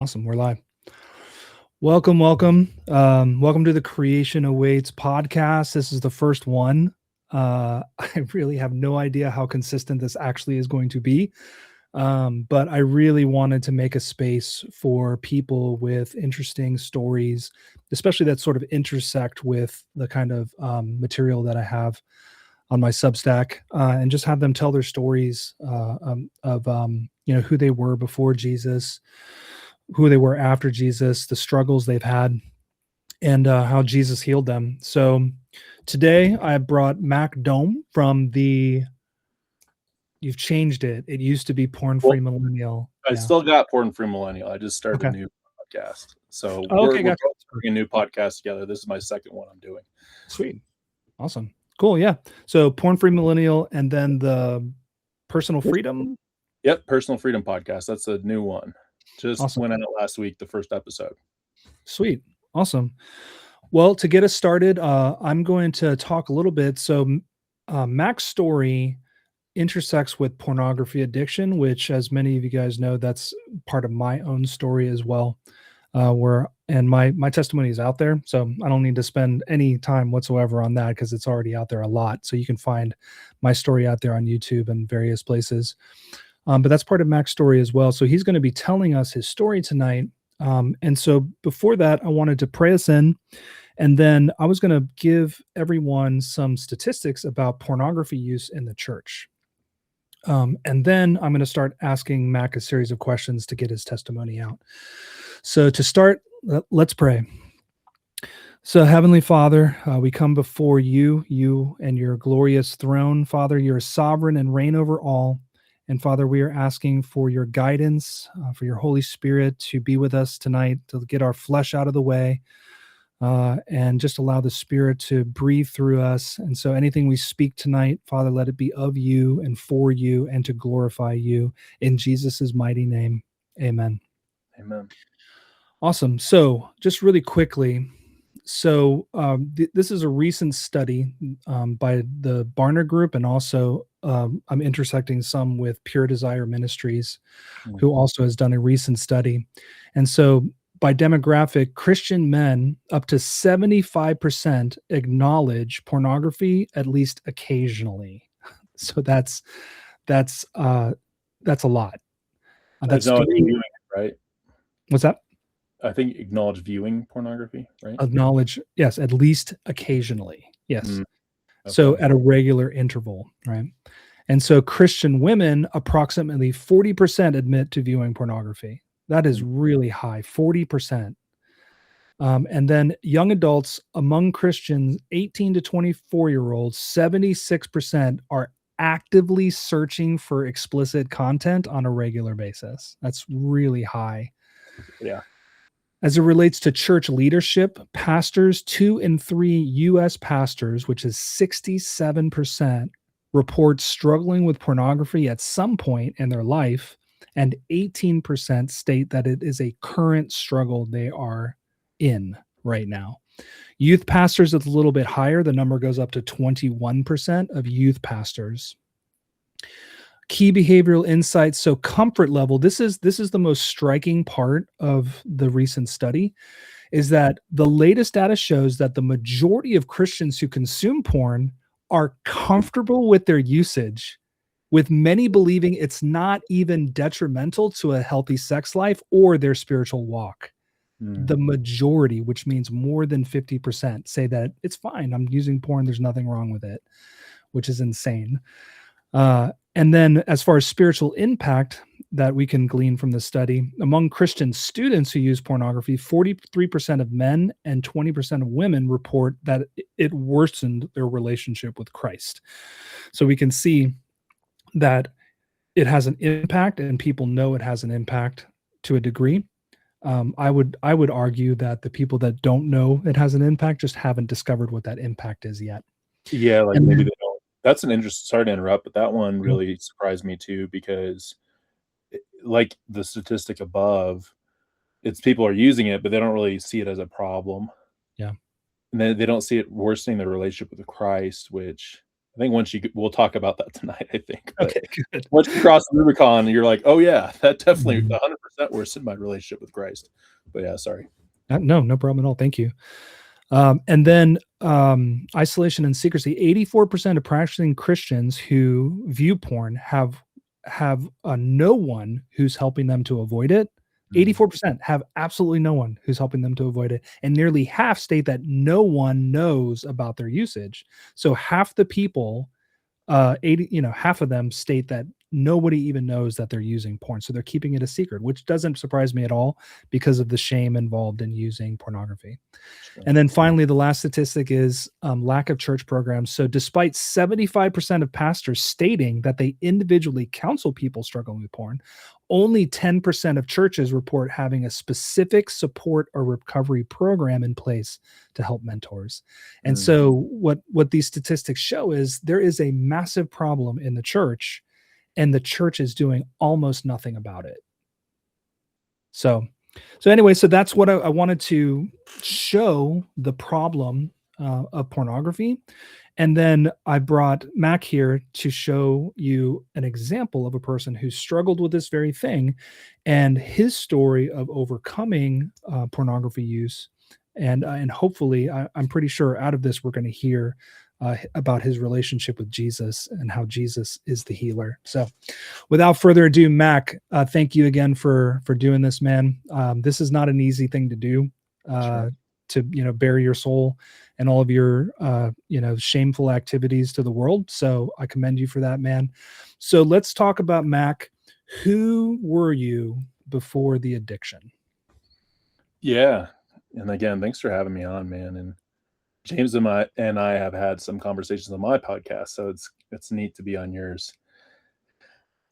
Awesome. We're live. Welcome. Welcome to the Creation Awaits podcast. This is the first one. I really have no idea how consistent this actually is going to be. But I really wanted to make a space for people with interesting stories, especially that sort of intersect with the kind of material that I have on my Substack, and just have them tell their stories of who they were before Jesus, who they were after Jesus, the struggles they've had, and how Jesus healed them. So today I brought Dohm from you've changed it. It used to be Porn Free Millennial. I still got Porn Free Millennial. I just started a new podcast. So we're both bringing a new podcast together. This is my second one I'm doing. Sweet. Awesome. Cool. Yeah. So Porn Free Millennial and then the Personal Freedom. Yep. Personal Freedom podcast. That's a new one. Just went out last week, the first episode. Sweet. Awesome. Well, to get us started, I'm going to talk a little bit. So Mac's story intersects with pornography addiction, which, as many of you guys know, that's part of my own story as well, and my testimony is out there. So I don't need to spend any time whatsoever on that because it's already out there a lot. So you can find my story out there on YouTube and various places. But that's part of Mac's story as well. So he's going to be telling us his story tonight. And so before that, I wanted to pray us in. And then I was going to give everyone some statistics about pornography use in the church. And then I'm going to start asking Mac a series of questions to get his testimony out. So to start, let's pray. So Heavenly Father, we come before you and your glorious throne. Father, you're sovereign and reign over all. And Father, we are asking for your guidance, for your Holy Spirit to be with us tonight, to get our flesh out of the way, and just allow the Spirit to breathe through us. And so anything we speak tonight, Father, let it be of you and for you and to glorify you. In Jesus' mighty name, amen. Amen. Awesome. So just really quickly, this is a recent study by the Barna Group, and also I'm intersecting some with Pure Desire Ministries, who also has done a recent study. And so by demographic, Christian men up to 75% acknowledge pornography at least occasionally. So that's a lot. That's viewing, right? What's that? I think acknowledge viewing pornography, right? Acknowledge, yes, at least occasionally. Yes. Okay. So at a regular interval, right? And so Christian women, approximately 40% admit to viewing pornography. That is really high, 40%. And then young adults among Christians, 18 to 24-year-olds, 76% are actively searching for explicit content on a regular basis. That's really high. Yeah. As it relates to church leadership, pastors, 2 in 3 U.S. pastors, which is 67%, report struggling with pornography at some point in their life, and 18% state that it is a current struggle they are in right now. Youth pastors, it's a little bit higher. The number goes up to 21% of youth pastors. Key behavioral insights. So comfort level, this is the most striking part of the recent study, is that the latest data shows that the majority of Christians who consume porn are comfortable with their usage, with many believing it's not even detrimental to a healthy sex life or their spiritual walk. The majority, which means more than 50%, say that it's fine. I'm using porn. There's nothing wrong with it, which is insane. And then as far as spiritual impact that we can glean from the study, among Christian students who use pornography, 43% of men and 20% of women report that it worsened their relationship with Christ. So we can see that it has an impact, and people know it has an impact to a degree. I would argue that the people that don't know it has an impact just haven't discovered what that impact is yet. Yeah, like maybe they don't. That's an interesting. Sorry to interrupt, but that one really surprised me too, because like the statistic above, it's people are using it, but they don't really see it as a problem. Yeah. And they don't see it worsening their relationship with Christ, which I think we'll talk about that tonight, I think. But Okay, good. once you cross the Rubicon, you're like, oh yeah, that definitely Mhm. 100% worsened my relationship with Christ. But yeah, sorry. No, no problem at all. Thank you. And then isolation and secrecy. 84% of practicing Christians who view porn have no one who's helping them to avoid it. 84% have absolutely no one who's helping them to avoid it, and nearly half state that no one knows about their usage. So half the people 80, half of them state that nobody even knows that they're using porn. So they're keeping it a secret, which doesn't surprise me at all because of the shame involved in using pornography. Sure. And then finally, the last statistic is lack of church programs. So, despite 75% of pastors stating that they individually counsel people struggling with porn, only 10% of churches report having a specific support or recovery program in place to help mentors. And Mm. so, what these statistics show is there is a massive problem in the church, and the church is doing almost nothing about it. So anyway, so that's what I wanted to show the problem of pornography. And then I brought Mac here to show you an example of a person who struggled with this very thing and his story of overcoming pornography use. And hopefully, I'm pretty sure out of this, we're going to hear about his relationship with Jesus and how Jesus is the healer. So without further ado, Mac, thank you again for doing this, man. This is not an easy thing to do. Sure. To bare your soul and all of your shameful activities to the world. So I commend you for that, man. So let's talk about Mac. Who were you before the addiction? Yeah. And again, thanks for having me on, man. And James and I have had some conversations on my podcast, so it's neat to be on yours.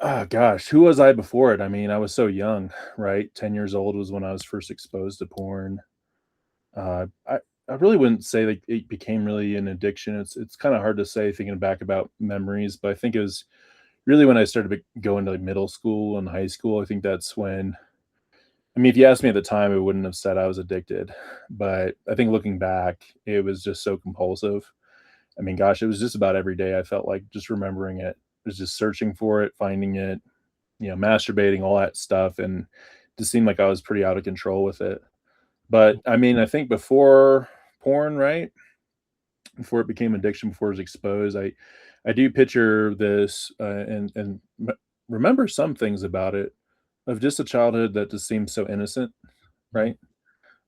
Oh gosh, who was I before it? I mean, I was so young, right? 10 years old was when I was first exposed to porn. Uh, I I really wouldn't say that it became really an addiction. It's kind of hard to say thinking back about memories, but I think it was really when I started going to like middle school and high school. I think that's when. I mean, if you asked me at the time, I wouldn't have said I was addicted, but I think looking back, it was just so compulsive. I mean, gosh, it was just about every day. I felt like just remembering it, was just searching for it, finding it, masturbating, all that stuff, and just seemed like I was pretty out of control with it. But I mean, I think before porn, right? Before it became addiction, before it was exposed, I do picture this remember some things about it of just a childhood that just seems so innocent, right?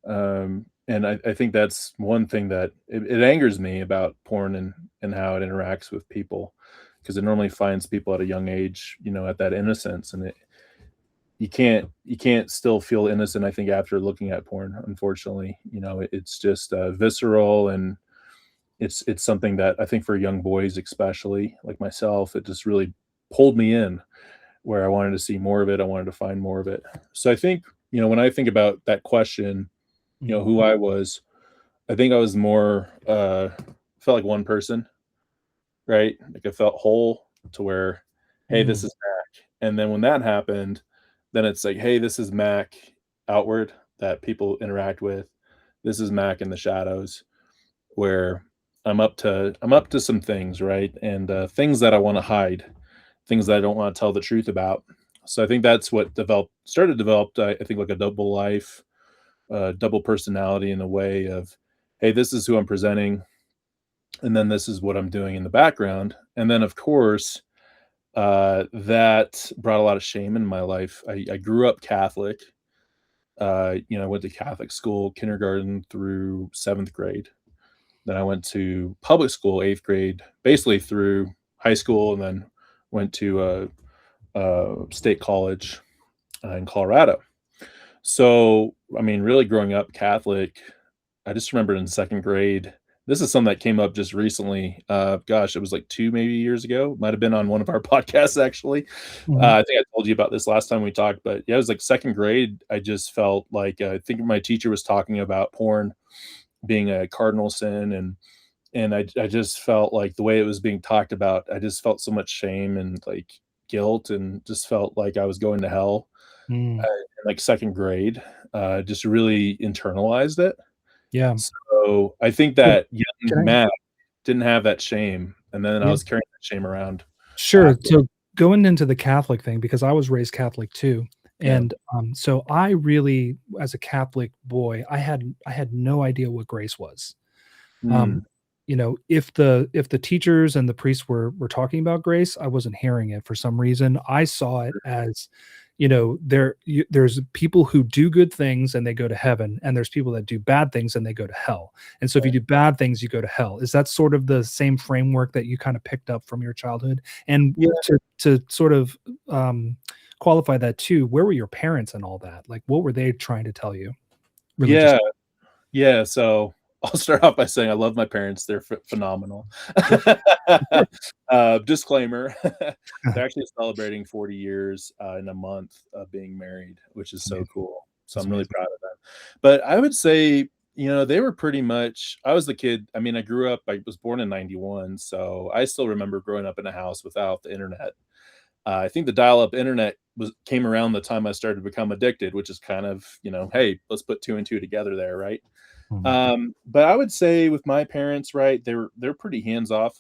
And I think that's one thing that it angers me about porn and how it interacts with people because it normally finds people at a young age, at that innocence, and you can't still feel innocent. I think after looking at porn, unfortunately, it's just visceral, and it's something that I think for young boys, especially like myself, it just really pulled me in where I wanted to see more of it. I wanted to find more of it. So I think when I think about that question, Mhm. who I was, I think I was more felt like one person, right? Like I felt whole to where, hey, this Mm. is Mac. And then when that happened, then it's like, hey, this is Mac outward that people interact with. This is Mac in the shadows where I'm up to some things, right? And things that I want to hide, things that I don't want to tell the truth about. So I think that's what developed. I think like a double life, double personality in a way of, hey, this is who I'm presenting, and then this is what I'm doing in the background. And then, of course, that brought a lot of shame in my life. I grew up Catholic. I went to Catholic school, kindergarten through seventh grade. Then I went to public school, eighth grade, basically through high school, and then went to state college in Colorado. So, I mean, really growing up Catholic, I just remembered in second grade. This is something that came up just recently. Gosh, it was like 2 maybe years ago. Might have been on one of our podcasts actually. Mhm. I think I told you about this last time we talked, but yeah, it was like second grade. I just felt like I think my teacher was talking about porn being a cardinal sin, and I just felt like the way it was being talked about, I just felt so much shame and like guilt, and just felt like I was going to hell Mm. in like second grade. Just really internalized it. Yeah. So I think Can that young can I Matt didn't have that shame and then I Yeah. was carrying that shame around Sure. after. So going into the Catholic thing, because I was raised Catholic too. Yeah. And so I really, as a Catholic boy, I had no idea what grace was. Um, Mm. if the teachers and the priests were talking about grace, I wasn't hearing it for some reason. I saw it as, there's people who do good things and they go to heaven, and there's people that do bad things and they go to hell. And so if you Right. do bad things, you go to hell. Is that sort of the same framework that you kind of picked up from your childhood? And Yeah. to sort of qualify that too, where were your parents and all that? Like, what were they trying to tell you? Religious. Yeah. Yeah, so I'll start off by saying I love my parents, they're phenomenal. Yep. Of Disclaimer, course. they're actually celebrating 40 years, in a month of being married, which is It's so amazing. cool. So That's I'm really amazing. proud of them. But I would say, they were pretty much I was the kid. I mean, I was born in '91, so I still remember growing up in a house without the internet. I think the dial-up internet came around the time I started to become addicted, which is kind of, hey, let's put 2 and 2 together there, right? Mhm. But I would say with my parents, right, they're pretty hands off.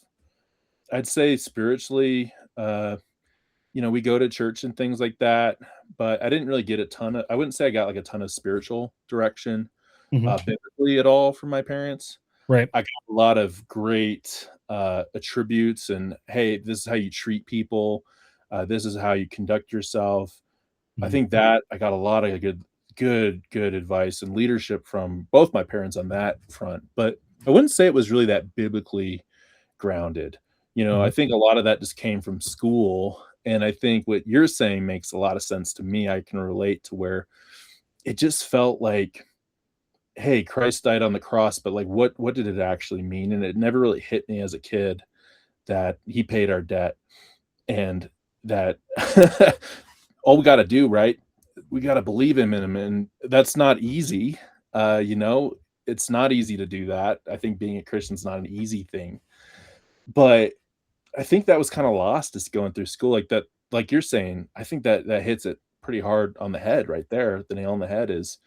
I'd say spiritually, we go to church and things like that, but I didn't really get I wouldn't say I got like a ton of spiritual direction, Mhm. biblically at all from my parents. Right. I got a lot of great attributes and hey, this is how you treat people. This is how you conduct yourself. I Mhm. think that I got a lot of good advice and leadership from both my parents on that front, but I wouldn't say it was really that biblically grounded. I Mhm. think a lot of that just came from school, and I think what you're saying makes a lot of sense to me. I can relate to where it just felt like, "Hey, Christ died on the cross," but, like, what did it actually mean? And it never really hit me as a kid that he paid our debt and that all we gotta do, right? We gotta believe in him, and that's not easy. Uh, you know, it's not easy to do that. I think being a Christian is not an easy thing, but I think that was kinda lost just going through school like that like you're saying, I think that hits it pretty hard on the head right there. The nail on the head is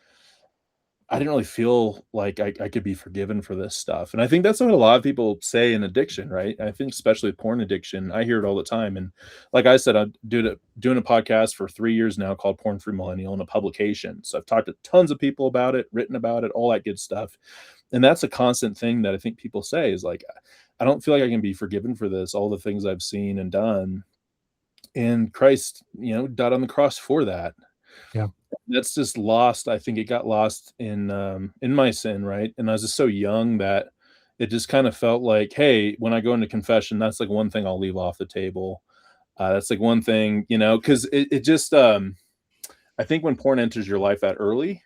I didn't really feel like I could be forgiven for this stuff, and I think that's what a lot of people say in addiction, right? I think especially with porn addiction, I hear it all the time, and like I said, I'm doing a podcast for 3 years now called Porn Free Millennial and a publication, so I've talked to tons of people about it, written about it, all that good stuff, and that's a constant thing that I think people say is like, "I don't feel like I can be forgiven for this, all the things I've seen and done," and Christ, died on the cross for that. Yeah. That's just lost. I think it got lost in my sin, right? And I was just so young that it just kind of felt like, hey, when I go into confession, that's like one thing I'll leave off the table. That's like one thing, because it just I think when porn enters your life that early,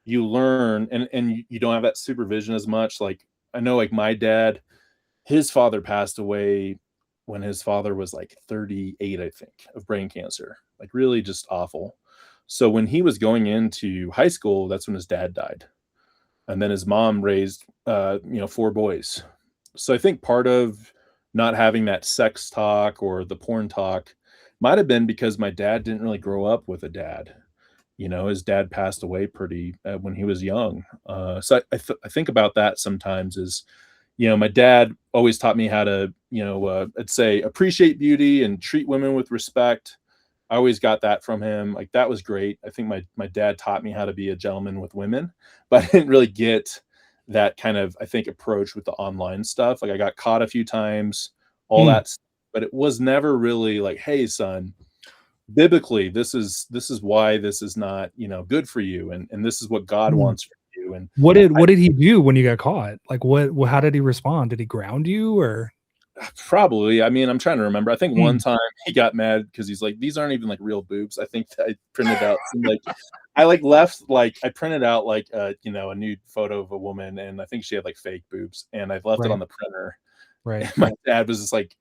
you learn and you don't have that supervision as much. Like I know like my dad, his father passed away when his father was like 38, I think, of brain cancer. Like really just awful. So when he was going into high school, that's when his dad died. And then his mom raised 4 boys. So I think part of not having that sex talk or the porn talk might have been because my dad didn't really grow up with a dad. His dad passed away pretty when he was young. So I think about that sometimes is my dad always taught me how to, I'd say appreciate beauty and treat women with respect. I always got that from him. Like that was great. I think my dad taught me how to be a gentleman with women, but I didn't really get that kind of I think approach with the online stuff. Like I got caught a few times, all Mm. that, but it was never really like, hey, son, biblically, this is why this is not good for you, and this is what God Mm. wants for you. And What did I what did he do when you got caught? Like, how did he respond? Did he ground you or? Probably. I mean, I'm trying to remember. I think one Mm. time he got mad because he's like, "These aren't even, like, real boobs." I think that I printed out some, like I, like, left like, I printed out, like, a nude photo of a woman, and I think she had, like, fake boobs, and I left it on Right, the printer, right. and my dad was just like,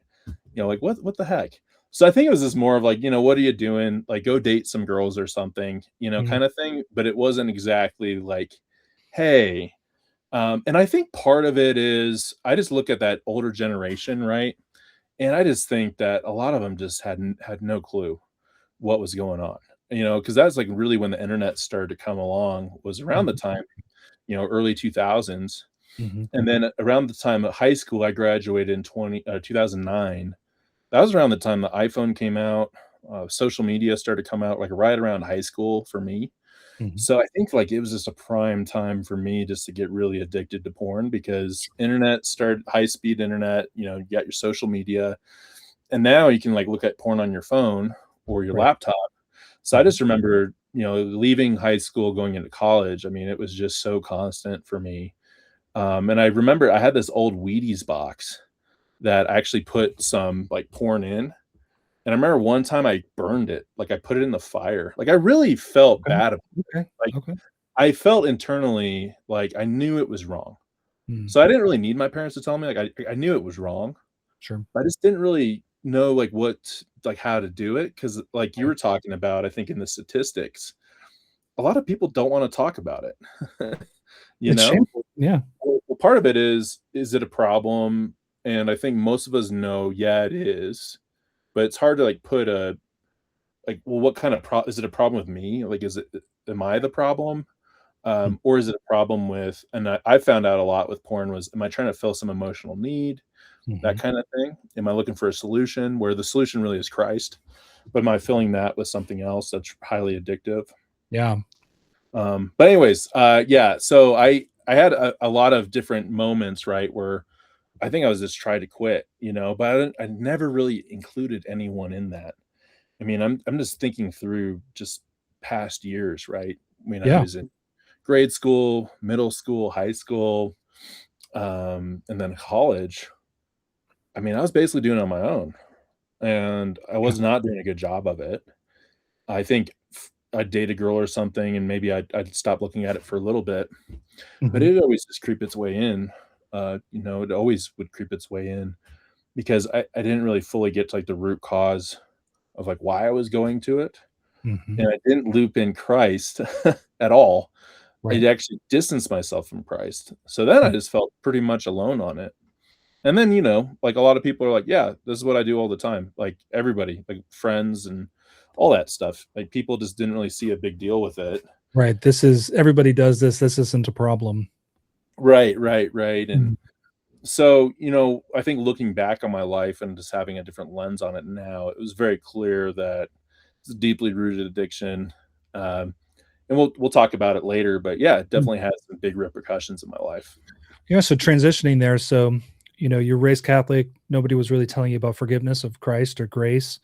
like, "What the heck?" So I think it was just more of like, "What are you doing? Like, go date some girls or something," Mhm. kinda thing, but it wasn't exactly like, "Hey." And I think part of it is I just look at that older generation, right? And I just think that a lot of them just had no clue what was going on, because that's, like, really when the internet started to come along was around the Mhm. time, early 2000s. Mhm. And then around the time of high school, I graduated in 2009. That was around the time the iPhone came out. Social media started to come out, like, right around high school for me. Mhm. So I think, like, it was just a prime time for me just to get really addicted to porn because internet started high-speed internet, you got your social media, and now you can, like, look at porn on your phone or your Right. laptop. So I Mhm. just remember, leaving high school, going into college, I mean, it was just so constant for me. And I remember I had this old Wheaties box that I actually put some, like, porn in, and I remember one time I burned it, like, I put it in the fire. Like, I really felt Okay. bad about it. Okay. Like, Okay. I felt internally like I knew it was wrong. Mm. So I didn't really need my parents to tell me, like, I knew it was wrong. Sure. I just didn't really know, like, how to do it because, like you Right. were talking about, I think in the statistics, a lot of people don't wanna talk about it, you It's know? shameful. Yeah. Well, part of it is it a problem? And I think most of us know, yeah, it is, but it's hard to, like, put a like, well, what kind of is it a problem with me? Like, am I the problem? Mm. Or is it a problem with and I found out a lot with porn was, am I trying to fill some emotional need, that Mhm. kinda thing? Am I looking for a solution where the solution really is Christ, but am I filling that with something else that's highly addictive? Yeah. But anyways, yeah, so I had a lot of different moments, right, where I think I was just trying to quit, but I never really included anyone in that. I mean, I'm just thinking through just past years, right? When I Yeah. was in grade school, middle school, high school, and then college. I mean, I was basically doing it on my own, and I Yeah. was not doing a good job of it. I think I'd date a girl or something, and maybe I'd stop looking at it for a little bit, but Mhm. it always just creep its way in. It always would creep its way in because I didn't really fully get to, like, the root cause of, like, why I was going to it, Mhm. and I didn't loop in Christ at all. I Right. actually distanced myself from Christ. So then I Mm. just felt pretty much alone on it. And then, like, a lot of people are like, "Yeah, this is what I do all the time." Like, everybody, like, friends and all that stuff. Like, people just didn't really see a big deal with it. Right. This is everybody does this. This isn't a problem. Right, right, right, and Mhm. so, I think looking back on my life and just having a different lens on it now, it was very clear that it's a deeply rooted addiction, um, and we'll talk about it later, but yeah, it Mm. definitely has some big repercussions in my life. Yeah, so transitioning there, so, you're raised Catholic, nobody was really telling you about forgiveness of Christ or grace,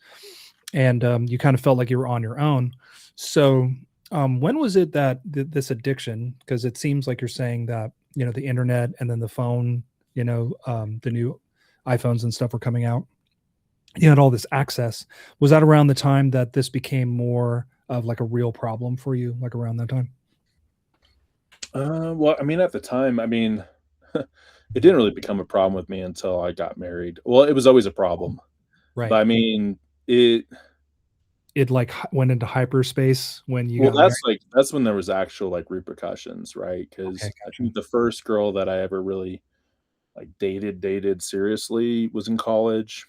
and, you kinda felt like you were on your own. So, when was it that this addiction, because it seems like you're saying that, the internet and then the phone, the new iPhones and stuff were coming out. You had all this access. Was that around the time that this became more of, like, a real problem for you, like, around that time? Well, I mean, at the time, I mean, it didn't really become a problem with me until I got married. Well, it was always a problem, but Right. I mean, it It, like, went into hyperspace when you well, got married? that's when there was actual, like, repercussions, right? Okay, Because I gotcha. think the first girl that I ever really, like, dated seriously was in college.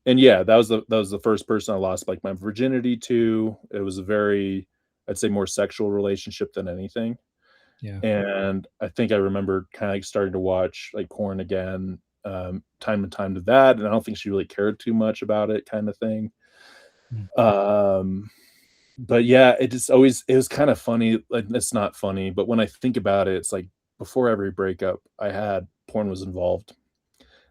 And yeah, that was the first person I lost, like, my virginity to. It was a very, I'd say, more sexual relationship than anything. Yeah. And I think I remember kinda, like, starting to watch, like, porn again, time and time to that, and I don't think she really cared too much about it kinda thing. Mm. Um, but yeah, it was kinda funny, like, it's not funny, but when I think about it, it's like before every breakup I had, porn was involved.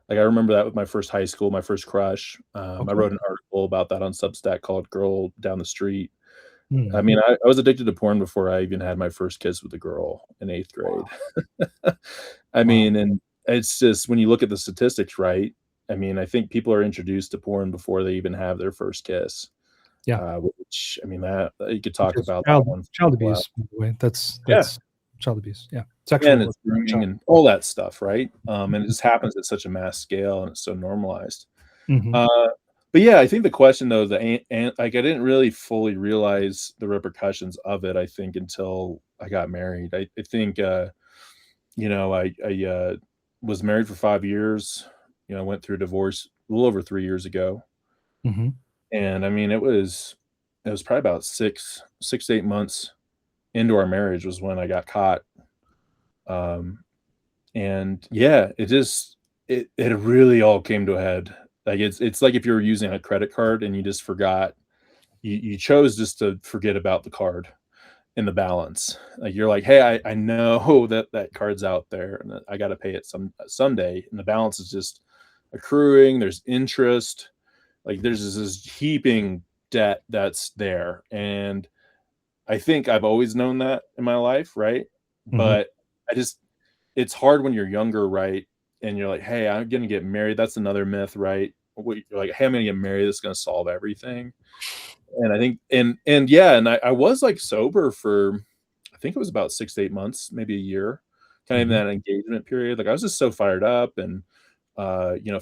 Like, I remember that with my first high school, my first crush. I Okay. wrote an article about that on Substack called "Girl Down the Street." I Mhm. mean, I was addicted to porn before I even had my first kiss with a girl in 8th grade. Wow. I Wow. mean, and it's just when you look at the statistics, right? I mean, I think people are introduced to porn before they even have their first kiss, Yeah. which I mean, that you could Which talk is about that child one for child a while. abuse, by the way. That's Yeah, that's child abuse. Yeah. yeah, Sexual and work it's with a grooming child. and all that stuff, right? And it Mhm. just happens at such a mass scale, and it's so normalized. Mhm. Uh, but yeah, I think the question though, like, I didn't really fully realize the repercussions of it, I think, until I got married. I think, I was married for 5 years. I went through a divorce a little over 3 years ago, Mhm. and I mean, it was probably about 6 to 8 months into our marriage was when I got caught, um, And yeah, it really all came to a head. Like it's like if you were using a credit card and you just forgot, you chose just to forget about the card and the balance. Like you're like, hey, I know that card's out there and that I got to pay it someday, and the balance is just accruing. There's interest. Like there's this heaping debt that's there, and I think I've always known that in my life, right? Mhm. But I just it's hard when you're younger, right? And you're like, "Hey, I'm gonna get married." That's another myth, right? You're like, "Hey, I'm gonna get married. This is gonna solve everything." And I think, and yeah, and I was like sober for, I think it was about 6 to 8 months, maybe a year, kind of in Mhm. that engagement period. Like I was just so fired up and,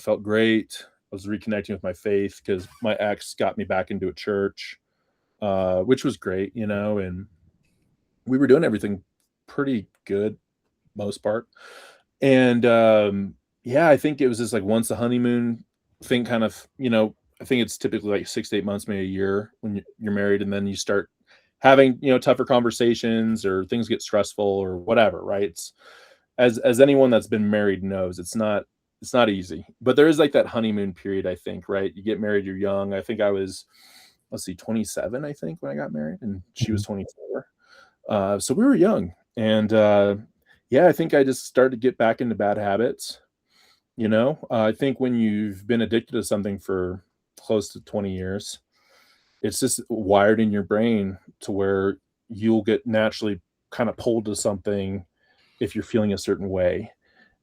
felt great. I was reconnecting with my faith because my ex got me back into a church, which was great, and we were doing everything pretty good, most part. And, yeah, I think it was just like once the honeymoon thing kind of, I think it's typically like 6 to 8 months, maybe a year when you're married, and then you start having, tougher conversations or things get stressful or whatever, right? It's as anyone that's been married knows, it's not easy. But there is like that honeymoon period, I think, right? You get married, you're young. I think I was, let's see, 27, I think, when I got married, and she was Mhm. 24. So we were young, and yeah, I think I just started to get back into bad habits. I think when you've been addicted to something for close to 20 years, it's just wired in your brain to where you'll get naturally kind of pulled to something if you're feeling a certain way.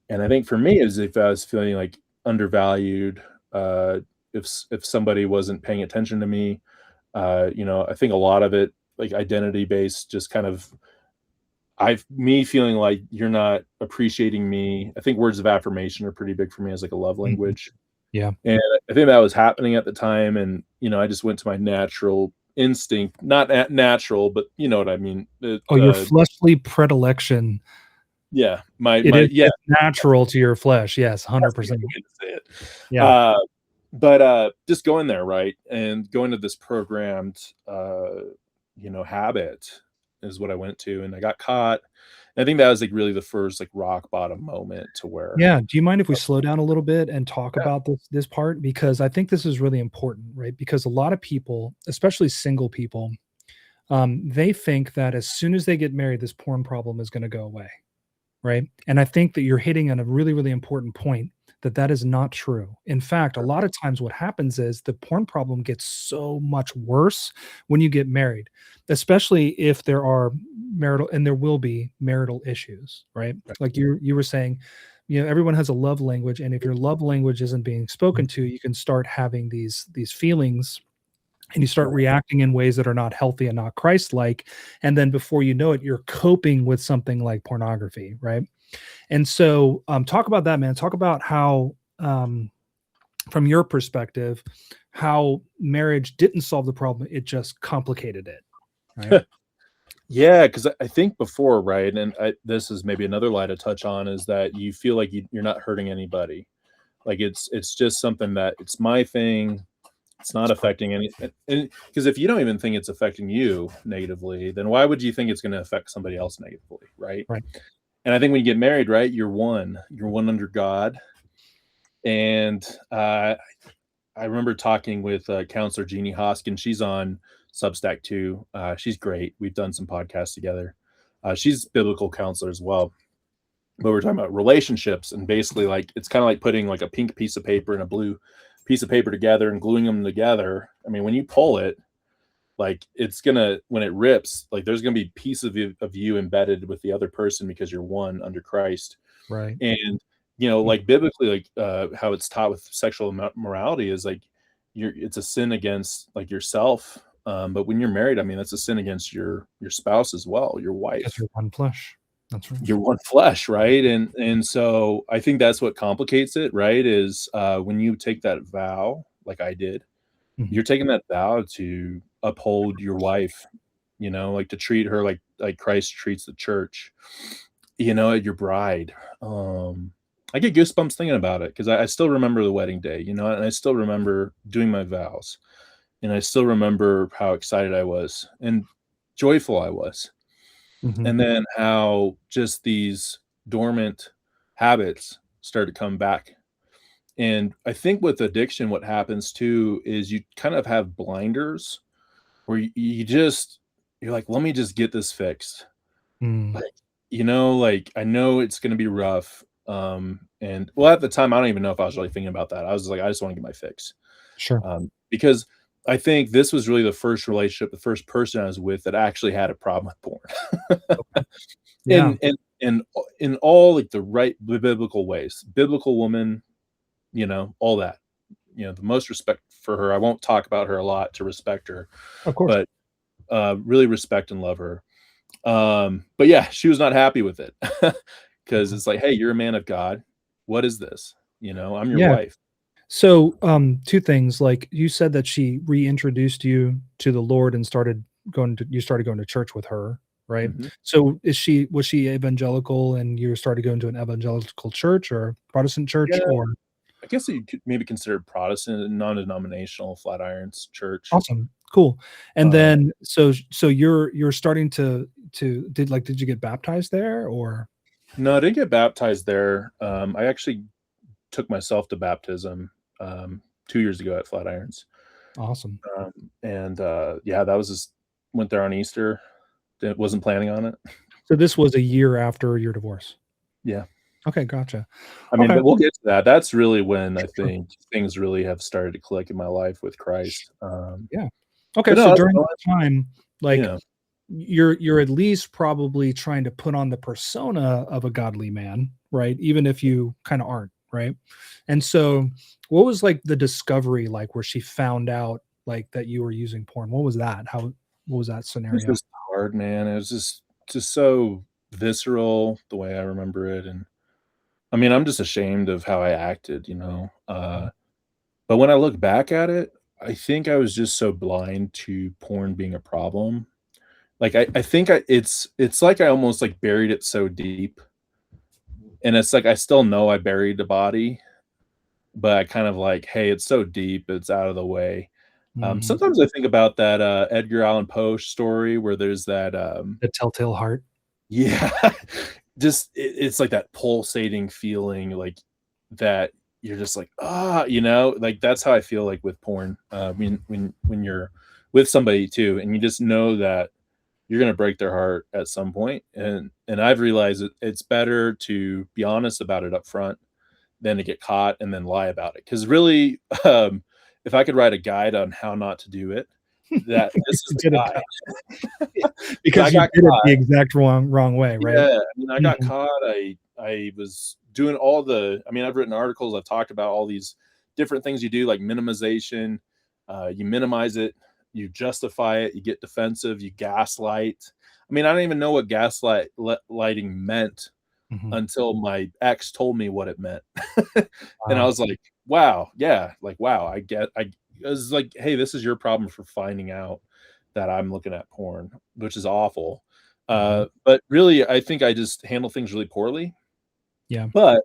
And I think for me, is if I was feeling like undervalued, uh, if somebody wasn't paying attention to me, I think a lot of it, like identity based, just kind of I've me feeling like you're not appreciating me. I think words of affirmation are pretty big for me as like a love Mhm. language. Yeah. And I think that was happening at the time. And, I just went to my natural instinct, not natural, but you know what I mean. Oh, your fleshly predilection. Yeah, my, It my, is yeah, it's natural to your flesh. Yes, that's a good 100%. way to say it. Yeah. Uh, but just going there, right? And going to this programmed, habit is what I went to, and I got caught. And I think that was like really the first like rock bottom moment to where, Yeah, do you mind if we slow down a little bit and talk about this part? Because I think this is really important, right? Because a lot of people, especially single people, they think that as soon as they get married, this porn problem is gonna go away. Right? And I think that you're hitting on a really, really important point that that is not true. In fact, a lot of times what happens is the porn problem gets so much worse when you get married, especially if there are marital and there will be marital issues, right? Like you were saying, everyone has a love language, and if your love language isn't being spoken to, you can start having these feelings and you start reacting in ways that are not healthy and not Christ-like, and then before you know it, you're coping with something like pornography, right? And so, talk about that, man. Talk about how, from your perspective, how marriage didn't solve the problem; it just complicated it, right? Yeah, because I think before, right, and this is maybe another light to touch on, is that you feel like you're not hurting anybody. Like it's just something that it's my thing. It's not It's correct. affecting any, and because if you don't even think it's affecting you negatively, then why would you think it's going to affect somebody else negatively, right? Right. And I think when you get married, right, you're one under God. And I remember talking with counselor Jeannie Hoskin. She's on Substack too. She's great. We've done some podcasts together. She's a biblical counselor as well. But we're talking about relationships, and basically, like it's kind of like putting like a pink piece of paper and a blue piece of paper together and gluing them together. I mean, when you pull it, like it's gonna when it rips, like there's gonna be pieces of you embedded with the other person because you're one under Christ. Right. And, Mm. like biblically, like, how it's taught with sexual morality is like it's a sin against like yourself. But when you're married, I mean, that's a sin against your spouse as well, your Because wife. you're one flesh. That's right. You're one flesh, right? And so I think that's what complicates it, right? Is when you take that vow, like I did, Mhm. you're taking that vow to uphold your wife, like to treat her like Christ treats the church, your bride. I get goosebumps thinking about it because I still remember the wedding day, and I still remember doing my vows, and I still remember how excited I was and joyful I was. Mhm. And then how just these dormant habits started to come back. And I think with addiction, what happens too is you kind of have blinders where you're like, let me just get this fixed. Mm, Like, like I know it's gonna be rough. And well, at the time, I don't even know if I was really thinking about that. I was like, I just want to get my fix. sure. Because I think this was really the first relationship, the first person I was with that actually had a problem with porn. Okay. Yeah. And in all like the right biblical ways, biblical woman, all that, the most respect for her. I won't talk about her a lot to respect her, Of course. but really respect and love her. But yeah, she was not happy with it because Okay. it's like, hey, you're a man of God. What is this? I'm your Yeah. wife. So, two things. Like you said that she reintroduced you to the Lord and started going to church with her, right? Hmm. So, was she evangelical and you started going to an evangelical church or Protestant church Yeah, or I guess you could maybe consider Protestant, non-denominational Flatirons Church. awesome, cool. And Um, then so you're starting to did you get baptized there or no, I didn't get baptized there. I actually took myself to baptism 2 years ago at Flatirons. awesome. And yeah, that was just went there on Easter. Wasn't planning on it. So this was a year after your divorce. Yeah. Okay, gotcha. I mean, Okay, but we'll get to that. That's really when I sure. think things really have started to click in my life with Christ. Yeah. Okay, But so no, that's during fine. that time, like Yeah. you're at least probably trying to put on the persona of a godly man, right? Even if you kind of aren't, right? And so what was like the discovery like where she found out like that you were using porn? What was that? What was that It was scenario? just hard, man. It was just so visceral the way I remember it. And I mean, I'm just ashamed of how I acted. But when I look back at it, I think I was just so blind to porn being a problem. Like I think it's like I almost like buried it so deep. And it's like I still know I buried the body, but I kind of like, hey, it's so deep, it's out of the way. Mhm. Sometimes I think about that Edgar Allan Poe story where there's that The telltale heart. yeah, just it's like that pulsating feeling like that you're just like, like that's how I feel like with porn. When you're with somebody too, and you just know that you're gonna break their heart at some point. And I've realized it's better to be honest about it up front than to get caught and then lie about it. Because really, if I could write a guide on how not to do it, that this is You the did it guide. Because I because you got did it the caught. exact wrong way, right? Yeah, I mean, I got Mhm. caught. I was doing all the. I mean, I've written articles. I've talked about all these different things you do, like minimization. You minimize it, you justify it, you get defensive, you gaslight. I mean, I don't even know what lighting meant Mhm. until my ex told me what it meant. And I Wow. was like, wow, yeah, like, wow, I was like, hey, this is your problem for finding out that I'm looking at porn, which is awful. Mhm. But really, I think I just handle things really poorly. Yeah. But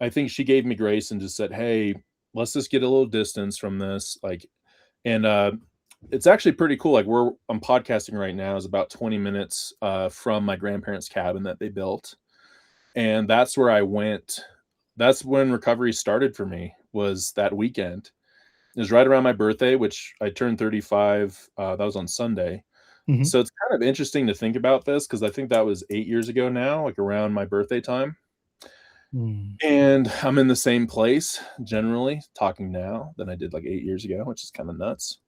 I think she gave me grace and just said, hey, let's just get a little distance from this. Like, and it's actually pretty cool. Like, where I'm podcasting right now is about 20 minutes from my grandparents' cabin that they built. And that's where I went. That's when recovery started for me, was that weekend. It was right around my birthday, which I turned 35. That was on Sunday. Mhm. So it's kind of interesting to think about this because I think that was 8 years ago now, like around my birthday time. Mm. And I'm in the same place generally talking now than I did like 8 years ago, which is kind of nuts.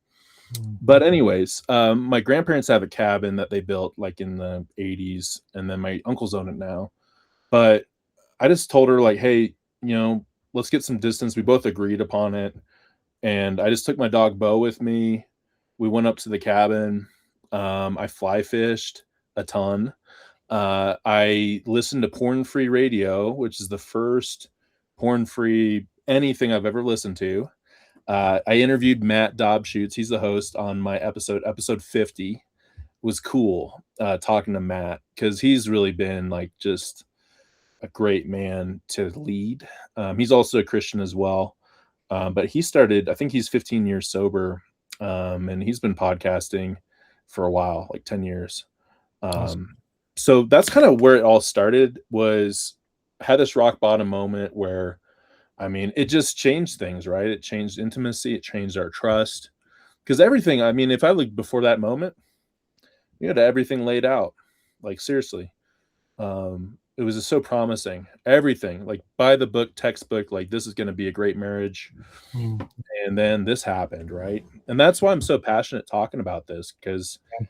Mhm. But anyways, my grandparents have a cabin that they built like in the 80s, and then my uncles own it now. But I just told her like, "Hey, let's get some distance." We both agreed upon it, and I just took my dog Bo with me. We went up to the cabin. I fly fished a ton. I listened to porn free radio, which is the first porn free anything I've ever listened to. I interviewed Matt Dobschutz. He's the host on my episode 50. Was cool talking to Matt because he's really been like just a great man to lead. He's also a Christian as well. But he started, I think he's 15 years sober, and he's been podcasting for a while, like 10 years. Awesome. So that's kind of where it all started was had this rock bottom moment where, I mean, it just changed things, right? It changed intimacy, it changed our trust. Because everything, I mean, if I look before that moment, we had everything laid out. Like seriously. It was just so promising. Everything, like by the book, textbook, like this is gonna be a great marriage. Mm. And then this happened, right? And that's why I'm so passionate talking about this, because Yeah.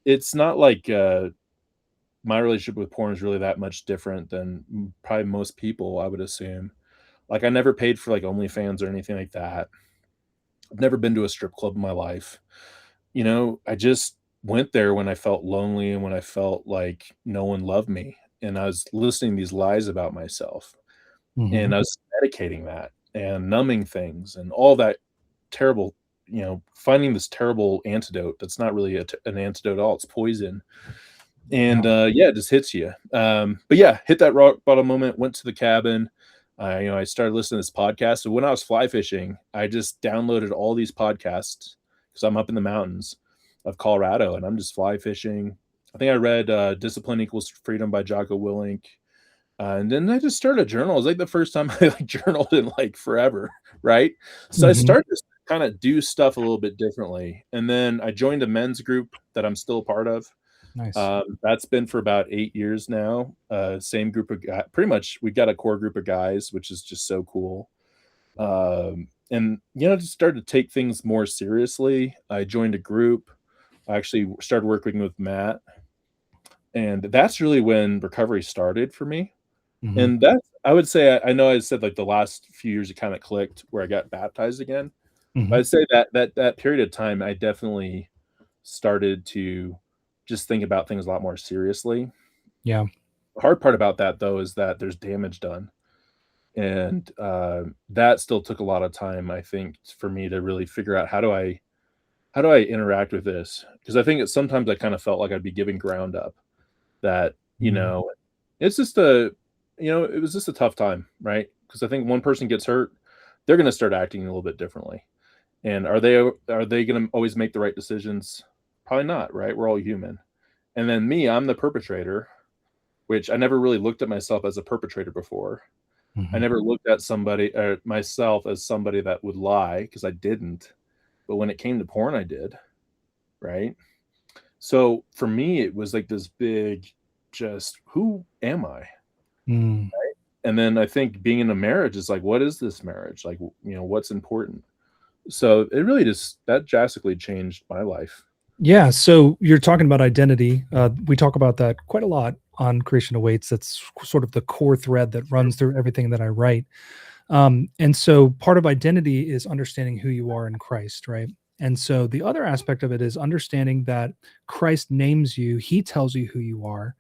it's not like my relationship with porn is really that much different than probably most people, I would assume. Like I never paid for like OnlyFans or anything like that. I've never been to a strip club in my life. I just went there when I felt lonely and when I felt like no one loved me. And I was listening to these lies about myself. And Mhm. I was medicating that and numbing things and all that terrible, finding this terrible antidote that's not really an antidote at all. It's poison. Yeah. And yeah, it just hits you. But yeah, hit that rock bottom moment, went to the cabin. I started listening to this podcast. So when I was fly fishing, I just downloaded all these podcasts because I'm up in the mountains of Colorado and I'm just fly fishing. I think I read Discipline Equals Freedom by Jocko Willink. And then I just started a journal. It was like the first time I like journaled in like forever, right? So I Mhm. started to kind of do stuff a little bit differently. And then I joined a men's group that I'm still a part of. Nice. That's been for about 8 years now. Same group of guys. Pretty much, we got a core group of guys, which is just so cool. And just started to take things more seriously. I joined a group. I actually started working with Matt, and that's really when recovery started for me. Mhm. And that's, I would say, I know I said like the last few years it kind of clicked where I got baptized again. But Mhm. I'd say that period of time, I definitely started to just think about things a lot more seriously. Yeah. The hard part about that, though, is that there's damage done, and, that still took a lot of time, I think, for me to really figure out how do I interact with this? Because I think sometimes I kinda felt like I'd be giving ground up, that, Mm. it's just it was just a tough time, right? Because I think one person gets hurt, they're gonna start acting a little bit differently, and are they gonna always make the right decisions? Probably not, right? We're all human, and then me, I'm the perpetrator, which I never really looked at myself as a perpetrator before. I Mhm. never looked at somebody myself as somebody that would lie because I didn't. But when it came to porn, I did, right? So for me, it was like this big, just who am I? Mm. And then I think being in a marriage is like, what is this marriage? Like, what's important? So it really just that drastically changed my life. Yeah, so you're talking about identity. We talk about that quite a lot on Creation Awaits. That's sort of the core thread that runs through everything that I write. And so part of identity is understanding who you are in Christ, right? And so the other aspect of it is understanding that Christ names you, he tells you who you are.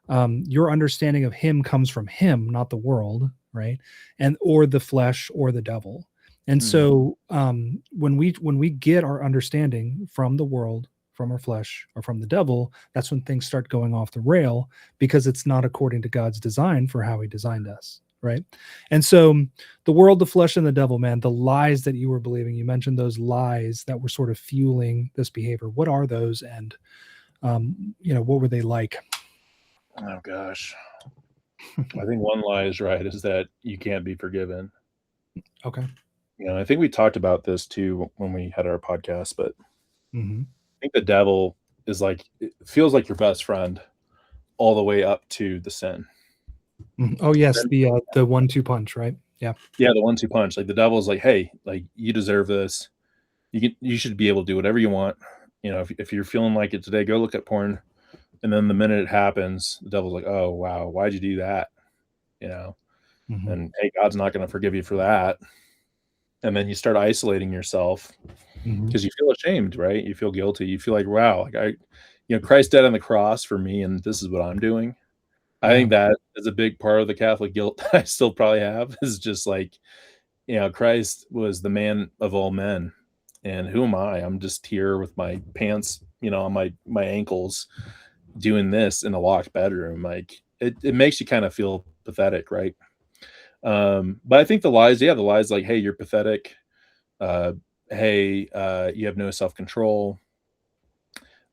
Your understanding of him comes from him, not the world, right? And or the flesh or the devil. And Mhm. so when we get our understanding from the world, from our flesh, or from the devil, that's when things start going off the rail because it's not according to God's design for how he designed us, right? And so the world, the flesh, and the devil, man, the lies that you were believing, you mentioned those lies that were sort of fueling this behavior. What are those? And what were they like? Oh gosh. I think one lie is right is that you can't be forgiven. Okay. I think we talked about this too when we had our podcast, but Hmm. I think the devil is like it feels like your best friend all the way up to the sin. Oh yes, Then the 1-2 punch, right? Yeah. yeah, the 1-2 punch. Like the devil's like, "Hey, like you deserve this. You should be able to do whatever you want. If you're feeling like it today, go look at porn." And then the minute it happens, the devil's like, "Oh, wow, why'd you do that?" You know? Hmm. And hey, God's not gonna forgive you for that. And then you start isolating yourself Hmm. because you feel ashamed, right? You feel guilty. You feel like, wow, like Christ died on the cross for me, and this is what I'm doing. I Yeah. think that is a big part of the Catholic guilt that I still probably have is just like, Christ was the man of all men. And who am I? I'm just here with my pants, on my ankles doing this in a locked bedroom. Like it makes you kind of feel pathetic, right? But I think the lies like, hey, you're pathetic. Uh, hey, you have no self control.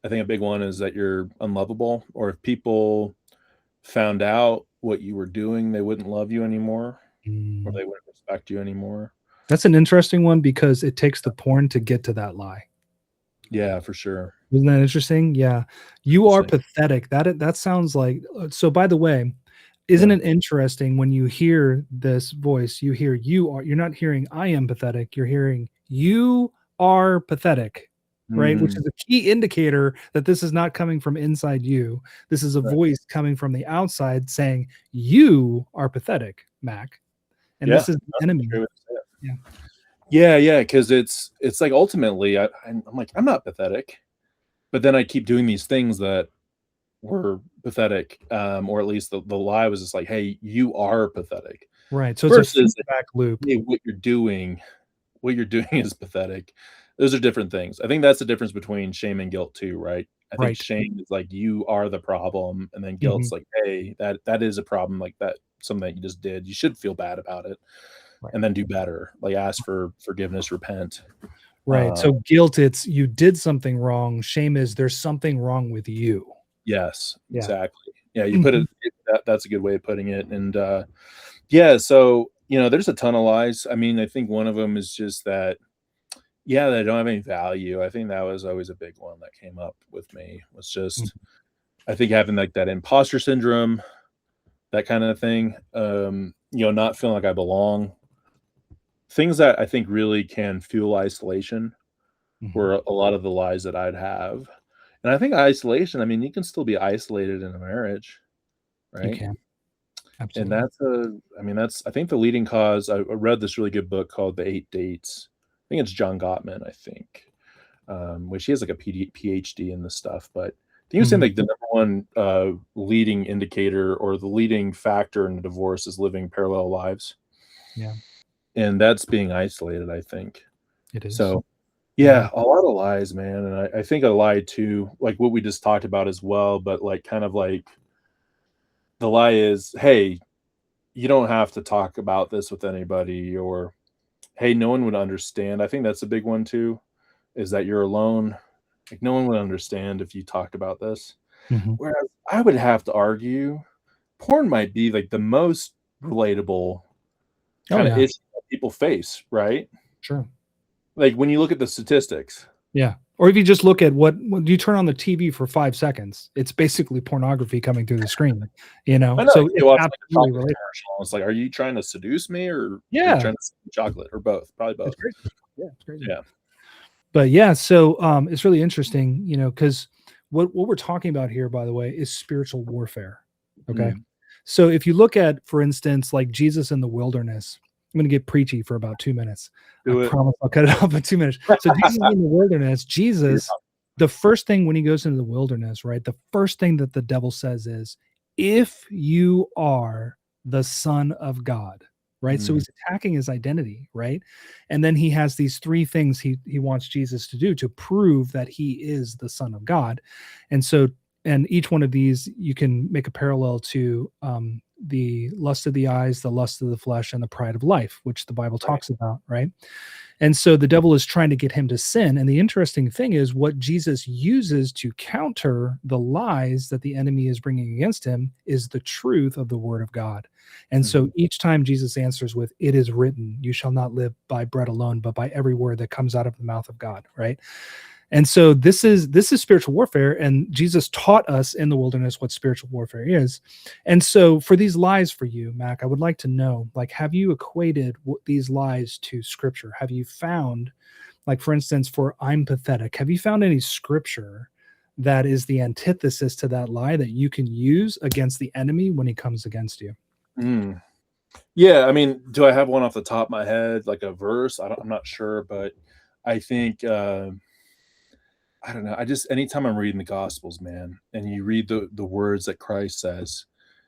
I think a big one is that you're unlovable, or if people found out, what you were doing, they wouldn't love you anymore, or Mm. they wouldn't respect you anymore. That's an interesting one because it takes the porn to get to that lie. Yeah, for sure. Isn't that interesting? Yeah. You are Interesting. pathetic. That sounds like so by the way, isn't Yeah. it interesting when you hear this voice, you hear you're not hearing I am pathetic, you're hearing you are pathetic, right? Which Mm, is a key indicator that this is not coming from inside you. This is a right. voice coming from the outside saying you are pathetic, Mac. And Yeah, this is the that's a enemy. great way to say it. Yeah. Yeah, yeah, because it's like ultimately, I'm like, I'm not pathetic, but then I keep doing these things that were pathetic, or at least the lie was just like, "Hey, you are pathetic," Right. So it's a versus, feedback loop. "Hey, what you're doing is pathetic." Those are different things. I think that's the difference between shame and guilt too, right? I think Right. shame is like, you are the problem, and then Mhm. guilt's like, "Hey, that is a problem, like, that something that you just did. You should feel bad about it, Right. and then do better." Like, ask for forgiveness, repent. Right. Uh, So guilt, it's you did something wrong. Shame is there's something wrong with you. yes, Yeah. exactly. Yeah, you put Mhm. it that's a good way of putting it, and, yeah, so, there's a ton of lies. I mean, I think one of them is just that, yeah, they don't have any value. I think that was always a big one that came up with me, was Mhm. just I think having, like, that imposter syndrome, that kinda thing, not feeling like I belong. Things that I think really can fuel isolation Mhm. were a lot of the lies that I'd have. And I think isolation, I mean, you can still be isolated in a marriage, You right? can. And Absolutely. that's I think the leading cause. I read this really good book called The 8 Dates. I think it's John Gottman, I think, which he has like a PhD in this stuff. But he was saying Mhm. like the number one leading indicator or the leading factor in a divorce is living parallel lives, Yeah, and that's being isolated, I think. it is. So Mhm. yeah, a lot of lies, man. And I think a lie too, like what we just talked about as well, but like kind of like the lie is, hey, you don't have to talk about this with anybody, or hey, no one would understand. I think that's a big one too, is that you're alone. Like no one would understand if you talked about this. Mhm. Whereas I would have to argue porn might be like the most relatable Oh, kind of yeah. issue that people face, right? Sure. Like when you look at the statistics. Yeah. Or if you just look at what when you turn on the TV for 5 seconds, it's basically pornography coming through the screen, you know? I know So you it's watch like a absolutely chocolate relatable. commercial, and it's like, are you trying to seduce me or are you Yeah. trying to sell me chocolate or both? Probably It's both. crazy. Yeah, it's crazy. Yeah. But yeah, so it's really interesting, because what we're talking about here, by the way, is spiritual warfare. Okay. Mm. So if you look at, for instance, like Jesus in the wilderness, I'm going to get preachy for about 2 minutes. I Do it. promise I'll cut it off in 2 minutes. So Jesus in the wilderness, Jesus, the first thing when he goes into the wilderness, right? The first thing that the devil says is, if you are the son of God, right? So Mm. he's attacking his identity, right? And then he has these three things he wants Jesus to do to prove that he is the son of God. And so, and each one of these you can make a parallel to the lust of the eyes, the lust of the flesh, and the pride of life, which the Bible Right. talks about, right? And so the devil is trying to get him to sin. And the interesting thing is what Jesus uses to counter the lies that the enemy is bringing against him is the truth of the word of God. And so Mhm. each time Jesus answers with, it is written, you shall not live by bread alone, but by every word that comes out of the mouth of God, right? And so this is spiritual warfare, and Jesus taught us in the wilderness what spiritual warfare is. And so for these lies for you, Mac, I would like to know, like, have you equated these lies to scripture? Have you found, like, for instance, for I'm pathetic, have you found any scripture that is the antithesis to that lie that you can use against the enemy when he comes against you? Mm. Yeah, I mean, do I have one off the top of my head, like a verse? I'm not sure, but I think, I don't know, I just anytime I'm reading the Gospels, man, and you read the words that Christ says,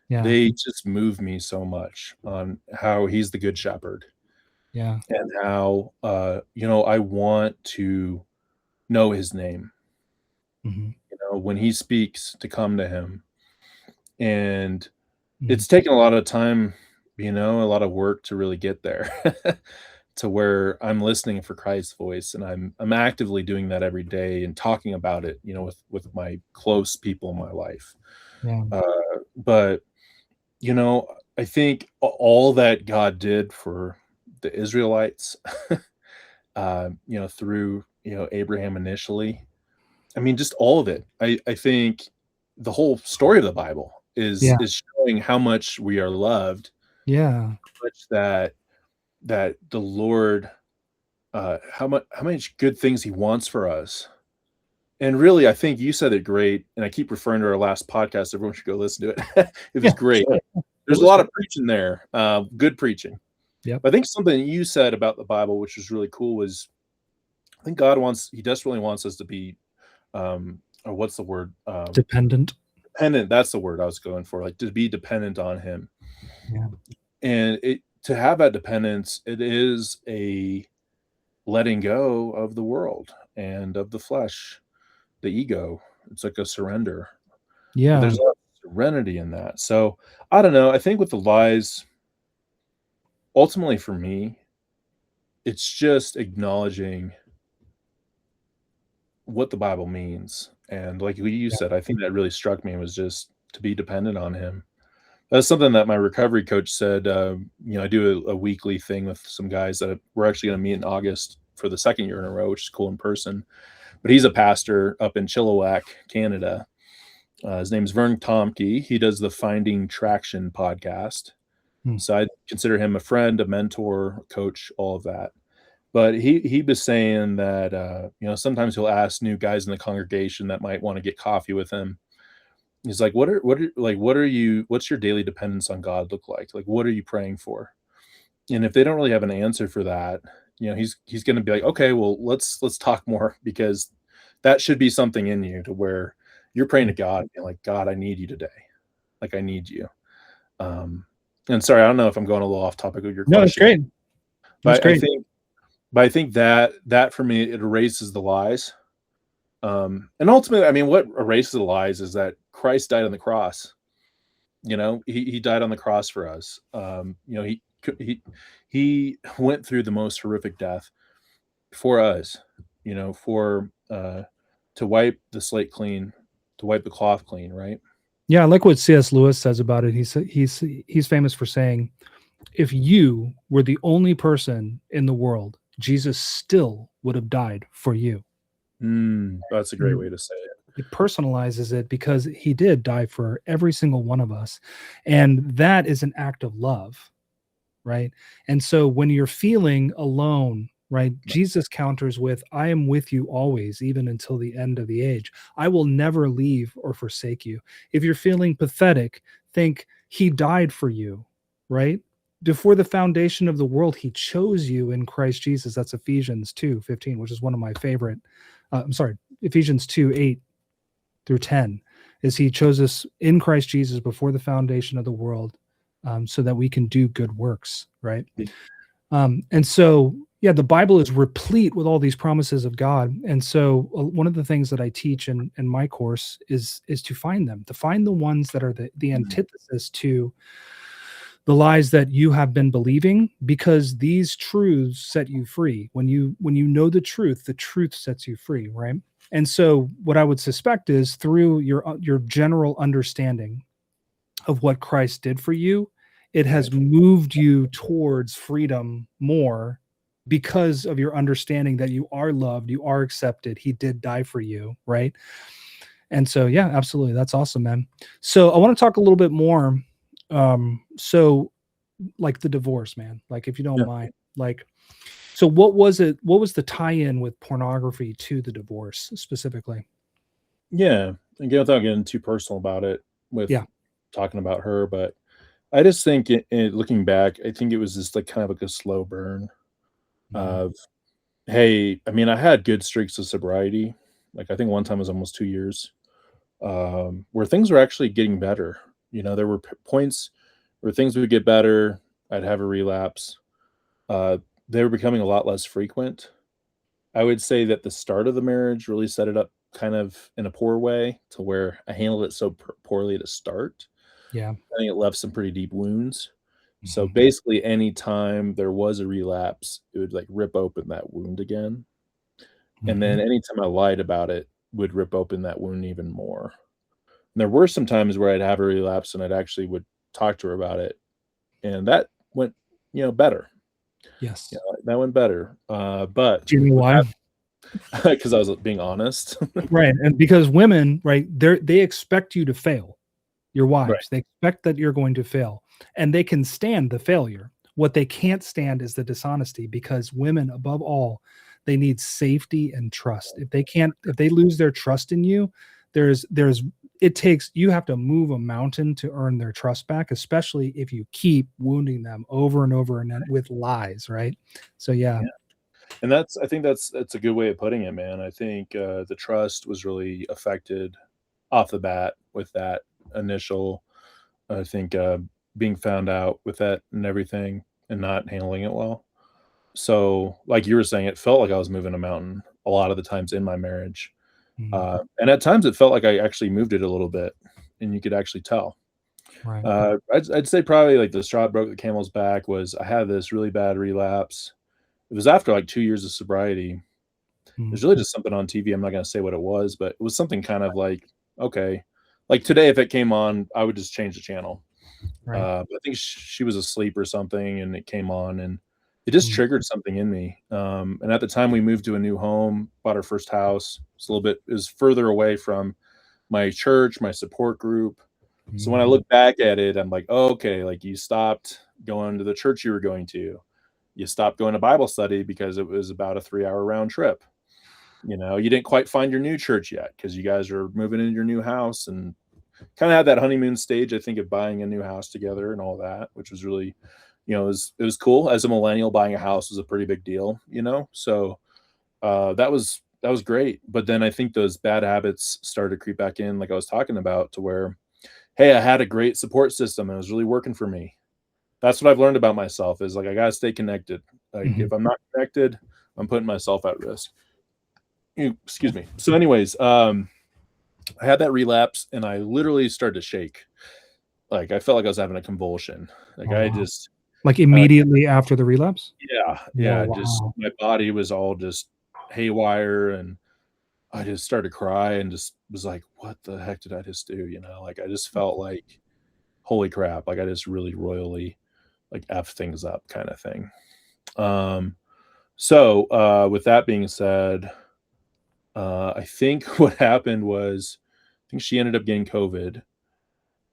Yeah. they just move me so much on how he's the good shepherd Yeah. and how, I want to know his name, Hmm. when he speaks to come to him. And Hmm. it's taken a lot of time, a lot of work to really get there to where I'm listening for Christ's voice, and I'm actively doing that every day and talking about it, with my close people in my life. Yeah. Uh, but I think all that God did for the Israelites, through, Abraham initially. I mean, just all of it. I think the whole story of the Bible is Yeah. is showing how much we are loved, Yeah. much that the Lord, how much good things He wants for us. And really, I think you said it great, and I keep referring to our last podcast. Everyone should go listen to it. It was Yeah. great. Sure. It There's a was lot great. of preaching there, good preaching. Yep. But I think something you said about the Bible, which was really cool, was I think He desperately wants us to be, or what's the word? Dependent. Dependent. That's the word I was going for, like to be dependent on Him. Yeah. And to have that dependence, it is a letting go of the world and of the flesh, the ego. It's like a surrender. But Yeah. there's a lot of serenity in that. So I don't know. I think with the lies, ultimately for me, it's just acknowledging what the Bible means. And like you Yeah. said, I think that really struck me was just to be dependent on Him. That's something that my recovery coach said. I do a weekly thing with some guys that we're actually going to meet in August for the second year in a row, which is cool in person. But he's a pastor up in Chilliwack, Canada. His name's Vern Tomke. He does the Finding Traction podcast. Hmm. So I consider him a friend, a mentor, a coach, all of that. But he was saying that sometimes he'll ask new guys in the congregation that might want to get coffee with him. He's like, what's your daily dependence on God look like? Like, what are you praying for? And if they don't really have an answer for that, he's going to be like, okay, well, let's talk more, because that should be something in you to where you're praying to God and being like, God, I need you today. Like, I need you. And sorry, I don't know if I'm going a little off topic of your No, that's question, great. That's but I great. think, that for me, it erases the lies. And ultimately, I mean, what erases the lies is that Christ died on the cross. He died on the cross for us. He went through the most horrific death for us, for to wipe the slate clean, to wipe the cloth clean, right? Yeah, I like what C.S. Lewis says about it. He's famous for saying, if you were the only person in the world, Jesus still would have died for you. That's a great way to say it. It personalizes it because he did die for every single one of us. And that is an act of love, right? And so when you're feeling alone, right, Jesus counters with, I am with you always, even until the end of the age. I will never leave or forsake you. If you're feeling pathetic, think he died for you, right? Before the foundation of the world, he chose you in Christ Jesus. That's Ephesians 2:15, which is one of my favorite. Ephesians 2:8-10 is he chose us in Christ Jesus before the foundation of the world, so that we can do good works, right? And so, yeah, the Bible is replete with all these promises of God. And so, one of the things that I teach in my course is to find them, to find the ones that are the antithesis to the lies that you have been believing, because these truths set you free. When you know the truth sets you free, right? And so what I would suspect is through your general understanding of what Christ did for you, it has moved you towards freedom more because of your understanding that you are loved, you are accepted, he did die for you, right? And so, yeah, absolutely. That's awesome, man. So I want to talk a little bit more. So like the divorce, man, like if you don't Yeah. mind, like, so what was it? What was the tie-in with pornography to the divorce specifically? Yeah. Again, without getting too personal about it with Yeah. talking about her, but I just think looking back, I think it was just like kind of like a slow burn Mhm. of, hey, I mean, I had good streaks of sobriety. Like I think one time was almost 2 years, where things were actually getting better. There were points where things would get better. I'd have a relapse. Uh, they were becoming a lot less frequent. I would say that the start of the marriage really set it up kind of in a poor way to where I handled it so poorly to start. Yeah. I think it left some pretty deep wounds. So Mhm. basically, anytime there was a relapse, it would like rip open that wound again. And then Mhm. anytime I lied about it, would rip open that wound even more. And there were some times where I'd have a relapse and I'd actually would talked to her about it, and that went, better. Yes. Yeah, that went better. But Do you know with why? that, because I was being honest. Right. And because women, right, they expect you to fail. Your Right. wives, they expect that you're going to fail, and they can stand the failure. What they can't stand is the dishonesty, because women, above all, they need safety and trust. If they lose their trust in you, you have to move a mountain to earn their trust back, especially if you keep wounding them over and over and with lies, right? So yeah. Yeah. And I think that's a good way of putting it, man. I think the trust was really affected off the bat with that initial, I think, being found out with that and everything and not handling it well. So, like you were saying, it felt like I was moving a mountain a lot of the times in my marriage. Mhm. And at times it felt like I actually moved it a little bit, and you could actually tell. Right. I'd say probably like the straw that broke the camel's back was I had this really bad relapse. It was after like 2 years of sobriety. Mhm. There's really just something on TV. I'm not gonna say what it was, but it was something kind of like, okay. Like today, if it came on, I would just change the channel. Right. But I think she was asleep or something, and it came on, and it just Mhm. triggered something in me. And at the time, we moved to a new home, bought our first house. It's a little bit, it was further away from my church, my support group. So when I Mhm. look back at it, I'm like, oh, okay, like you stopped going to the church you were going to. You stopped going to Bible study because it was about a 3-hour round trip. You didn't quite find your new church yet because you guys are moving into your new house and kind of had that honeymoon stage, I think, of buying a new house together and all that, which was really, it was cool. As a millennial, buying a house was a pretty big deal. So that was great. But then I think those bad habits started to creep back in, like I was talking about, to where, hey, I had a great support system and it was really working for me. That's what I've learned about myself is like I gotta stay connected. Like Mhm. if I'm not connected, I'm putting myself at risk. Excuse me. So, anyways, I had that relapse and I literally started to shake. Like I felt like I was having a convulsion. Like Oh I wow. just Like I like immediately after the relapse? yeah, Oh yeah, just wow. my body was all just haywire and I just started to cry and just was like, "What the heck did I just do?" Like I just felt like, "Holy crap!" Like I just really royally like f things up, kind of thing. Um, with that being said, I think what happened was, I think she ended up getting COVID,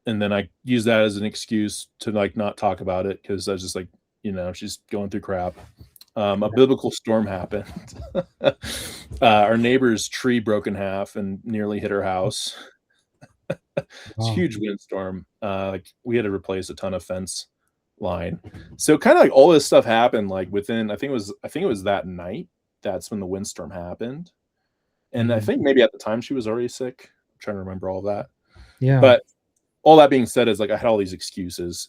and then I used that as an excuse to like not talk about it because I was just like, she's going through crap. A biblical storm happened. Our neighbor's tree broke in half and nearly hit her house. It's a Wow. huge windstorm. Like we had to replace a ton of fence line. So kind of like all this stuff happened like within I think it was that night. That's when the windstorm happened. And I Mhm. think maybe at the time she was already sick. I'm trying to remember all that. Yeah. But all that being said is like I had all these excuses.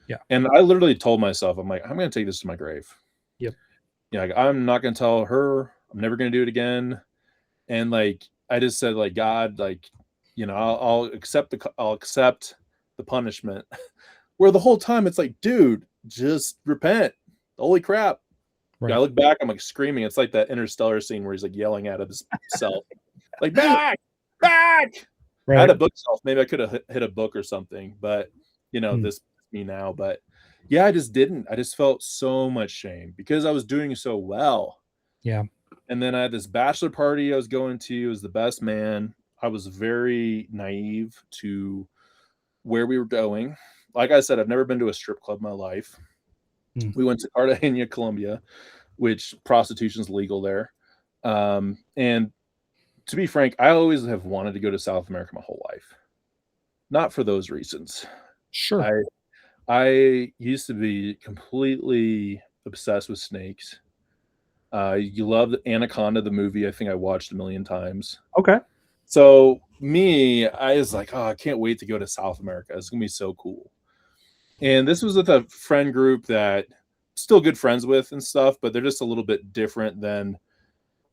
Yeah. And I literally told myself, I'm like, I'm gonna take this to my grave. Yep. Yeah, like, I'm not gonna tell her. I'm never gonna do it again. And like I just said, like, God, like, I'll accept the punishment. Where the whole time it's like, dude, just repent. Holy crap. Yeah, I Right. look back, I'm like screaming. It's like that interstellar scene where he's like yelling out of his self. Like, back, back. I had Right. a bookshelf. Maybe I could have hit a book or something, but Mm. this is me now. But yeah, I just didn't. I just felt so much shame because I was doing so well. Yeah. And then I had this bachelor party I was going to. It was the best man. I was very naive to where we were going. Like I said, I've never been to a strip club in my life. Mm. We went to Cartagena, Colombia, which prostitution's legal there. And to be frank, I always have wanted to go to South America my whole life. Not for those reasons. Sure. I I used to be completely obsessed with snakes. You love the Anaconda, the movie. I think I watched a million times. Okay. So me, I was like, oh, I can't wait to go to South America. It's gonna be so cool. And this was with a friend group that still good friends with and stuff, but they're just a little bit different than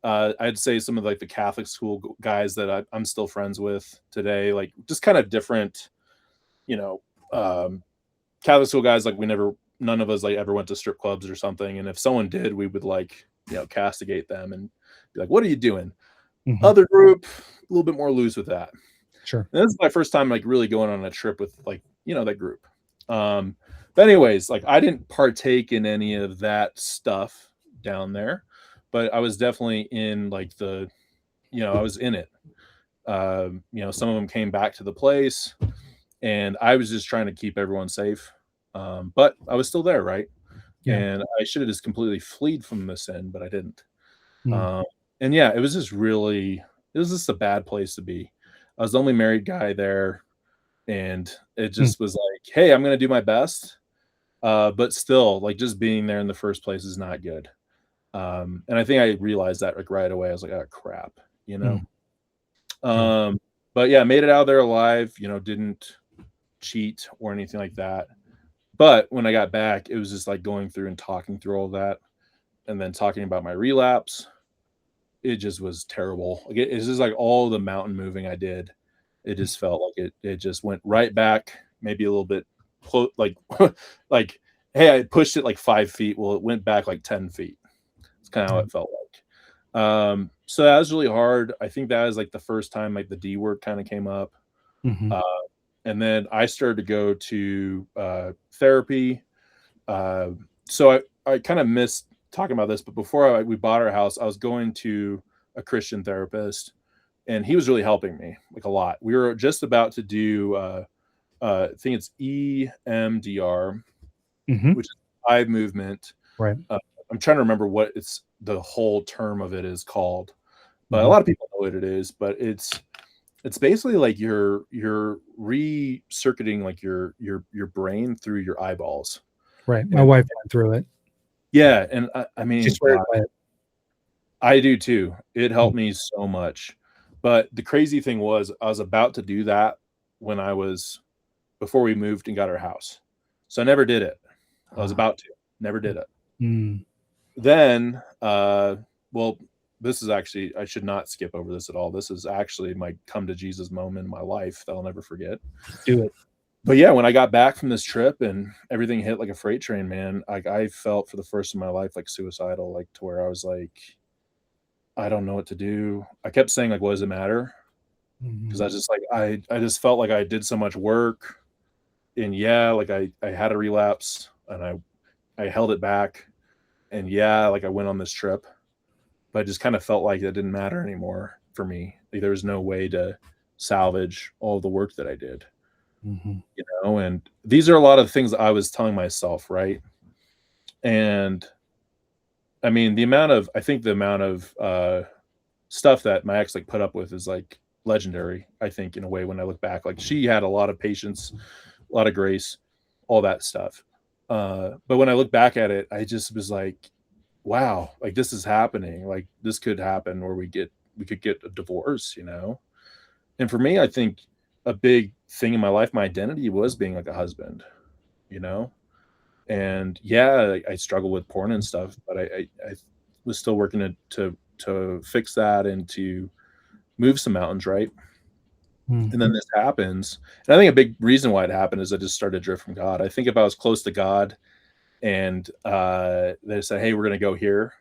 I'd say some of like the Catholic school guys that I'm still friends with today. Like just kind of different, you know, um, Catholic school guys. Like none of us like ever went to strip clubs or something. And if someone did, we would like castigate them and be like, "What are you doing?" Mhm. Other group, a little bit more loose with that. Sure. And this is my first time like really going on a trip with like that group. But anyways, like I didn't partake in any of that stuff down there, but I was definitely in like I was in it. Some of them came back to the place, and I was just trying to keep everyone safe. But I was still there, right? Yeah. And I should have just completely fleed from the sin, but I didn't. Mm. Um, and yeah, it was just a bad place to be. I was the only married guy there, and it Mm. just was like, hey, I'm gonna do my best. But still, like just being there in the first place is not good. And I think I realized that like right away. I was like, oh crap, you know. Mm. Yeah. Um, but yeah, made it out of there alive, didn't cheat or anything like that. But when I got back, it was just like going through and talking through all that and then talking about my relapse. It just was terrible. Like it's just like all the mountain moving I did. It just felt like it just went right back, maybe a little bit close, like like hey, I pushed it like 5 feet. Well, it went back like 10 feet. It's kind of how it felt like. So that was really hard. I think that was like the first time like the D word kind of came up. Mm-hmm. Uh, and then I started to go to therapy. Uh, so I kind of missed talking about this, but before we bought our house, I was going to a Christian therapist, and he was really helping me like a lot. We were just about to do, I think it's EMDR, Mm-hmm. which is eye movement. Right. I'm trying to remember what the whole term of it is called, but a Mm-hmm. lot of people know what it is. But it's basically like you're recircuiting like your brain through your eyeballs. Right. My And wife went through it. yeah, and I She mean, swears God, by it. I do too. It Mm. helped me so much. But the crazy thing was I was about to do that when before we moved and got our house. So I never did it. I was Ah. about to, never did it. Mm. Then, well, this is actually, I should not skip over this at all. This is actually my come to Jesus moment in my life that I'll never forget. Do it. But yeah, when I got back from this trip and everything hit like a freight train, man, like I felt for the first in my life like suicidal, like to where I was like, I don't know what to do. I kept saying like, what does it matter? Because Mm-hmm. I was just like I just felt like I did so much work, and yeah, like I had a relapse and I held it back, and yeah, like I went on this trip, but I just kind of felt like it didn't matter anymore for me. Like there was no way to salvage all the work that I did, Mm-hmm. And these are a lot of things I was telling myself, right? And I mean, the amount of stuff that my ex like put up with is like legendary. I think in a way when I look back, like she had a lot of patience, a lot of grace, all that stuff. But when I look back at it, I just was like, wow, like this is happening. Like this could happen where we could get a divorce. And for me, I think a big thing in my life, my identity was being like a husband, you know? And yeah, I struggle with porn and stuff, but I was still working to fix that and to move some mountains, right? Mm. And then this happens. And I think a big reason why it happened is I just started to drift from God. I think if I was close to God and they said, hey, we're going to go here,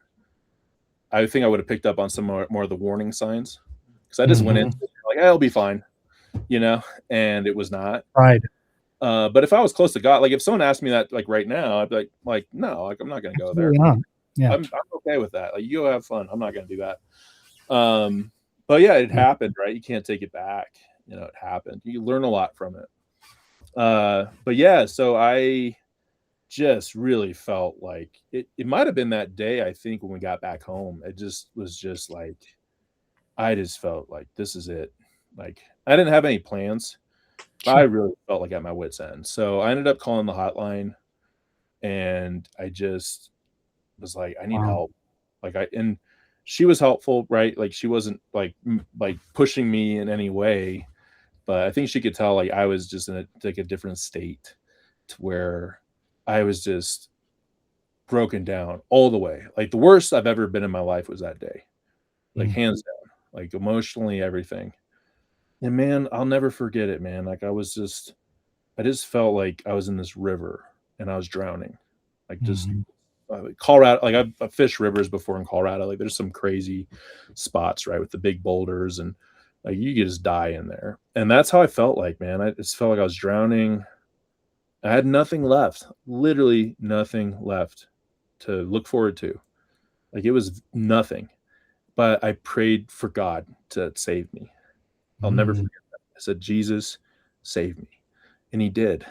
I think I would have picked up on some more of the warning signs. Because I just went Mm-hmm. into it like, hey, it'll be fine, and it was not. Pride. But if I was close to God, like if someone asked me that like right now, I'd be like no, like I'm not going to go there. Absolutely not. Yeah. I'm okay with that. Like you go have fun. I'm not going to do that. But yeah, it Mm. happened, right? You can't take it back. It happened. You learn a lot from it. But yeah, so I just really felt like it might have been that day, I think, when we got back home. It just was just like I just felt like this is it. Like I didn't have any plans, but I Sure. really felt like at my wit's end. So I ended up calling the hotline, and I just was like, I need Wow. help. And she was helpful, right? Like she wasn't like pushing me in any way, but I think she could tell like I was just in a different state to where I was just broken down all the way. Like the worst I've ever been in my life was that day, like Mm. hands down, like emotionally, everything. And man, I'll never forget it, man. Like I just felt like I was in this river and I was drowning, like just Mm-hmm. Colorado. Like I've fished rivers before in Colorado. Like there's some crazy spots, right, with the big boulders, and like you could just die in there. And that's how I felt like, man. I just felt like I was drowning. I had nothing left, literally nothing left to look forward to. Like, it was nothing, but I prayed for God to save me. I'll never Mm. forget that. I said, "Jesus, save me." And he did.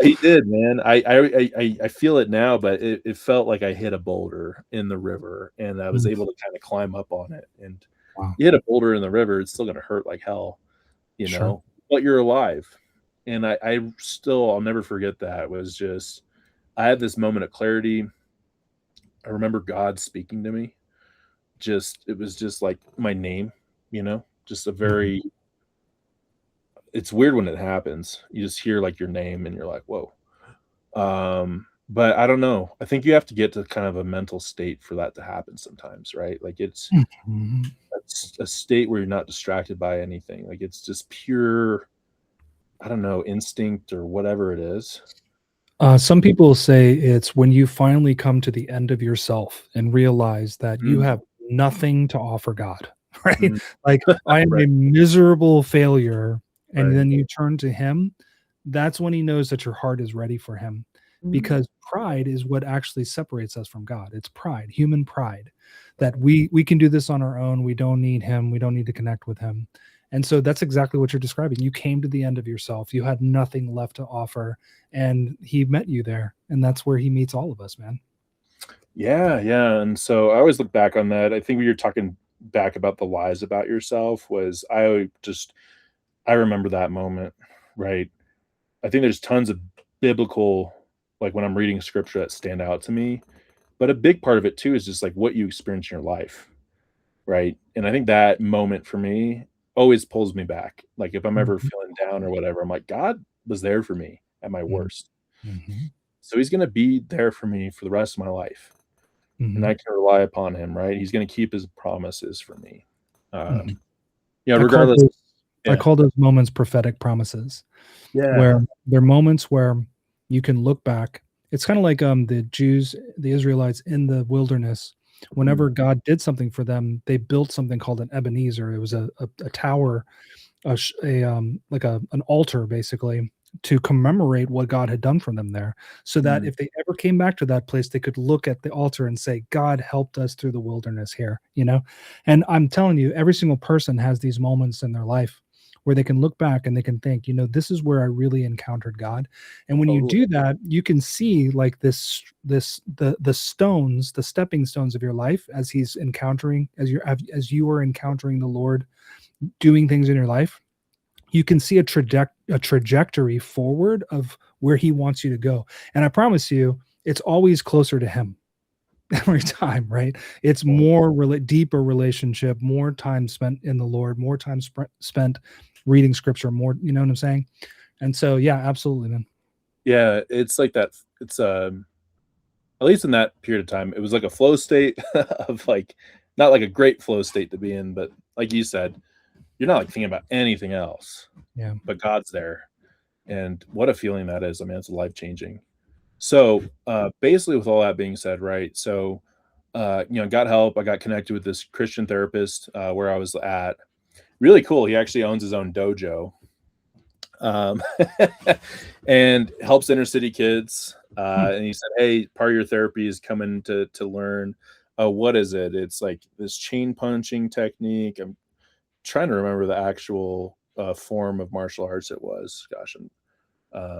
He did, man. I feel it now, but it felt like I hit a boulder in the river, and I was Mm. able to kinda climb up on it, and Wow. you hit a boulder in the river, it's still gonna hurt like hell, Sure. but you're alive. And I'll never forget that. It was just I had this moment of clarity. I remember God speaking to me. It was just like my name, just a Mhm. very it's weird when it happens. You just hear like your name and you're like, "Whoa." But I don't know. I think you have to get to kind of a mental state for that to happen sometimes, right? Like Mhm. it's a state where you're not distracted by anything. Like it's just pure, I don't know, instinct or whatever it is. Some people say it's when you finally come to the end of yourself and realize that you Mm, have nothing to offer God, right? mm, Like, I am right, a miserable failure, and right. then you turn to Him, that's when He knows that your heart is ready for Him. Mm. Because pride is what actually separates us from God. It's pride, human pride, that we can do this on our own. We don't need Him. We don't need to connect with Him. And so that's exactly what you're describing. You came to the end of yourself. You had nothing left to offer, and he met you there, and that's where he meets all of us, man. Yeah, yeah. And so I always look back on that. I think when you're talking back about the lies about yourself was I remember that moment, right? I think there's tons of biblical, like when I'm reading scripture that stand out to me. But a big part of it too is just like what you experience in your life, right? And I think that moment for me always pulls me back. Like if I'm ever Mhm, feeling down or whatever, I'm like, God was there for me at my mhm, worst. mhm, So he's gonna be there for me for the rest of my life. And mhm, I can rely upon him, right? He's gonna keep his promises for me. mhm. I call Regardless. those I Yeah. call those moments prophetic promises, Yeah. where they're moments where you can look back. It's kinda like, the Jews, the Israelites in the wilderness. Mm, Whenever God did something for them, they built something called an Ebenezer. It was a tower, like an altar basically, to commemorate what God had done for them there, so that mm, if they ever came back to that place, they could look at the altar and say, God helped us through the wilderness here, you know? And I'm telling you, every single person has these moments in their life where they can look back and they can think, this is where I really encountered God. And when you totally. do that, you can see like the stones, the stepping stones of your life as he's encountering, as you are encountering the Lord doing things in your life. You can see a trajectory forward of where he wants you to go. And I promise you, it's always closer to him every time, right? It's more deeper relationship, more time spent in the Lord, more time spent reading scripture, more, you know what I'm saying? And so, yeah, absolutely, man. Yeah, it's like that. It's at least in that period of time, it was like a flow state of like not like a great flow state to be in, but like you said, you're not like thinking about anything else, Yeah. but God's there. And what a feeling that is. I mean, it's life changing. So basically with all that being said, right? So got help. I got connected with this Christian therapist where I was at. Really cool. He actually owns his own dojo. Um, and helps inner city kids. Hmm. And he said, "Hey, part of your therapy is coming to learn. What is it? It's like this chain punching technique. I'm trying to remember the actual form of martial arts it was. Gosh,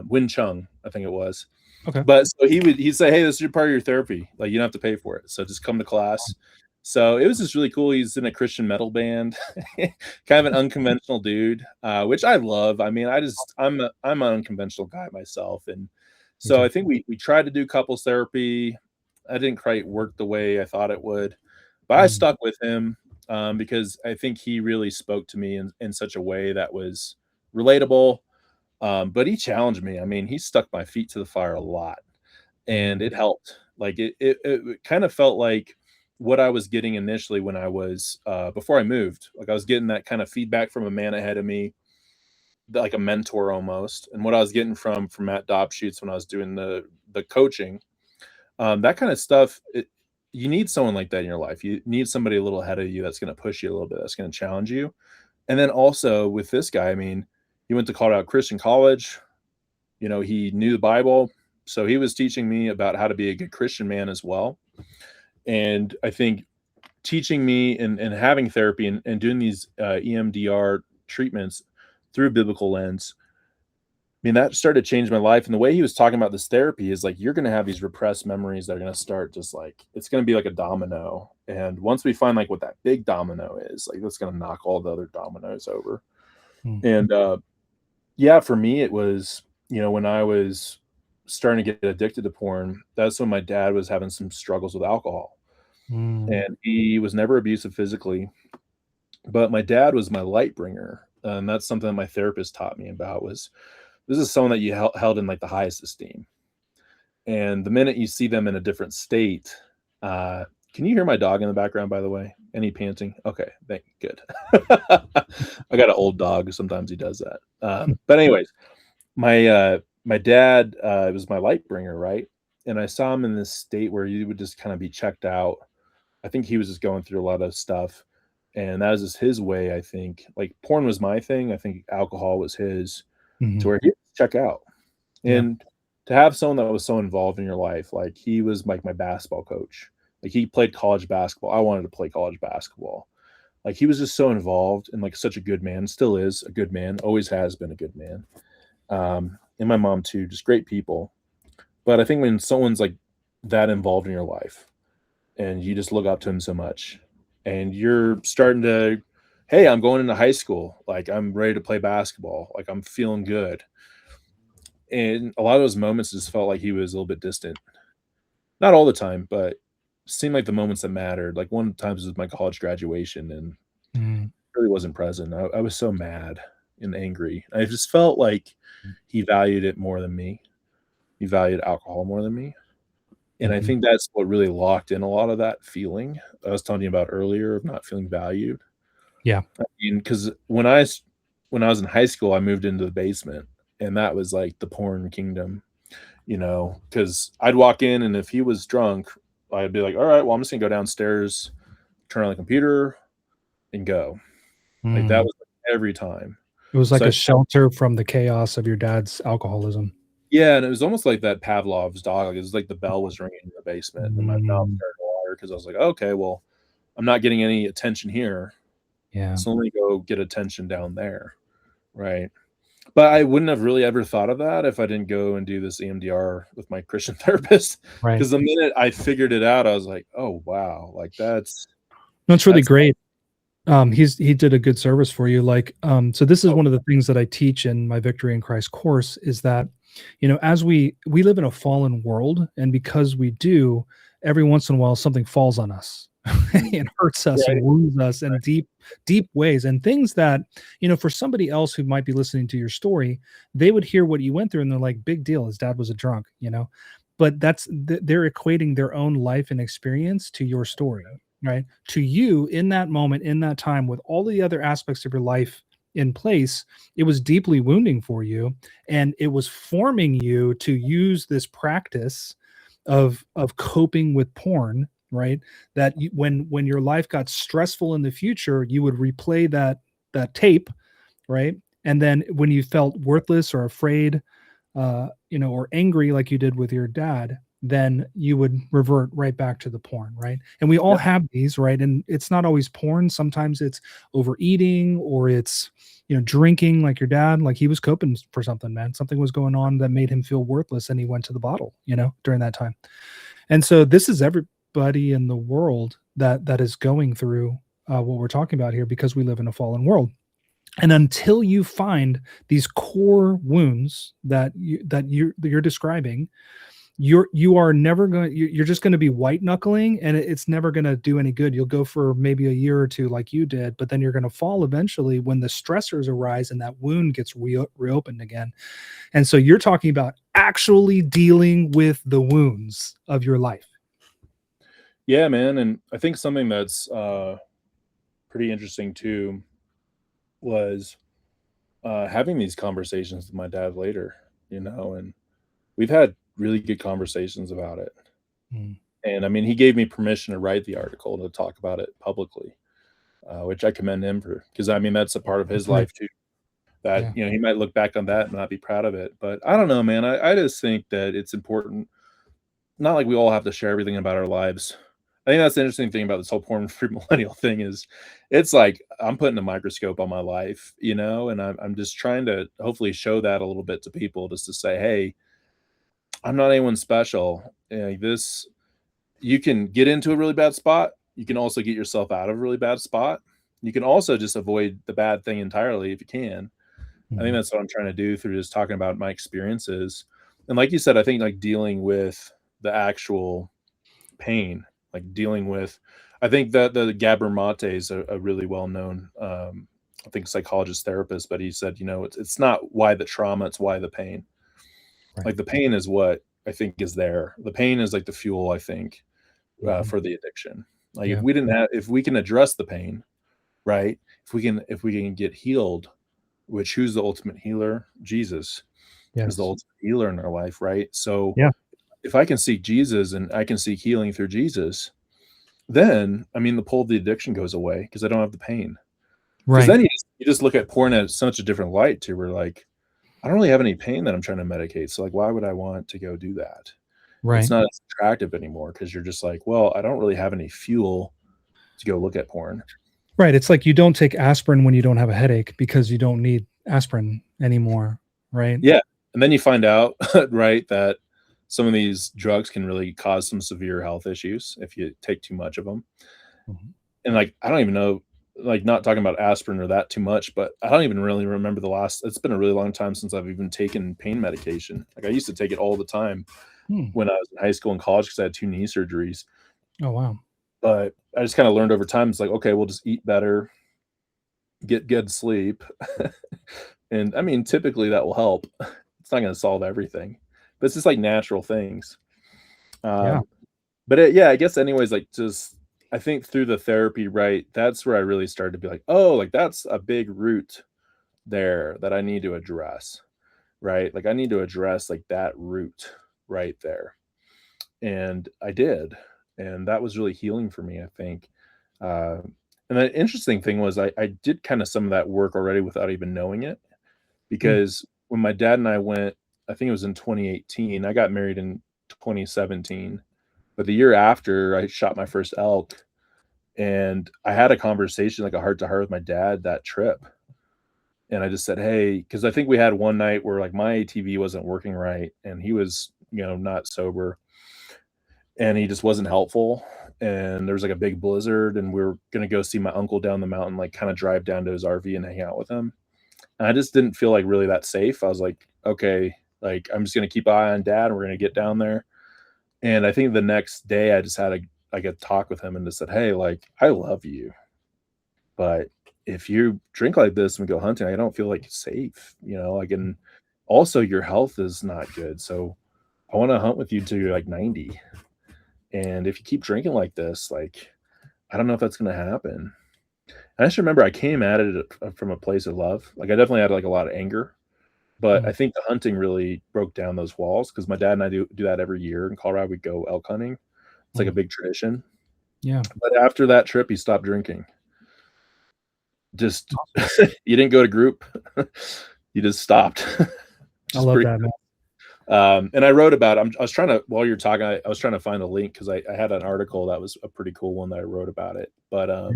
Wing Chun, I think it was. Okay. But so he'd say, "Hey, this is your part of your therapy. Like you don't have to pay for it. So just come to class." So it was just really cool. He's in a Christian metal band, kind of an unconventional dude, which I love. I mean, I'm an unconventional guy myself, and Me so too. I think we tried to do couples therapy. I didn't quite work the way I thought it would, but I Mm, stuck with him because I think he really spoke to me in such a way that was relatable. But he challenged me. I mean, he stuck my feet to the fire a lot, and mm, it helped. Like it kind of felt like what I was getting initially when I was before I moved. Like I was getting that kind of feedback from a man ahead of me, like a mentor almost, and what I was getting from Matt Dobschutz when I was doing the coaching. That kind of stuff. You need someone like that in your life. You need somebody a little ahead of you that's going to push you a little bit. That's going to challenge you. And then also with this guy, I mean, he went to Colorado Christian College. He knew the Bible, so he was teaching me about how to be a good Christian man as well. And I think teaching me and having therapy and doing these EMDR treatments through a biblical lens, I mean, that started to change my life. And the way he was talking about this therapy is like, you're going to have these repressed memories that are going to start just like, it's going to be like a domino. And once we find like what that big domino is, like that's going to knock all the other dominoes over. And yeah, for me, it was, when I was starting to get addicted to porn, that's when my dad was having some struggles with alcohol. And he was never abusive physically, but my dad was my light bringer. And that's something that my therapist taught me about was this is someone that you held in like the highest esteem. And the minute you see them in a different state, can you hear my dog in the background, by the way? Any panting? Okay, good. I got an old dog. Sometimes he does that. But anyways, my dad was my light bringer, right? And I saw him in this state where he would just kind of be checked out. I think he was just going through a lot of stuff. And that was just his way, I think. Like porn was my thing. I think alcohol was his, to where he would check out. And to have someone that was so involved in your life, like he was like my basketball coach. Like he played college basketball. I wanted to play college basketball. Like he was just so involved and like such a good man, still is a good man, always has been a good man. And my mom too, just great people. But I think when someone's like that involved in your life and you just look up to him so much and you're starting to, hey, I'm going into high school. Like I'm ready to play basketball. Like I'm feeling good. And a lot of those moments just felt like he was a little bit distant. Not all the time, but seemed like the moments that mattered. Like one of the times was my college graduation and really wasn't present. I was so mad and angry. I just felt like he valued it more than me. He valued alcohol more than me. And I think that's what really locked in a lot of that feeling I was telling you about earlier of not feeling valued. Yeah. I mean, because when I was in high school, I moved into the basement, and that was like the porn kingdom, because I'd walk in, and if he was drunk, I'd be like, all right, well, I'm just gonna go downstairs, turn on the computer, and go. Like that was every time. It was like a shelter from the chaos of your dad's alcoholism. Yeah, and it was almost like that Pavlov's dog. Like it was like the bell was ringing in the basement, and my mouth started to water because I was like, okay, well, I'm not getting any attention here. Yeah. So let me go get attention down there. Right. But I wouldn't have really ever thought of that if I didn't go and do this EMDR with my Christian therapist. Right. Because the minute I figured it out, I was like, oh wow, like that's really great. He did a good service for you. Like, so this is one of the things that I teach in my Victory in Christ course is that, as we live in a fallen world, and because we do, every once in a while something falls on us and hurts us and wounds us in deep ways, and things that, for somebody else who might be listening to your story, they would hear what you went through and they're like, big deal, his dad was a drunk, but they're equating their own life and experience to your story, right? To you in that moment, in that time, with all the other aspects of your life in place, it was deeply wounding for you, and it was forming you to use this practice of coping with porn, right? That when your life got stressful in the future, you would replay that tape, right? And then when you felt worthless or afraid, or angry like you did with your dad, then you would revert right back to the porn, right? And we all have these, right? And it's not always porn. Sometimes it's overeating, or it's, drinking like your dad. Like he was coping for something, man. Something was going on that made him feel worthless, and he went to the bottle, during that time. And so this is everybody in the world that is going through what we're talking about here, because we live in a fallen world. And until you find these core wounds that you're describing, you are never going. You're just going to be white knuckling, and it's never going to do any good. You'll go for maybe a year or two like you did, but then you're going to fall eventually when the stressors arise and that wound gets reopened again. And so you're talking about actually dealing with the wounds of your life. Yeah, man, and I think something that's pretty interesting too was having these conversations with my dad later, and we've had really good conversations about it. And I mean, he gave me permission to write the article to talk about it publicly, which I commend him for, because I mean, that's a part of his life too. that, Yeah. he might look back on that and not be proud of it. But I don't know, man. I just think that it's important. Not like we all have to share everything about our lives. I think that's the interesting thing about this whole porn free millennial thing is it's like I'm putting a microscope on my life, and I'm just trying to hopefully show that a little bit to people just to say, hey, I'm not anyone special. This you can get into a really bad spot. You can also get yourself out of a really bad spot. You can also just avoid the bad thing entirely if you can. I think Mhm. that's what I'm trying to do through just talking about my experiences. And like you said, I think like dealing with the actual pain, like dealing with, I think that the Gabor Mate is a really well known, I think psychologist therapist, but he said, it's not why the trauma, it's why the pain. Right. Like the pain is what I think is there. The pain is like the fuel, I think, Mhm. for the addiction. Like Yeah. if we can address the pain, right? If we can get healed, which who's the ultimate healer? Jesus is the Yes. ultimate healer in our life, right? So Yeah. if I can seek Jesus and I can seek healing through Jesus, then I mean the pull of the addiction goes away because I don't have the pain. Because Right. then you just look at porn as such a different light too. We're like, I don't really have any pain that I'm trying to medicate. So like, why would I want to go do that? It's Right. not as attractive anymore because you're just like, well, I don't really have any fuel to go look at porn. Right. It's like you don't take aspirin when you don't have a headache because you don't need aspirin anymore. Right. Yeah. And then you find out, right, that some of these drugs can really cause some severe health issues if you take too much of them. Mhm. And like, I don't even know, like, not talking about aspirin or that too much, but I don't even really remember it's been a really long time since I've even taken pain medication. Like, I used to take it all the time Hmm. when I was in high school and college because I had 2 knee surgeries. Oh, wow. But I just kind of learned over time, it's like, okay, we'll just eat better, get good sleep. And I mean, typically that will help. It's not going to solve everything, but it's just like natural things. Yeah. Um, but yeah, I guess anyways, like just I think through the therapy, right? That's where I really started to be like, oh, like that's a big root there that I need to address, right? Like I need to address like that root right there. And I did. And that was really healing for me, I think. Uh, and the interesting thing was I did kind of some of that work already without even knowing it Hmm. because when my dad and I went, I think it was in 2018, I got married in 2017, but the year after I shot my first elk and I had a conversation, like a heart to heart with my dad that trip. And I just said, hey, because I think we had one night where like my ATV wasn't working right and he was, not sober and he just wasn't helpful. And there was like a big blizzard and we were going to go see my uncle down the mountain, like kind of drive down to his RV and hang out with him. And I just didn't feel like really that safe. I was like, okay, like I'm just gonna keep an eye on dad and we're gonna get down there. And I think the next day I just had a talk with him and just said, hey, like I love you, but if you drink like this and we go hunting, I don't feel like it's safe, like and also your health is not good. So I want to hunt with you till you're like 90. And if you keep drinking like this, like I don't know if that's gonna happen. And I just remember I came at it from a place of love. Like I definitely had like a lot of anger. But Hmm. I think the hunting really broke down those walls because my dad and I do that every year in Colorado. We go elk hunting. It's like a Hmm. big tradition. Yeah. But after that trip, he stopped drinking. Just Awesome. you didn't go to group. You just stopped. I Just love pretty. that, man. And I wrote about. I was trying to while you're talking. I was trying to find a link because I had an article that was a pretty cool one that I wrote about it. But Yeah.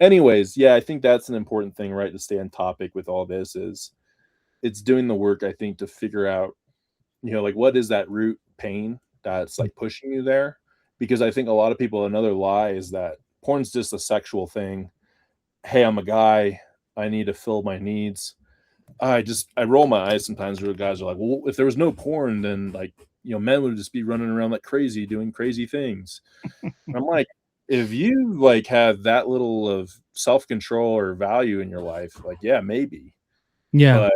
anyways, yeah, I think that's an important thing, right? To stay on topic with all this is it's doing the work. I think to figure out like what is that root pain that's like pushing you there? Because I think a lot of people, another lie is that porn's just a sexual thing. Hey, I'm a guy. I need to fill my needs. I roll my eyes sometimes where guys are like, well, if there was no porn, then like, men would just be running around like crazy doing crazy things. I'm like, if you like have that little of self-control or value in your life, like, yeah, maybe. Yeah. But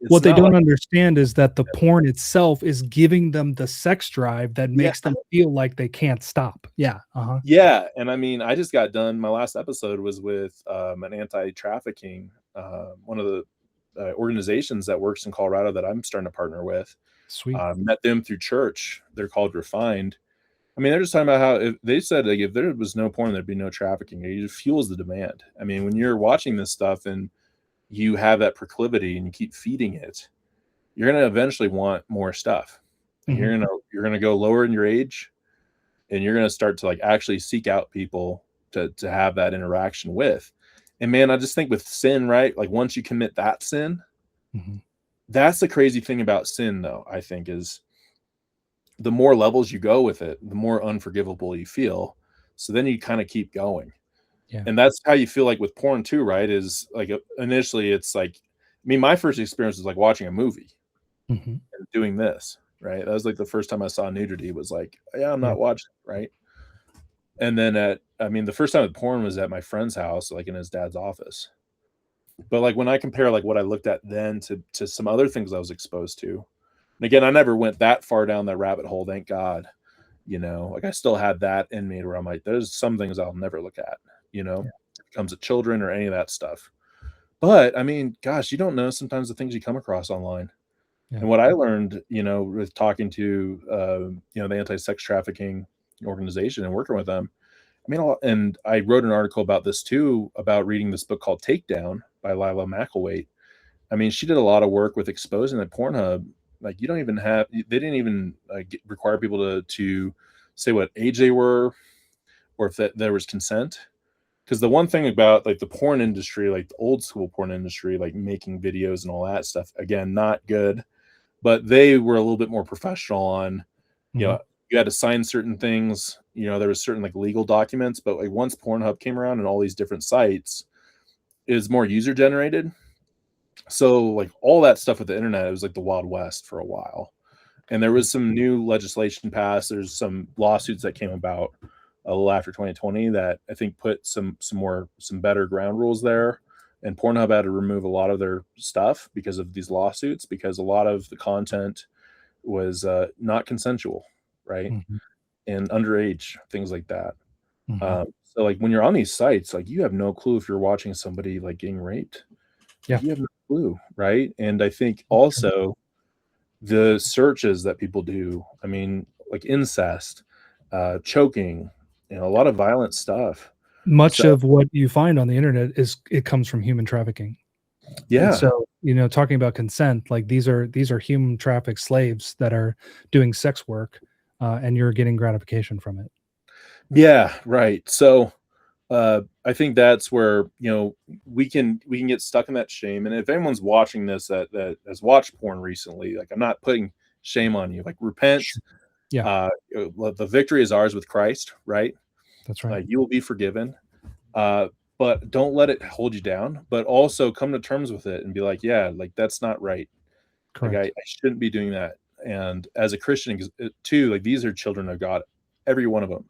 it's What they not like don't understand is that the porn itself is giving them the sex drive that yeah. makes them feel like they can't stop. Yeah. Uh-huh. Yeah, and I mean, I just got done my last episode was with, an anti-trafficking, one of the, organizations that works in Colorado that I'm starting to partner with. Sweet. Met them through church. They're called Refined. I mean, they're just talking about how if they said, like, if there was no porn, there'd be no trafficking. It just fuels the demand. I mean, when you're watching this stuff and you have that proclivity and you keep feeding it, you're going to eventually want more stuff. And Mm-hmm. you're going to go lower in your age, and you're going to start to like actually seek out people to have that interaction with. And man, I just think with sin, right? Like once you commit that sin, Mm-hmm. that's the crazy thing about sin though, I think, is the more levels you go with it, the more unforgivable you feel. So then you kind of keep going. Yeah. And that's how you feel like with porn too, right? Is like initially it's like, I mean, my first experience was like watching a movie Mm-hmm. and doing this, right? That was like the first time I saw nudity was like, yeah, I'm Yeah. not watching, right? And then I mean, the first time with porn was at my friend's house, like in his dad's office. But like when I compare like what I looked at then to some other things I was exposed to, and again, I never went that far down that rabbit hole, thank God. You know, like I still had that in me where I'm like, there's some things I'll never look at, you know, Yeah. if it comes to children or any of that stuff. But I mean, gosh, you don't know sometimes the things you come across online. Yeah. And what I learned, you know, with talking to, you know, the anti-sex trafficking organization and working with them, I mean, and I wrote an article about this too, about reading this book called Takedown by Lila McElwaite. I mean, she did a lot of work with exposing that Pornhub. Like, you don't even have, they didn't even require people to say what age they were or if that there was consent. Because the one thing about like the porn industry, like the old school porn industry, like making videos and all that stuff, again, not good, but they were a little bit more professional on, you Mm-hmm. know, you had to sign certain things, you know, there was certain like legal documents, but like once Pornhub came around and all these different sites, it was more user generated. So like all that stuff with the internet, it was like the Wild West for a while. And there was some new legislation passed. There's some lawsuits that came about a little after 2020 that I think put some better ground rules there. And Pornhub had to remove a lot of their stuff because of these lawsuits, because a lot of the content was not consensual, right? Mm-hmm. And underage, things like that. Mm-hmm. So like when you're on these sites, like you have no clue if you're watching somebody like getting raped. Yeah. Like you have no clue, right? And I think That's true. also the searches that people do, I mean, like incest, choking, you know, a lot of violent stuff. Much So of what you find on the internet is it comes from human trafficking. And yeah, so, talking about consent, like these are human trafficked slaves that are doing sex work, and you're getting gratification from it. yeah, right. So I think that's where, you know, we can get stuck in that shame. And if anyone's watching this that has watched porn recently, like I'm not putting shame on you. Like repent. Sure. Yeah, The victory is ours with Christ, right? that's right. You will be forgiven. Uh, but don't let it hold you down. But also come to terms with it and be like, yeah, like that's not right. Like I, Correct. I shouldn't be doing that. And as a Christian too, like these are children of God, every one of them.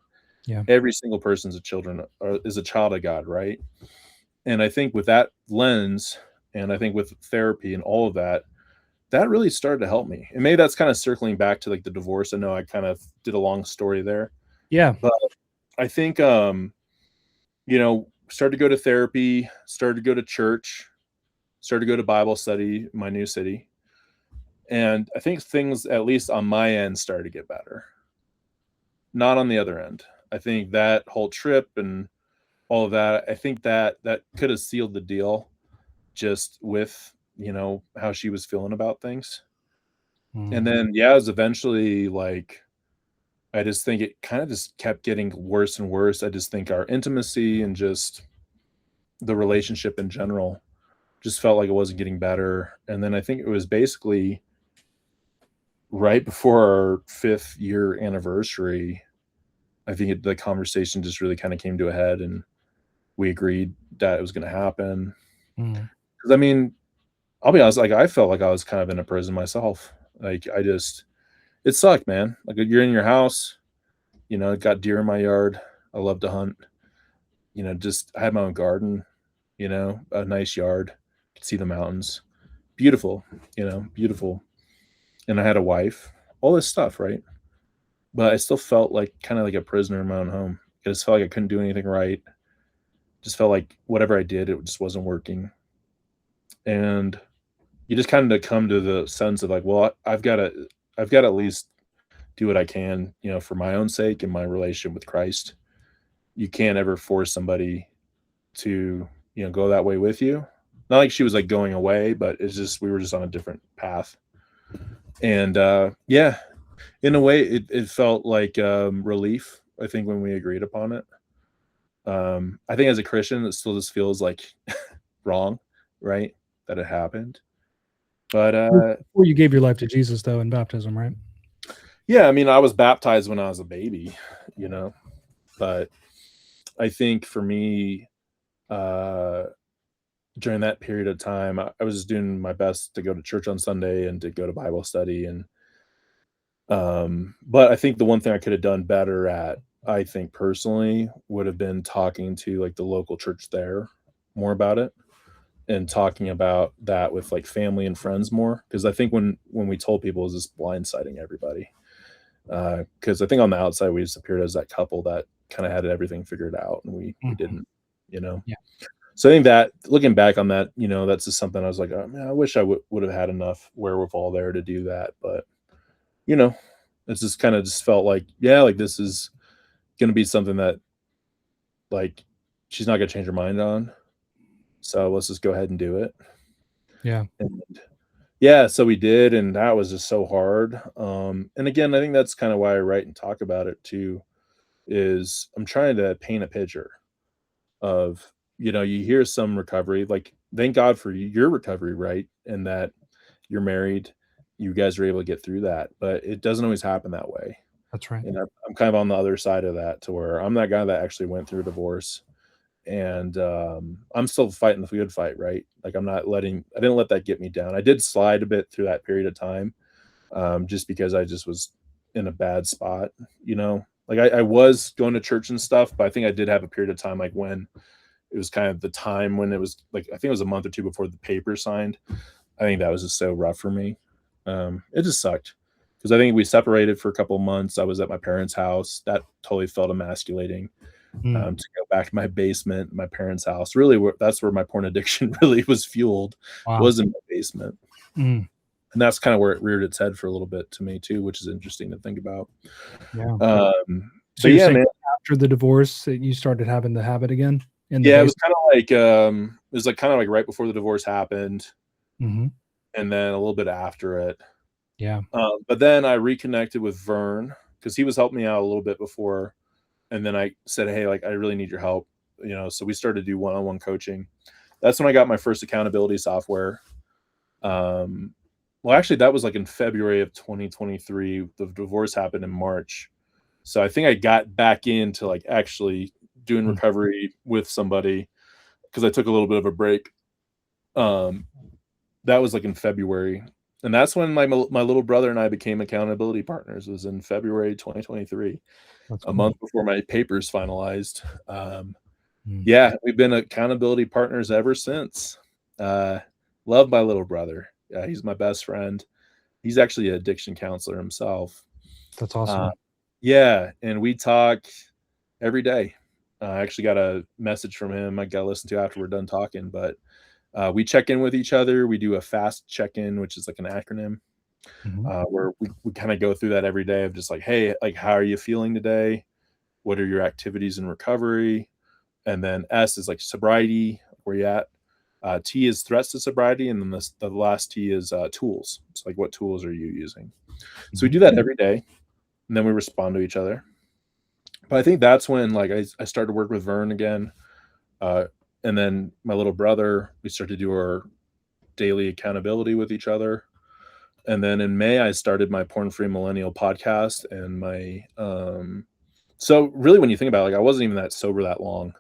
Yeah. Every single person's a children or is a child of God, right? And I think with that lens, and I think with therapy and all of that, that really started to help me. And maybe that's kind of circling back to like the divorce. I know I kind of did a long story there, Yeah. but I think you know, started to go to therapy, started to go to church, started to go to Bible study in my new city. And I think things, at least on my end, started to get better. Not on the other end. I think that whole trip and all of that, I think that could have sealed the deal just with, you know, how she was feeling about things. And Mm. then yeah, it was eventually like I just think it kind of just kept getting worse and worse. I just think our intimacy and just the relationship in general just felt like it wasn't getting better. And then I think it was basically right before our 5th year anniversary, I think the conversation just really kind of came to a head and we agreed that it was going to happen. Mm. Because I mean, I'll be honest, like I felt like I was kind of in a prison myself. Like I just, it sucked, man. Like you're in your house, you know, got deer in my yard. I love to hunt. You know, just I had my own garden, you know, a nice yard. Could see the mountains. Beautiful, you know, beautiful. And I had a wife, all this stuff, right? But I still felt like kind of like a prisoner in my own home. I just felt like I couldn't do anything right. Just felt like whatever I did, it just wasn't working. And you just kind of come to the sense of like, well, I've got to at least do what I can, you know, for my own sake and my relationship with Christ. You can't ever force somebody to, you know, go that way with you. not like she was like going away, but it's just we were just on a different path. And yeah, in a way, it felt like relief. I think when we agreed upon it. I think as a Christian, it still just feels like wrong, right, that it happened. But Before you gave your life to Jesus, though, in baptism, right? yeah, I mean, I was baptized when I was a baby, you know, but I think for me, uh, during that period of time, I was doing my best to go to church on Sunday and to go to Bible study, and but I think the one thing I could have done better at, I think personally, would have been talking to like the local church there more about it and talking about that with like family and friends more, because I think when we told people, it was just blindsiding everybody. Because I think on the outside we just appeared as that couple that kind of had everything figured out, and we Mhm. didn't, you know. Yeah. So I think that looking back on that, you know, that's just something I was like, oh, man, I wish I would have had enough wherewithal there to do that, but you know, it's just kind of just felt like, yeah, like this is going to be something that like she's not going to change her mind on, so let's just go ahead and do it. Yeah. And yeah, so we did, and that was just so hard. And again, I think that's kind of why I write and talk about it too, is I'm trying to paint a picture of, you know, you hear some recovery, like thank God for your recovery, right? And that you're married, you guys are able to get through that, but it doesn't always happen that way. That's right. And I'm kind of on the other side of that, to where I'm that guy that actually went through a divorce, and I'm still fighting the good fight, right? Like I didn't let that get me down. I did slide a bit through that period of time, just because I just was in a bad spot, you know. Like I was going to church and stuff, but I think I did have a period of time like when it was kind of the time when it was like, I think it was a month or two before the paper signed. I think that was just so rough for me. It just sucked because I think we separated for a couple of months. I was at my parents' house. That totally felt emasculating. Mm. To go back to my basement, my parents' house. Really, that's where my porn addiction really was fueled, Wow. was in my basement. Mm. And that's kind of where it reared its head for a little bit to me too, which is interesting to think about. Yeah. So But you're yeah, saying man. after the divorce that you started having the habit again in the Yeah, it was basement? kind of like it was like kind of like right before the divorce happened, Mm-hmm. and then a little bit after it. Yeah. But then I reconnected with Vern because he was helping me out a little bit before, and then I said, "Hey, like I really need your help," you know. So we started to do one-on-one coaching. That's when I got my first accountability software. Um, well, actually, that was like in February of 2023. The divorce happened in March, so I think I got back into like actually doing Mm. recovery with somebody because I took a little bit of a break. Um, that was like in February, and that's when my little brother and I became accountability partners. It was in February 2023, That's a cool. month before my papers finalized. Mm. Yeah, we've been accountability partners ever since. Uh, love my little brother. Yeah, he's my best friend. He's actually an addiction counselor himself. That's Uh, awesome. yeah, and we talk every day. I actually got a message from him I got to listen to after we're done talking, but we check in with each other. We do a fast check-in, which is like an acronym, Mm-hmm. where we kind of go through that every day of just like, hey, like, how are you feeling today? What are your activities in recovery? And then S is like sobriety, where you at? T is threats to sobriety, and then the last T is tools. It's like, what tools are you using? So we Mm-hmm. do that every day, and then we respond to each other. But I think that's when like I started to work with Vern again, uh, and then my little brother. We started to do our daily accountability with each other. And then in May, I started my Porn Free Millennial podcast, and my so really when you think about it, like I wasn't even that sober that long.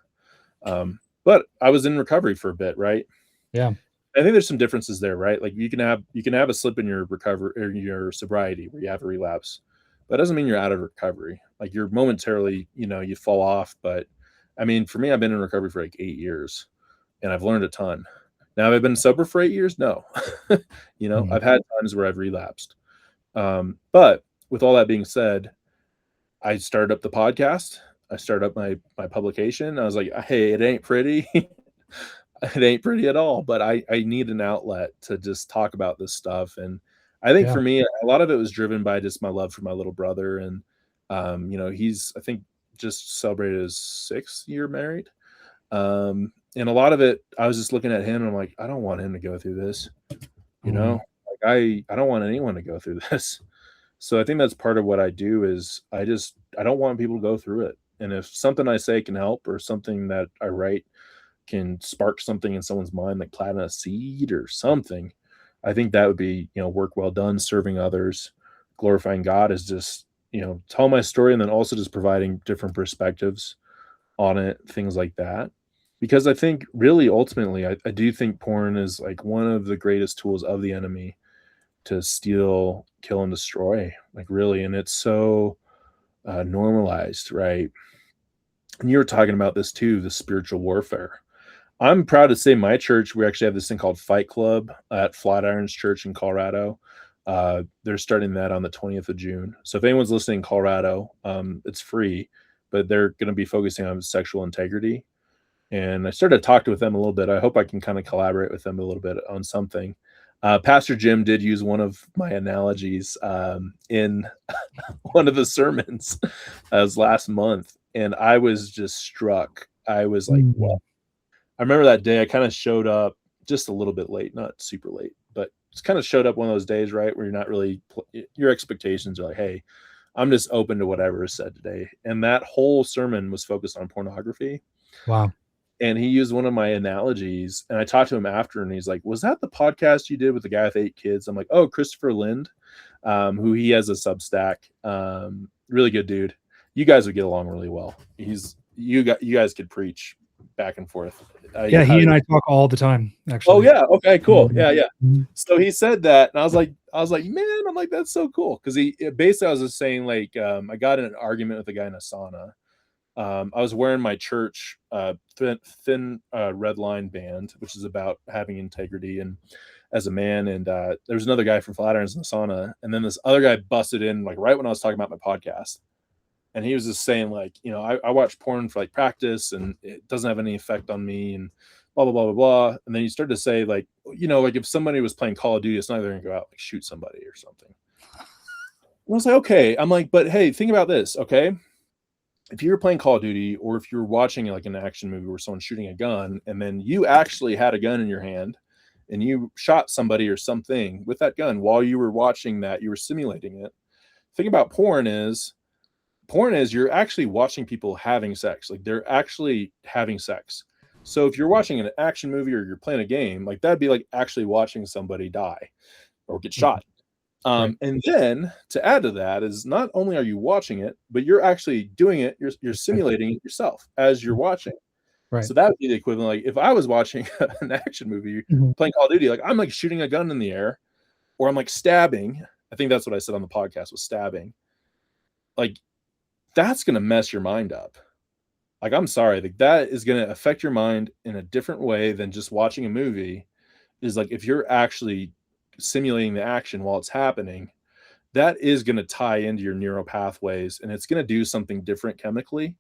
But I was in recovery for a bit, right? Yeah. I think there's some differences there, right? Like you can have a slip in your recovery or your sobriety where you have a relapse. But that doesn't mean you're out of recovery. Like you're momentarily, you know, you fall off. But I mean, for me, I've been in recovery for like 8 years, and I've learned a ton. Now, have I been sober for 8 years? No. You know, Mm-hmm. I've had times where I've relapsed. But with all that being said, I started up the podcast. I started up my publication. I was like, hey, it ain't pretty. It ain't pretty at all, but I need an outlet to just talk about this stuff. And I think Yeah. for me, a lot of it was driven by just my love for my little brother. And you know, he's I think just celebrated his 6th year married. And a lot of it, I was just looking at him and I'm like, I don't want him to go through this. You know, Mm. like I don't want anyone to go through this. So I think that's part of what I do is I don't want people to go through it. And if something I say can help or something that I write can spark something in someone's mind, like planting a seed or something, I think that would be, work well done, serving others, glorifying God is just, tell my story and then also just providing different perspectives on it, things like that. Because I think really ultimately, I do think porn is like one of the greatest tools of the enemy to steal, kill, and destroy. Like really, and it's so normalized, right? And you were talking about this too, the spiritual warfare. I'm proud to say my church, we actually have this thing called Fight Club at Flatirons Church in Colorado. They're starting that on the 20th of June. So if anyone's listening in Colorado, it's free, but they're going to be focusing on sexual integrity. And I started to talk with them a little bit. I hope I can kind of collaborate with them a little bit on something. Pastor Jim did use one of my analogies in one of the sermons as last month, and I was just struck. I was like, Mm. "What?" I remember that day I kind of showed up just a little bit late, not super late, but just kind of showed up one of those days, right, where you're not really your expectations are like, "Hey, I'm just open to whatever is said today." And that whole sermon was focused on pornography. Wow. And he used one of my analogies, and I talked to him after, and he's like, "Was that the podcast you did with the guy with 8 kids?" I'm like, "Oh, Christopher Lind, who he has a Substack. Really good dude. You guys would get along really well. You guys could preach back and forth. Yeah, he Highly. and I talk all the time, Oh actually. yeah, okay, cool. Mhm. Yeah, yeah. Mhm. So he said that, and I was like, man, I'm like, that's so cool because basically I was just saying like, I got in an argument with a guy in a sauna. I was wearing my church thin red line band, which is about having integrity and as a man. And there was another guy from Flatirons in the sauna, and then this other guy busted in like right when I was talking about my podcast, and he was just saying like, I watch porn for like practice, and it doesn't have any effect on me, and blah blah blah blah blah. And then you start to say like, like if somebody was playing Call of Duty, it's not they're gonna go out like shoot somebody or something. And I was like, okay. I'm like, but hey, think about this, okay? If you were playing Call of Duty or if you're watching like an action movie where someone's shooting a gun and then you actually had a gun in your hand and you shot somebody or something with that gun while you were watching that, you were simulating it. The thing about porn is you're actually watching people having sex. Like they're actually having sex. So if you're watching an action movie or you're playing a game, like that'd be like actually watching somebody die or get Mhm. shot. Right. And then to add to that is not only are you watching it, but you're actually doing it. You're Right. simulating it yourself as you're watching. Right. So that would be the equivalent. Like if I was watching an action movie, Mhm. playing Call of Duty, like I'm like shooting a gun in the air, or I'm like stabbing. I think that's what I said on the podcast was stabbing. Like that's gonna mess your mind up. Like I'm sorry, like that is gonna affect your mind in a different way than just watching a movie. Is like if you're actually simulating the action while it's happening, that is going to tie into your neural pathways and it's going to do something different chemically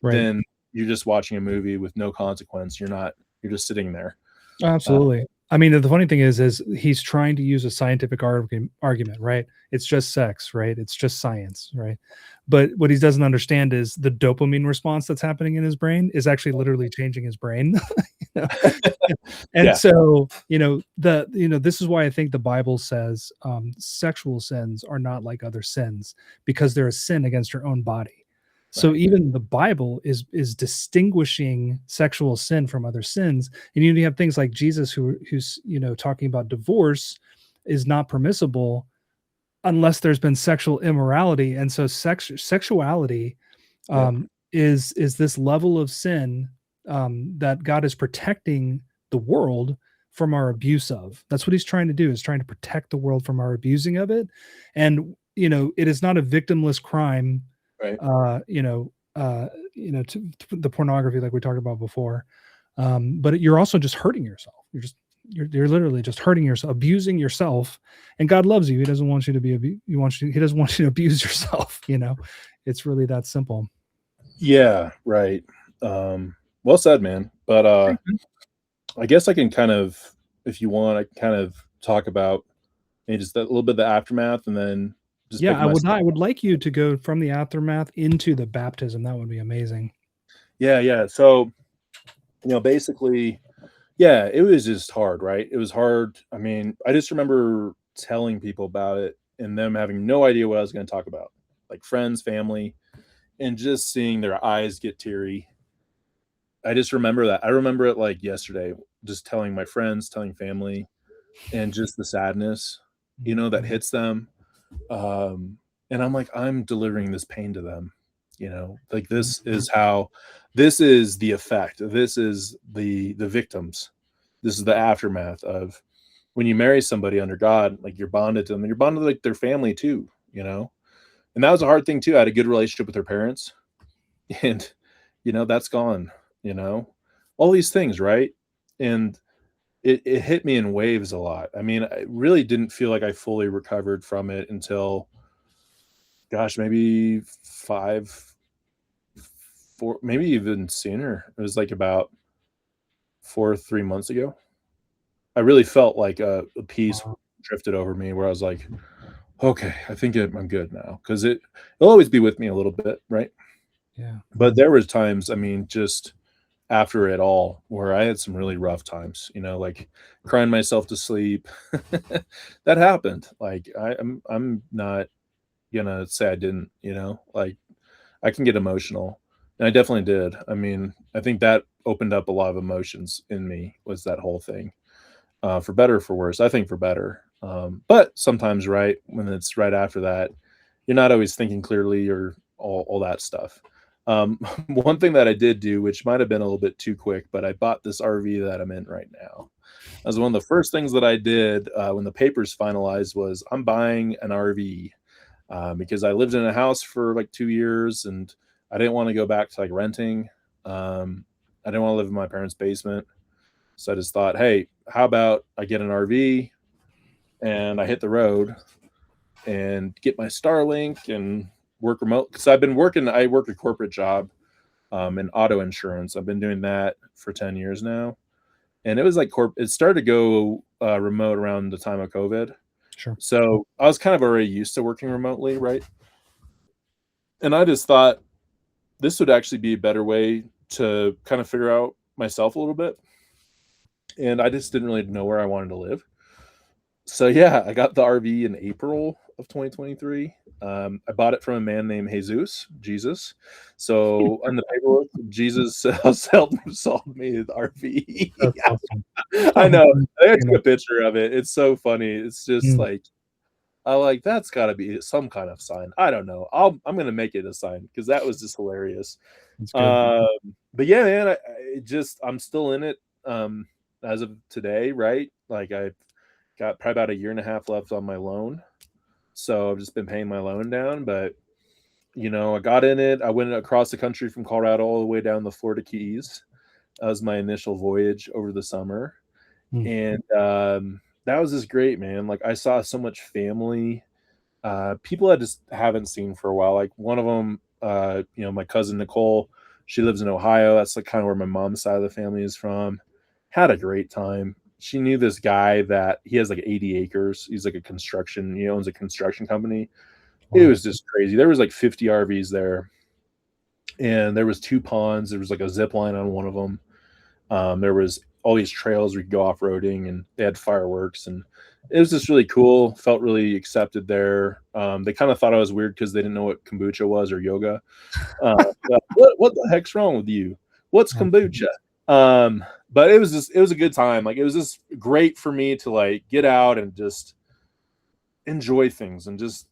Right. than you're just watching a movie with no consequence. You're just sitting there. Uh, Absolutely. I mean, the funny thing is he's trying to use a scientific argument, right? It's just sex, right? It's just science, right? But what he doesn't understand is the dopamine response that's happening in his brain is actually literally changing his brain. You know? And yeah, so, this is why I think the Bible says sexual sins are not like other sins because they're a sin against your own body. So right, even the Bible is distinguishing sexual sin from other sins, and you have things like Jesus who's talking about divorce is not permissible unless there's been sexual immorality, and so sexuality yep, is this level of sin that God is protecting the world from our abuse of. That's what he's trying to do, is trying to protect the world from our abusing of it. And it is not a victimless crime, right, uh, you know, to the pornography like we talked about before. But you're also just hurting yourself. You're literally just hurting yourself, abusing yourself. And God loves you. He doesn't want you to he doesn't want you to abuse yourself. It's really that simple. yeah, right. Well said, man. But Thanks, man. I guess I can kind of, if you want, I can kind of talk about maybe just a little bit of the aftermath and then just Yeah, picking my. I would like you to go from the aftermath into the baptism. That would be amazing. Yeah, yeah. So basically, yeah, it was just hard, right? It was hard. I mean, I just remember telling people about it and them having no idea what I was going to talk about, like friends, family, and just seeing their eyes get teary. I just remember that. I remember it like yesterday, just telling my friends, telling family, and just the sadness, that hits them. Um, and I'm like, I'm delivering this pain to them, like this is the effect. This is the victims. This is the aftermath of when you marry somebody under God, like you're bonded to them, and you're bonded like their family too. And that was a hard thing too. I had a good relationship with their parents, and that's gone. You know, all these things, right? And it hit me in waves a lot. I mean, I really didn't feel like I fully recovered from it until, gosh, maybe 5, 4, maybe even sooner. It was like about 3 months ago. I really felt like a peace Wow. drifted over me where I was like, okay, I think I'm good now, because it'll always be with me a little bit, right? Yeah. But there was times, I mean, just after it all, where I had some really rough times, like crying myself to sleep. That happened. Like I'm not gonna say I didn't, like I can get emotional. And I definitely did. I mean, I think that opened up a lot of emotions in me, was that whole thing. For better or for worse. I think for better. But sometimes, right, when it's right after that, you're not always thinking clearly or all that stuff. One thing that I did do, which might have been a little bit too quick, but I bought this RV that I'm in right now. That was one of the first things that I did when the papers finalized, was I'm buying an RV, because I lived in a house for like 2 years and I didn't want to go back to like renting. I didn't want to live in my parents' basement. So I just thought, hey, how about I get an RV and I hit the road and get my Starlink and work remote? Because I work a corporate job in auto insurance. I've been doing that for 10 years now. And it was like it started to go remote around the time of COVID. Sure. So I was kind of already used to working remotely, right? And I just thought this would actually be a better way to kind of figure out myself a little bit. And I just didn't really know where I wanted to live. So yeah, I got the RV in April of 2023. I bought it from a man named Jesus. So on the paperwork, Jesus sold me the RV. That's awesome. I know. I You took know. a picture of it. It's so funny. It's just Mm, like, that's got to be some kind of sign. I don't know. I'm gonna make it a sign, because that was just hilarious. that's good. Um, but yeah, man, I'm still in it as of today, right? Like I've got probably about a year and a half left on my loan, so I've just been paying my loan down. But I got in it. I went across the country from Colorado all the way down the Florida Keys. That was my initial voyage over the summer, Mm, and that was just great, man. Like I saw so much family, people I just haven't seen for a while. Like one of them, my cousin Nicole, she lives in Ohio. That's like kind of where my mom's side of the family is from. Had a great time. She knew this guy that he has like 80 acres. He's like he owns a construction company. It wow. was just crazy. There was like 50 RVs there, and there was 2 ponds. There was like a zip line on one of them. There was all these trails we could go off roading, and they had fireworks, and it was just really cool. Felt really accepted there. They kind of thought I was weird because they didn't know what kombucha was or yoga. What the heck's wrong with you? What's Wow. kombucha? But it was a good time. Like it was just great for me to like get out and just enjoy things and just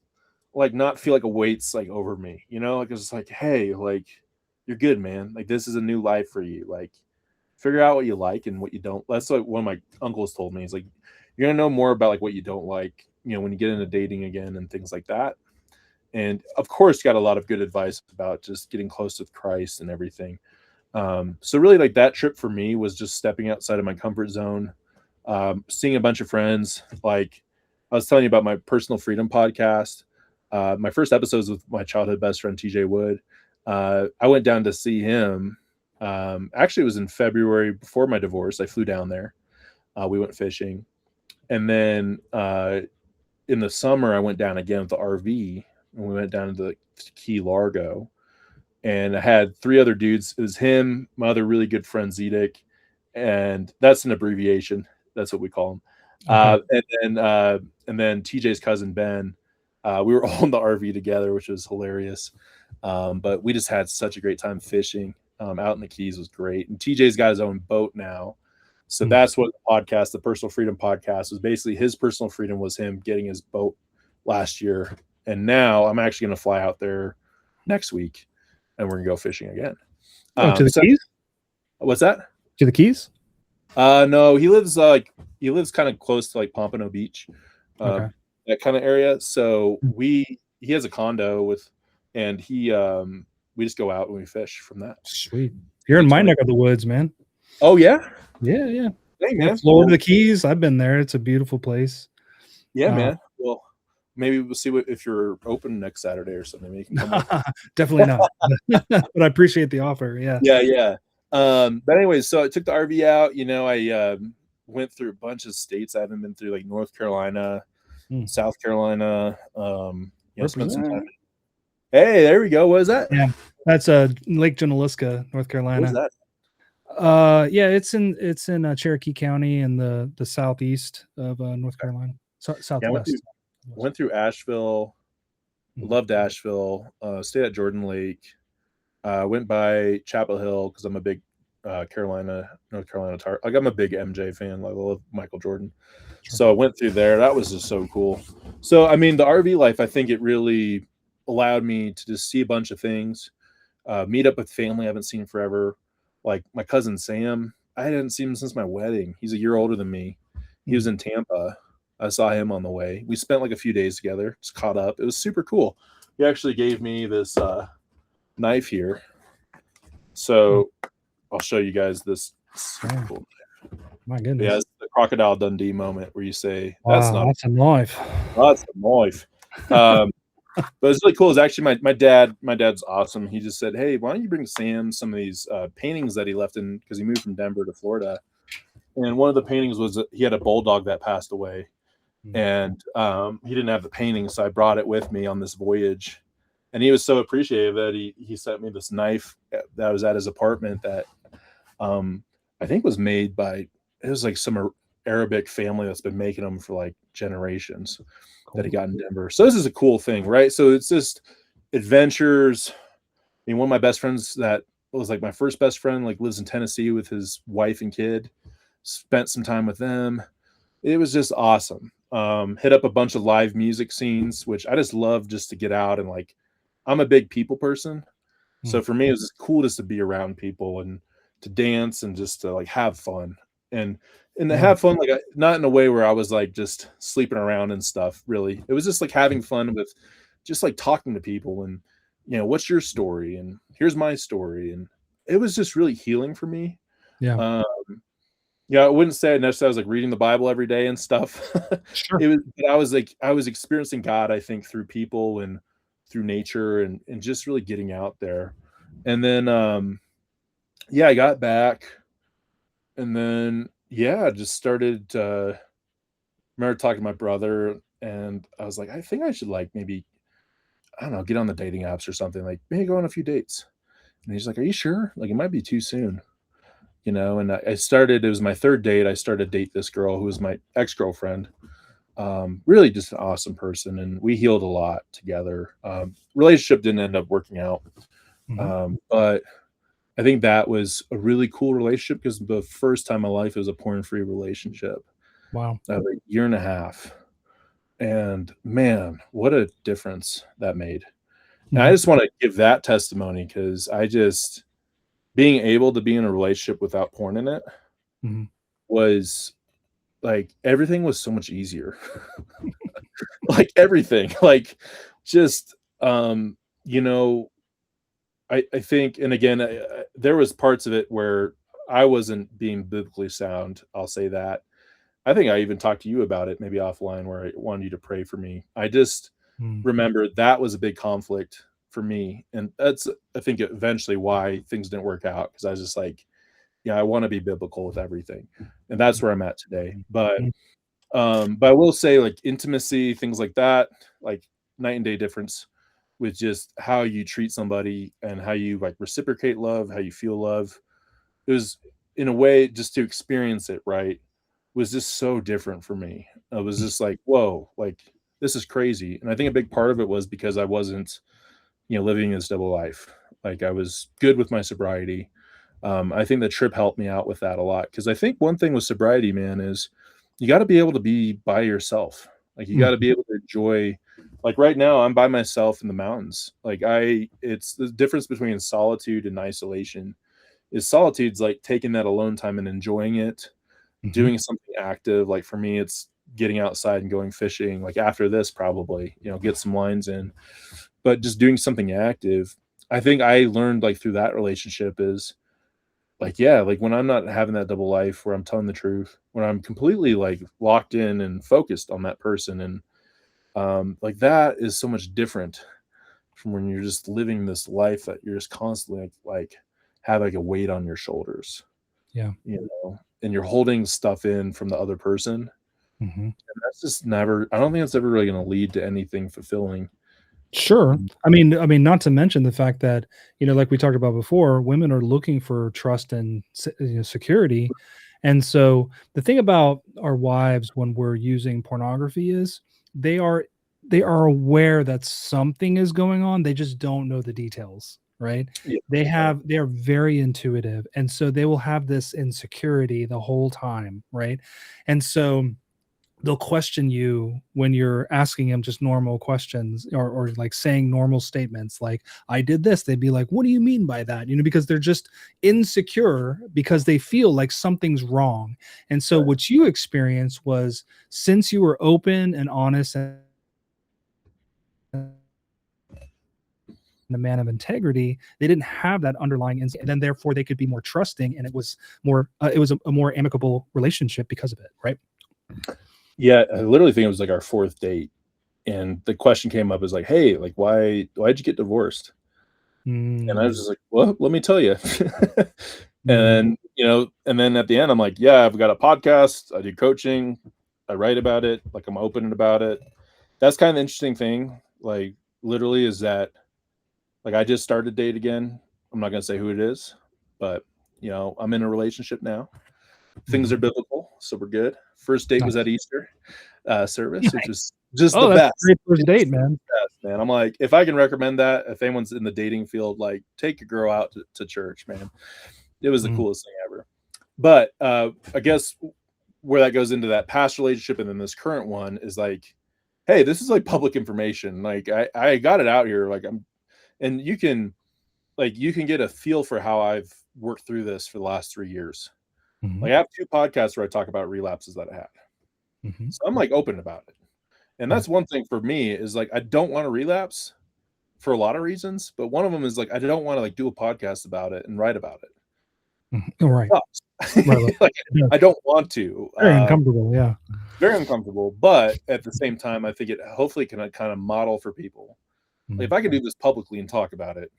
like not feel like a weight's like over me. Like it's just like, hey, like you're good, man. Like this is a new life for you. Like figure out what you like and what you don't. That's what one of my uncles told me. He's like, you're gonna know more about like what you don't like, when you get into dating again and things like that. And of course, got a lot of good advice about just getting close with Christ and everything. So really, like that trip for me was just stepping outside of my comfort zone, seeing a bunch of friends. Like I was telling you about my personal freedom podcast. My first episode was with my childhood best friend TJ Wood. I went down to see him. Actually, it was in February before my divorce. I flew down there. We went fishing, and then in the summer I went down again with the RV, and we went down to Key Largo. and I had 3 other dudes. It was him, my other really good friend Zedek, and that's an abbreviation. That's what we call him. Okay. And then TJ's cousin Ben. We were all in the RV together, which was hilarious. But we just had such a great time fishing. Out in the Keys was great. And TJ's got his own boat now. So that's what the podcast, the Personal Freedom Podcast, was basically. His personal freedom was him getting his boat last year. And now I'm actually going to fly out there next week and we're going to go fishing again. To the Keys? What's that? To the Keys? No, he lives kind of close to like Pompano Beach, Okay. that kind of area. So he has a condo and we just go out and we fish from that. Sweet. You're in my neck of the woods, man. Oh yeah? Yeah. Hey man. Florida, the Keys. I've been there. It's a beautiful place. Yeah, man. Well, maybe we'll see if you're open next Saturday or something. Maybe you can come Definitely not. But I appreciate the offer. Yeah. Yeah. But anyways, so I took the RV out. I went through a bunch of states I haven't been through, like North Carolina, South Carolina. Spent some time. Hey, there we go. What is that? Yeah, that's Lake Junaluska, North Carolina. What is that? Yeah, it's in Cherokee County in the southeast of North Carolina, southwest. Yeah, went through Asheville. Loved Asheville. Stayed at Jordan Lake. Went by Chapel Hill because I'm a big North Carolina Tar. Like I'm a big MJ fan. Like I love Michael Jordan. Sure. So I went through there. That was just so cool. So I mean, the RV life, I think it really allowed me to just see a bunch of things, meet up with family I haven't seen forever. Like my cousin Sam, I hadn't seen him since my wedding. He's a year older than me. He was in Tampa. I saw him on the way. We spent like a few days together, just caught up. It was super cool. He actually gave me this knife here. So I'll show you guys this. Cool. My goodness. Yeah, it's the Crocodile Dundee moment where you say, that's a knife. That's a knife. But it's really cool. It's actually my dad's awesome. He just said, hey, why don't you bring Sam some of these paintings that he left in, because he moved from Denver to Florida. And one of the paintings was he had a bulldog that passed away. And he didn't have the painting, so I brought it with me on this voyage. And he was so appreciative that he sent me this knife that was at his apartment that I think was made by, it was like some Arabic family that's been making them for like generations. Cool. That he got in Denver. So this is a cool thing, right? So it's just adventures. I mean, one of my best friends that was like my first best friend, like lives in Tennessee with his wife and kid, spent some time with them. It was just awesome. Hit up a bunch of live music scenes, which I just love just to get out and like, I'm a big people person. So for me, it was just cool just to be around people and to dance and just to like have fun and to have fun, like not in a way where I was like just sleeping around and stuff. Really, it was just like having fun with just like talking to people and, what's your story? And here's my story. And it was just really healing for me. Yeah. I wouldn't say I necessarily was like reading the Bible every day and stuff. Sure. I was experiencing God, I think, through people and through nature and just really getting out there. And then, I got back and then, I just started, remember talking to my brother and I was like, I think I should like, maybe, I don't know, get on the dating apps or something, like maybe go on a few dates. And he's like, are you sure? Like, it might be too soon, and it was my third date. I started to date this girl who was my ex-girlfriend. Really just an awesome person. And we healed a lot together. Relationship didn't end up working out. But I think that was a really cool relationship because the first time in my life it was a porn-free relationship. Wow. A year and a half. And man, what a difference that made. And I just want to give that testimony because being able to be in a relationship without porn in it was like, everything was so much easier. Like everything, like just, I think, and again, there was parts of it where I wasn't being biblically sound. I'll say that. I think I even talked to you about it, maybe offline, where I wanted you to pray for me. I just remember that was a big conflict for me. And that's, I think, eventually why things didn't work out. Because I was just like, I want to be biblical with everything. And that's where I'm at today. But I will say, like, intimacy, things like that, like night and day difference. with just how you treat somebody and how you like reciprocate love, how you feel love. It was in a way just to experience it, right? Was just so different for me. I was just like, whoa, like this is crazy. And I think a big part of it was because I wasn't, living this double life. Like I was good with my sobriety. I think the trip helped me out with that a lot because I think one thing with sobriety, man, is you got to be able to be by yourself. Like you got to Mhm. be able to enjoy. Like right now, I'm by myself in the mountains. It's the difference between solitude and isolation. Is solitude's like taking that alone time and enjoying it, Mhm. doing something active. Like for me, it's getting outside and going fishing. Like after this, probably get some lines in, but just doing something active. I think I learned like through that relationship is like, yeah, like when I'm not having that double life where I'm telling the truth, when I'm completely like locked in and focused on that person and like that is so much different from when you're just living this life that you're just constantly like have like a weight on your shoulders, Yeah. and you're holding stuff in from the other person. Mhm. And that's just never, I don't think that's ever really going to lead to anything fulfilling. Sure. I mean, not to mention the fact that, like we talked about before, women are looking for trust and security. And so the thing about our wives when we're using pornography is they are they are aware that something is going on. They just don't know the details, right? Yeah, right. They are very intuitive. And so they will have this insecurity the whole time, right? And so they'll question you when you're asking them just normal questions or like saying normal statements like I did this. They'd be like, what do you mean by that? Because they're just insecure because they feel like something's wrong. And so Right. what you experienced was, since you were open and honest and a man of integrity, they didn't have that underlying and then therefore they could be more trusting, and it was a more amicable relationship because of it, right? Yeah, I literally think it was like our fourth date. And the question came up is like, hey, like why'd you get divorced? And I was Mm, just like, well, let me tell you. mm, And then at the end, I'm like, yeah, I've got a podcast. I do coaching. I write about it. Like I'm open about it. That's kind of the interesting thing. Like literally is that like I just started a date again. I'm not going to say who it is, but I'm in a relationship now. Things are mhm. biblical, so we're good. First date was at Nice. Easter service, which Nice. was just the Oh, that's a best. great first It was date, the man. best, man. I'm like, if I can recommend that, if anyone's in the dating field, like take your girl out to church, man. It was the Mm, coolest thing ever. But I guess where that goes into that past relationship and then this current one is like, hey, this is like public information. Like I got it out here. Like and you can get a feel for how I've worked through this for the last 3 years. mhm, Like I have two podcasts where I talk about relapses that I had. mhm. So I'm like open about it. And Right. that's one thing for me is like I don't want to relapse for a lot of reasons, but one of them is like I don't want to like do a podcast about it and write about it. Mhm. Oh, right. Sucks. Right, right. Like Yeah, I don't want to. very uncomfortable, yeah. Very uncomfortable, but at the same time, I think it hopefully can kind of model for people. Like if Mhm, I can do this publicly and talk about it,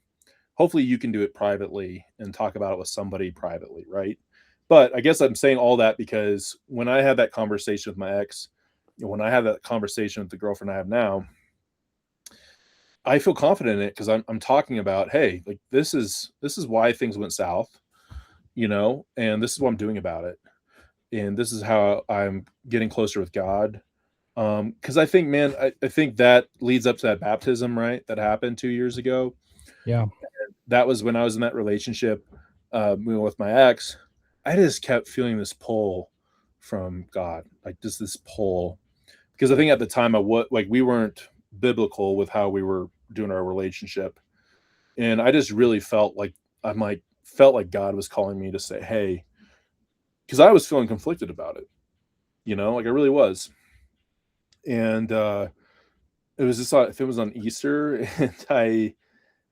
hopefully you can do it privately and talk about it with somebody privately, right? But I guess I'm saying all that because when I had that conversation with my ex, when I had that conversation with the girlfriend I have now, I feel confident in it because I'm talking about, hey, like this is why things went south, and this is what I'm doing about it. And this is how I'm getting closer with God. Because I think, man, I think that leads up to that baptism, right? That happened 2 years ago. yeah. That was when I was in that relationship with my ex. I just kept feeling this pull from God, like just this pull. Because I think at the time like we weren't biblical with how we were doing our relationship, and I just really felt like God was calling me to say, hey, because I was feeling conflicted about it, like I really was, and it was just if it was on Easter, and I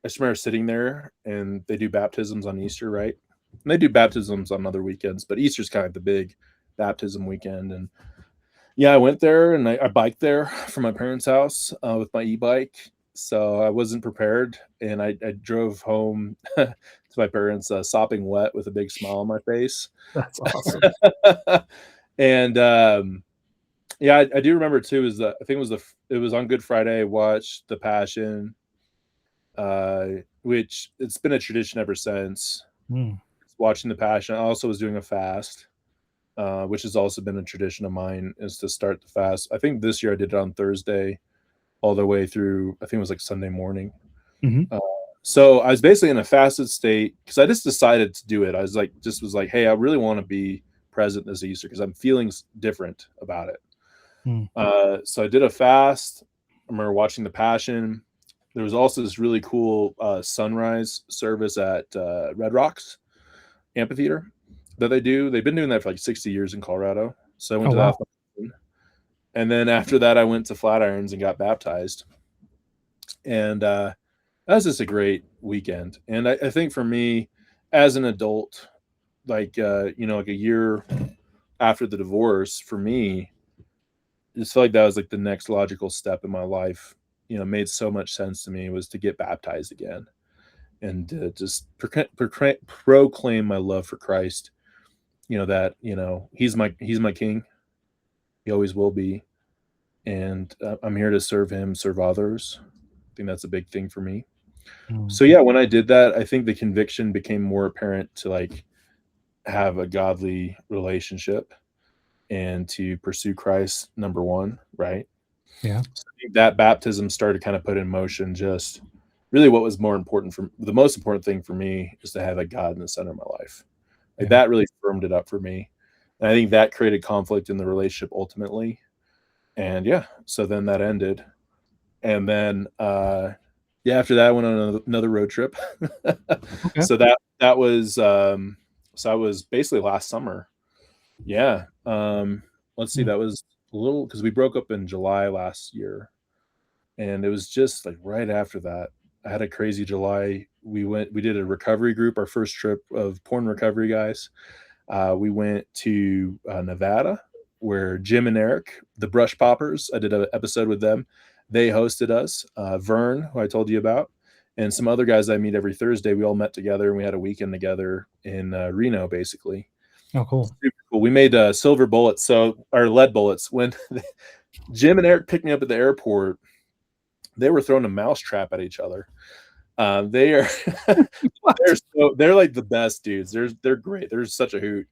just remember sitting there, and they do baptisms on Easter, right? And they do baptisms on other weekends, but Easter's kind of the big baptism weekend. And yeah, I went there and I biked there from my parents' house with my e-bike. So I wasn't prepared, and I drove home to my parents sopping wet with a big smile on my face. That's awesome. And yeah, I do remember too. Is that I think it was on Good Friday. I watched The Passion. which it's been a tradition ever since. Mm. Watching the Passion. I also was doing a fast, which has also been a tradition of mine, is to start the fast. I think this year I did it on Thursday all the way through, I think it was like Sunday morning. Mhm. So I was basically in a fasted state because I just decided to do it. I was like, hey, I really want to be present this Easter because I'm feeling different about it. Mm. So I did a fast. I remember watching the Passion. There was also this really cool sunrise service at Red Rocks Amphitheater that they do. They've been doing that for like 60 years in Colorado. So I went Oh, to wow. that. And then after that, I went to Flatirons and got baptized. And that was just a great weekend. And I think for me, as an adult, like, like a year after the divorce, for me, I just felt like that was like the next logical step in my life. Made so much sense to me, was to get baptized again and just proclaim my love for Christ. That he's my king. He always will be, and I'm here to serve him, serve others. I think that's a big thing for me. Mm. So yeah, when I did that, I think the conviction became more apparent to like have a godly relationship and to pursue Christ, number one, right? Yeah. So I think that baptism started kind of put in motion just really what was more important for the most important thing for me is to have a God in the center of my life. Like Yeah. that really firmed it up for me. And I think that created conflict in the relationship ultimately. And yeah, so then that ended. And then yeah, after that I went on another road trip. Okay. So that was so I was basically last summer. Yeah. Let's see, Mm. that was a little because we broke up in July last year. And it was just like right after that. I had a crazy July. We did a recovery group, our first trip of porn recovery guys. We went to Nevada, where Jim and Eric, the Brush Poppers, I did an episode with them. They hosted us. Vern, who I told you about, and some other guys I meet every Thursday. We all met together and we had a weekend together in Reno, basically. Oh, cool. Super cool. We made silver bullets, or lead bullets. When Jim and Eric picked me up at the airport, they were throwing a mouse trap at each other. They are What? they're like the best dudes. They're great. They're such a hoot.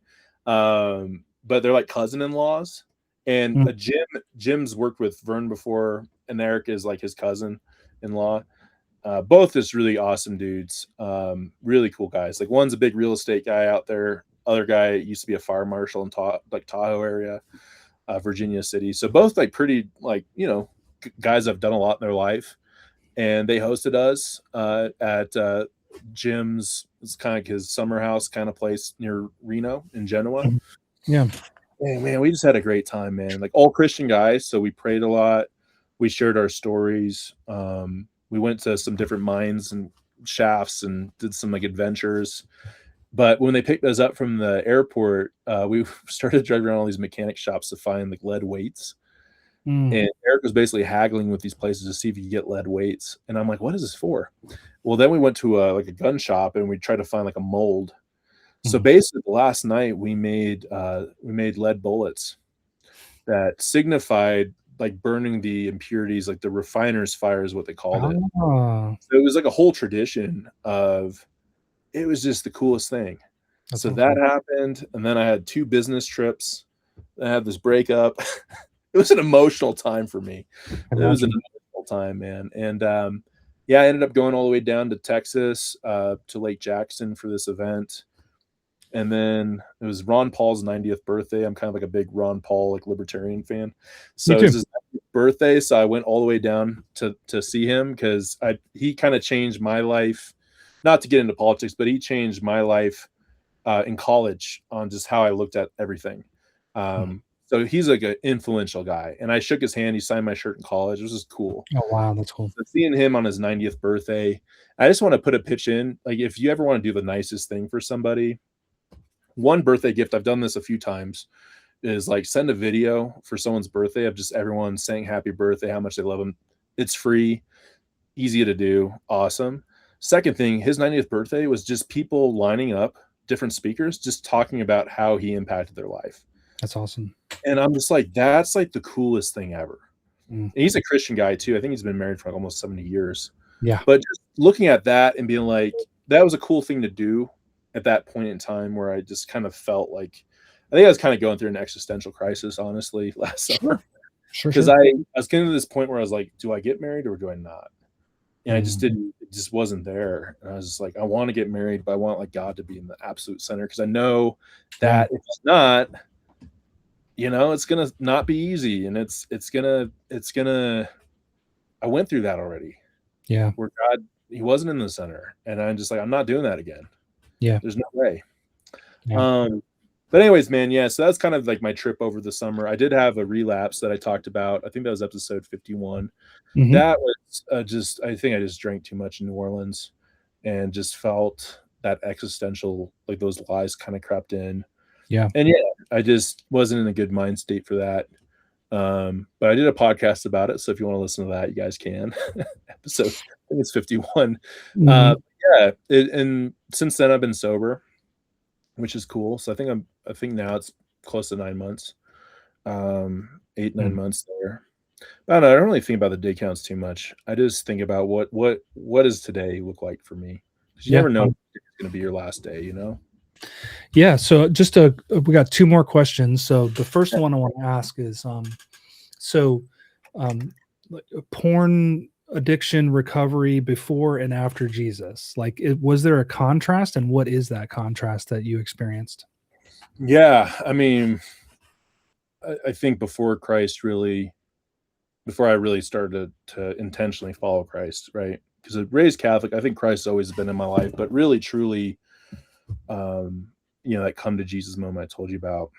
But they're like cousin-in-laws. And Mm. Jim's worked with Vern before, and Eric is like his cousin-in-law. Both just really awesome dudes. Really cool guys. Like one's a big real estate guy out there. Other guy used to be a fire marshal in Tahoe area, Virginia City. So both like pretty like guys have done a lot in their life. And they hosted us at Jim's. It's kind of like his summer house kind of place near Reno in Genoa. Mhm. Yeah. And man, we just had a great time, man. Like all Christian guys, so we prayed a lot. We shared our stories. We went to some different mines and shafts and did some like adventures. But when they picked us up from the airport, we started driving around all these mechanic shops to find like lead weights. Mm. And Eric was basically haggling with these places to see if he could get lead weights. And I'm like, what is this for? Well, then we went to like a gun shop and we tried to find like a mold. So Mhm. basically last night we made lead bullets that signified like burning the impurities, like the refiner's fire is what they called it. Ah, So it was like a whole tradition of, it was just the coolest thing. that's So that awesome. happened. And then I had 2 business trips. I had this breakup. It was an emotional time for me. I It was an imagine. emotional time, man. And yeah, I ended up going all the way down to Texas, to Lake Jackson for this event. And then it was Ron Paul's 90th birthday. I'm kind of like a big Ron Paul, like libertarian fan. Me So it was too. his 90th birthday. So I went all the way down to see him because he kind of changed my life. Not to get into politics, but he changed my life in college on just how I looked at everything. Mhm. So he's like an influential guy, and I shook his hand. He signed my shirt in college. It was just cool. Oh, wow, that's cool. So seeing him on his 90th birthday, I just want to put a pitch in. Like, if you ever want to do the nicest thing for somebody, one birthday gift, I've done this a few times, is like send a video for someone's birthday of just everyone saying happy birthday, how much they love him. It's free, easy to do, awesome. Second thing, his 90th birthday was just people lining up, different speakers, just talking about how he impacted their life. That's awesome. And I'm just like, that's like the coolest thing ever. Mm. And he's a Christian guy too. I think he's been married for like almost 70 years. Yeah. But just looking at that and being like, that was a cool thing to do at that point in time where I just kind of felt like, I think I was kind of going through an existential crisis, honestly, last summer. Because Sure. I was getting to this point where I was like, do I get married or do I not? And I just Mm. didn't, it just wasn't there. And I was just like, I want to get married, but I want like God to be in the absolute center. Cause I know Yeah. that if it's not, it's gonna not be easy. And it's gonna, I went through that already Yeah. where God, he wasn't in the center. And I'm just like, I'm not doing that again. Yeah. There's no way. Yeah. Um, but anyways, man, yeah. So that's kind of like my trip over the summer. I did have a relapse that I talked about. I think that was episode 51. Hmm. That was I think I just drank too much in New Orleans and just felt that existential, like those lies kind of crept in. Yeah. And yeah, I just wasn't in a good mind state for that. But I did a podcast about it. So if you want to listen to that, you guys can. Episode, I think it's 51. Hmm. Yeah. And since then I've been sober, which is cool. So I think now it's close to 9 months, 8, 9 months there. I don't know. I don't really think about the day counts too much. I just think about what does today look like for me? Because you Yeah. never know if it's going to be your last day, you know? Yeah. So we got two more questions. So the first one I want to ask is, so, like, porn addiction recovery before and after Jesus, like, was there a contrast, and what is that contrast that you experienced? Yeah. I mean, I think before I really started to intentionally follow Christ, right? Because I raised Catholic, I think Christ's always been in my life, but really, truly, um, that come to Jesus moment I told you about.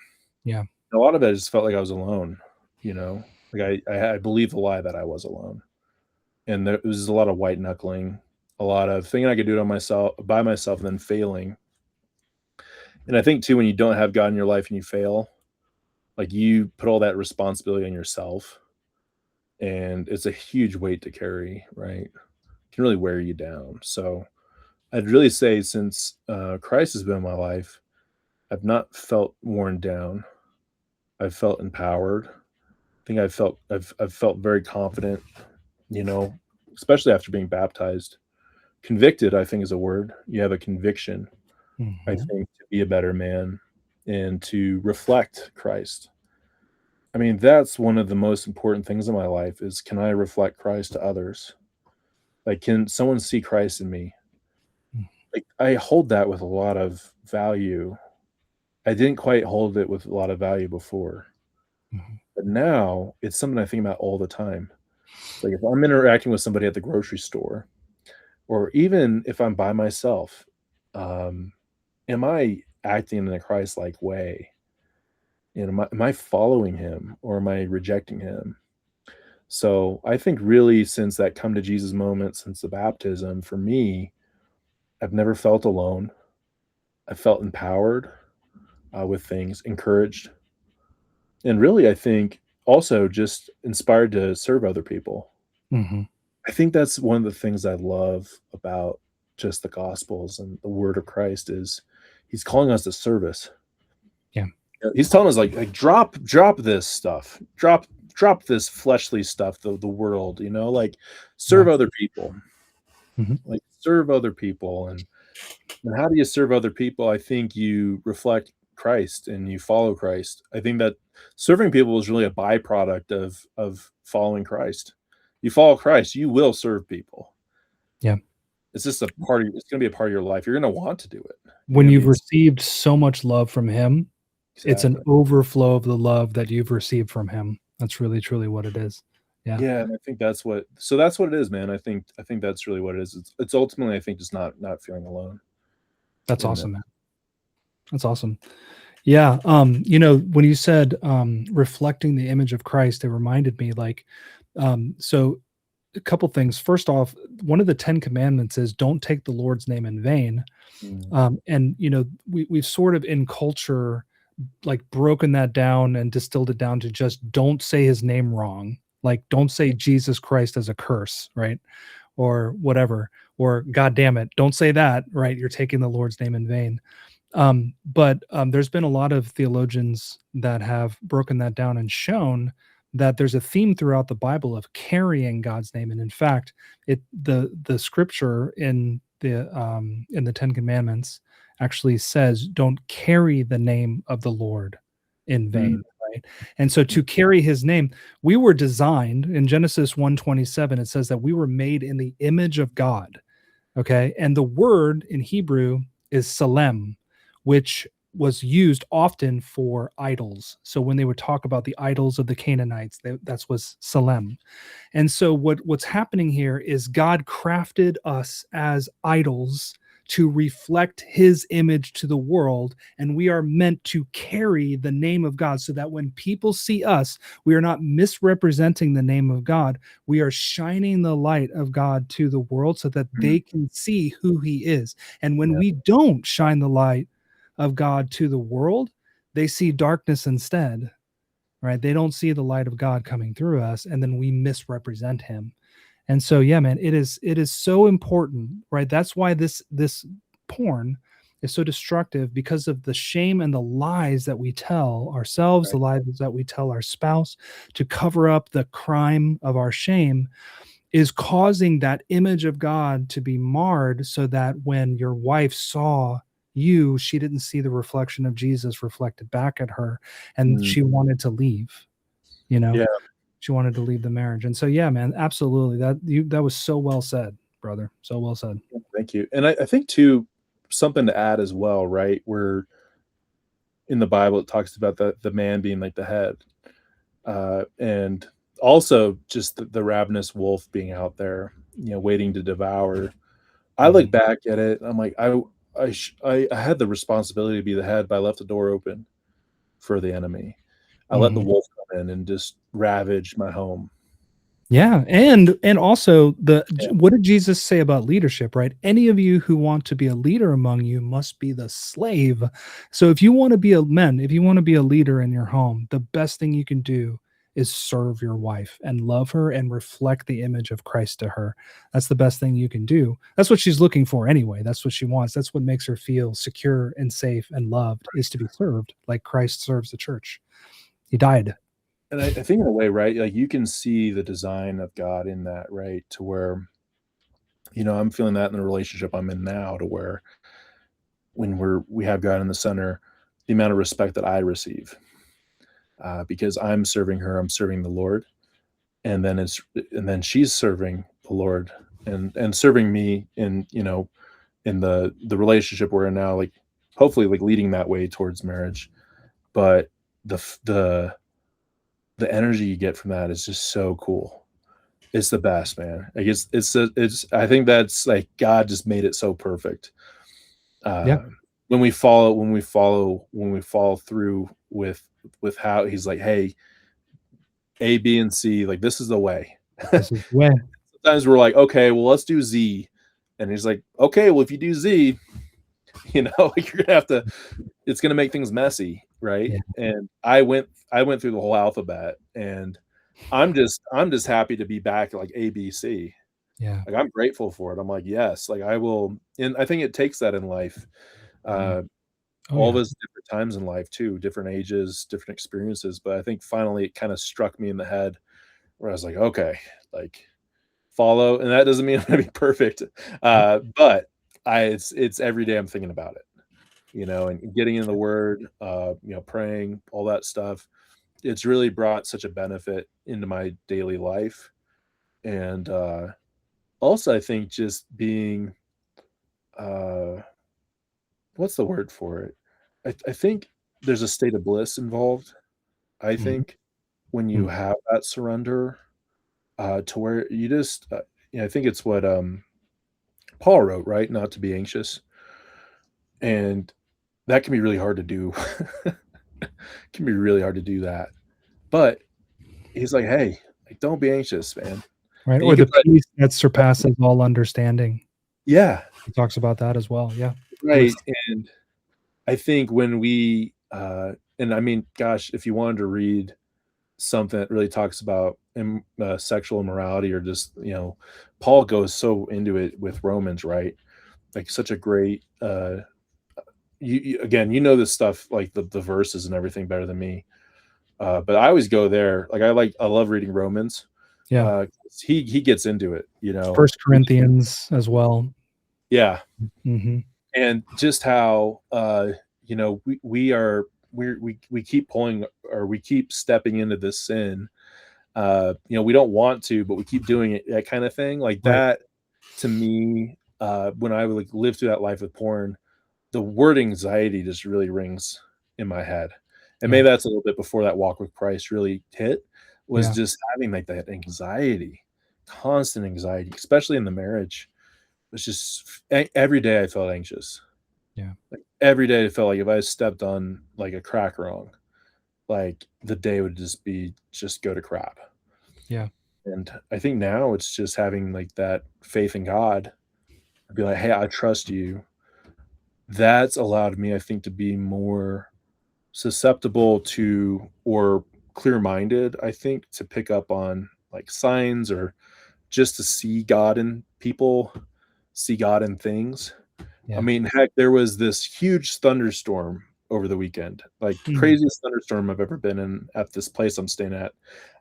Yeah. A lot of it I just felt like I was alone, like I believed the lie that I was alone. And there was a lot of white knuckling, a lot of thinking I could do it on myself by myself and then failing. And I think too, when you don't have God in your life and you fail, like you put all that responsibility on yourself, and it's a huge weight to carry, right? It can really wear you down. So I'd really say since Christ has been in my life, I've not felt worn down. I've felt empowered. I think I've felt very confident, you know, especially after being baptized. Convicted, I think, is a word. You have a conviction, I Mhm. think, to be a better man and to reflect Christ. I mean, that's one of the most important things in my life is, can I reflect Christ to others? Like, can someone see Christ in me? Like, I hold that with a lot of value. I didn't quite hold it with a lot of value before, Mhm. but now it's something I think about all the time. It's like if I'm interacting with somebody at the grocery store, or even if I'm by myself, um, am I acting in a Christ-like way? Am I following him or am I rejecting him? So I think really since that come to Jesus moment, since the baptism, for me, I've never felt alone. I felt empowered with things, encouraged, and really, I think also just inspired to serve other people. Mhm. I think that's one of the things I love about just the Gospels and the Word of Christ is He's calling us to service. Yeah. He's telling us like drop this stuff, drop this fleshly stuff, the world, like Yeah. serve other people, Mhm. like serve other people, and how do you serve other people? I think you reflect Christ and you follow Christ. I think that serving people is really a byproduct of following Christ. You follow Christ, you will serve people. Yeah. It's just a part of it's gonna be a part of your life. You're gonna want to do it. You're When gonna you've be received so much love from him, it's an exactly. overflow of the love that you've received from him. That's really truly what it is. Yeah. Yeah, and I think that's what it is, man. I think that's really what it is. It's ultimately I think just not feeling alone That's in that. awesome, man. That's awesome. Yeah. When you said reflecting the image of Christ, it reminded me, like, so a couple things. First off, one of the 10 commandments is don't take the Lord's name in vain. Mm, And we've sort of in culture like broken that down and distilled it down to just don't say his name wrong. Like, don't say Jesus Christ as a curse, right? Or whatever. Or God damn it, don't say that, right? You're taking the Lord's name in vain. But there's been a lot of theologians that have broken that down and shown that there's a theme throughout the Bible of carrying God's name. And in fact, the scripture in the Ten Commandments actually says, "Don't carry the name of the Lord in vain." Mm. Right. And so to carry his name, we were designed in Genesis 1:27, it says that we were made in the image of God. Okay. And the word in Hebrew is salem, which was used often for idols. So when they would talk about the idols of the Canaanites, that's was salem. And so what's happening here is God crafted us as idols to reflect his image to the world, and we are meant to carry the name of God so that when people see us, we are not misrepresenting the name of God. We are shining the light of God to the world so that Mm. they can see who he is. And when Yeah. we don't shine the light of God to the world, they see darkness instead, right? They don't see the light of God coming through us, and then we misrepresent him. And so, yeah, man, it is so important, right? That's why this porn is so destructive, because of the shame and the lies that we tell ourselves, the Right. lies that we tell our spouse to cover up the crime of our shame, is causing that image of God to be marred, so that when your wife saw you, she didn't see the reflection of Jesus reflected back at her, and Mm. she wanted to leave, you know? Yeah. She wanted to leave the marriage. And so, yeah, man, absolutely. That was so well said, brother. So well said. Thank you. And I think too, something to add as well, right? Where in the Bible it talks about the man being like the head, and also just the ravenous wolf being out there, waiting to devour. I look Mhm. back at it, I'm like, I had the responsibility to be the head, but I left the door open for the enemy. I let the Mhm. wolf come in and just ravage my home. Yeah, and also Yeah. what did Jesus say about leadership, right? Any of you who want to be a leader among you must be the slave. So if you want to be if you want to be a leader in your home, the best thing you can do is serve your wife and love her and reflect the image of Christ to her. That's the best thing you can do. That's what she's looking for anyway. That's what she wants. That's what makes her feel secure and safe and loved, is to be served like Christ serves the church. He died. And I think in a way, right, like, you can see the design of God in that, right? To where, I'm feeling that in the relationship I'm in now, to where when we have God in the center, the amount of respect that I receive, because I'm serving her, I'm serving the Lord, and then she's serving the Lord and serving me in the relationship we're in now, like, hopefully, like, leading that way towards marriage. But the f the energy you get from that is just so cool. It's the best, man. Like, it's I think that's, like, God just made it so perfect. Yeah. Uh, when we follow through with how he's like, "Hey, A, B, and C, like, this is the way." This is the way. Sometimes we're like, "Okay, well, let's do Z." And he's like, "Okay, well, if you do Z, like, you're gonna have to it's gonna make things messy, right?" Yeah. And I went through the whole alphabet, and I'm just happy to be back at, like, A, B, C. Yeah. Like, I'm grateful for it. I'm like, "Yes," like, I will, and I think it takes that in life. Mhm. Uh, Oh, all of yeah. us different times in life too, different ages, different experiences, but I think finally it kinda struck me in the head where I was like, "Okay, like, follow," and that doesn't mean I'm gonna be perfect, Yep. but it's every day I'm thinking about it, and getting in the word, praying, all that stuff. It's really brought such a benefit into my daily life, and, also I think just being, uh what's the word for it? I think there's a state of bliss involved, I Mhm. think, when you Mm. have that surrender, to where you just, I think it's what, Paul wrote, right? Not to be anxious, and that can be really hard to do. Can be really hard to do that, but he's like, "Hey, like, don't be anxious, man." Right, And you or can the try. peace that surpasses all understanding. Yeah, He talks about that as well, yeah. Bliss. right, and I think when and I mean, gosh, if you wanted to read something that really talks about sexual immorality, or just, Paul goes so into it with Romans, right? Like, such a great, again, this stuff, like the verses and everything, better than me. But I always go there. Like I love reading Romans. Yeah. He gets into it, you know. First Corinthians as well. Yeah. Mm-hmm. And just how you know, we keep pulling, or we keep stepping into this sin. You know, we don't want to, but we keep doing it, that kind of thing. Like Right. that to me, when I would like live through that life with porn, the word anxiety just really rings in my head. And Yeah. maybe that's a little bit before that walk with Christ really hit, was Yeah. just having like that anxiety, constant anxiety, especially in the marriage. It's just every day I felt anxious. Yeah. Like every day I felt like if I stepped on like a crack wrong, like the day would just go to crap. Yeah. And I think now it's just having like that faith in God. I'd be like, hey, I trust you. That's allowed me, I think, to be more susceptible to, or clear-minded, I think, to pick up on like signs, or just to see God in people, see God in things. I Yeah. mean, heck, there was this huge thunderstorm over the weekend, like Mm. craziest thunderstorm I've ever been in at this place I'm staying at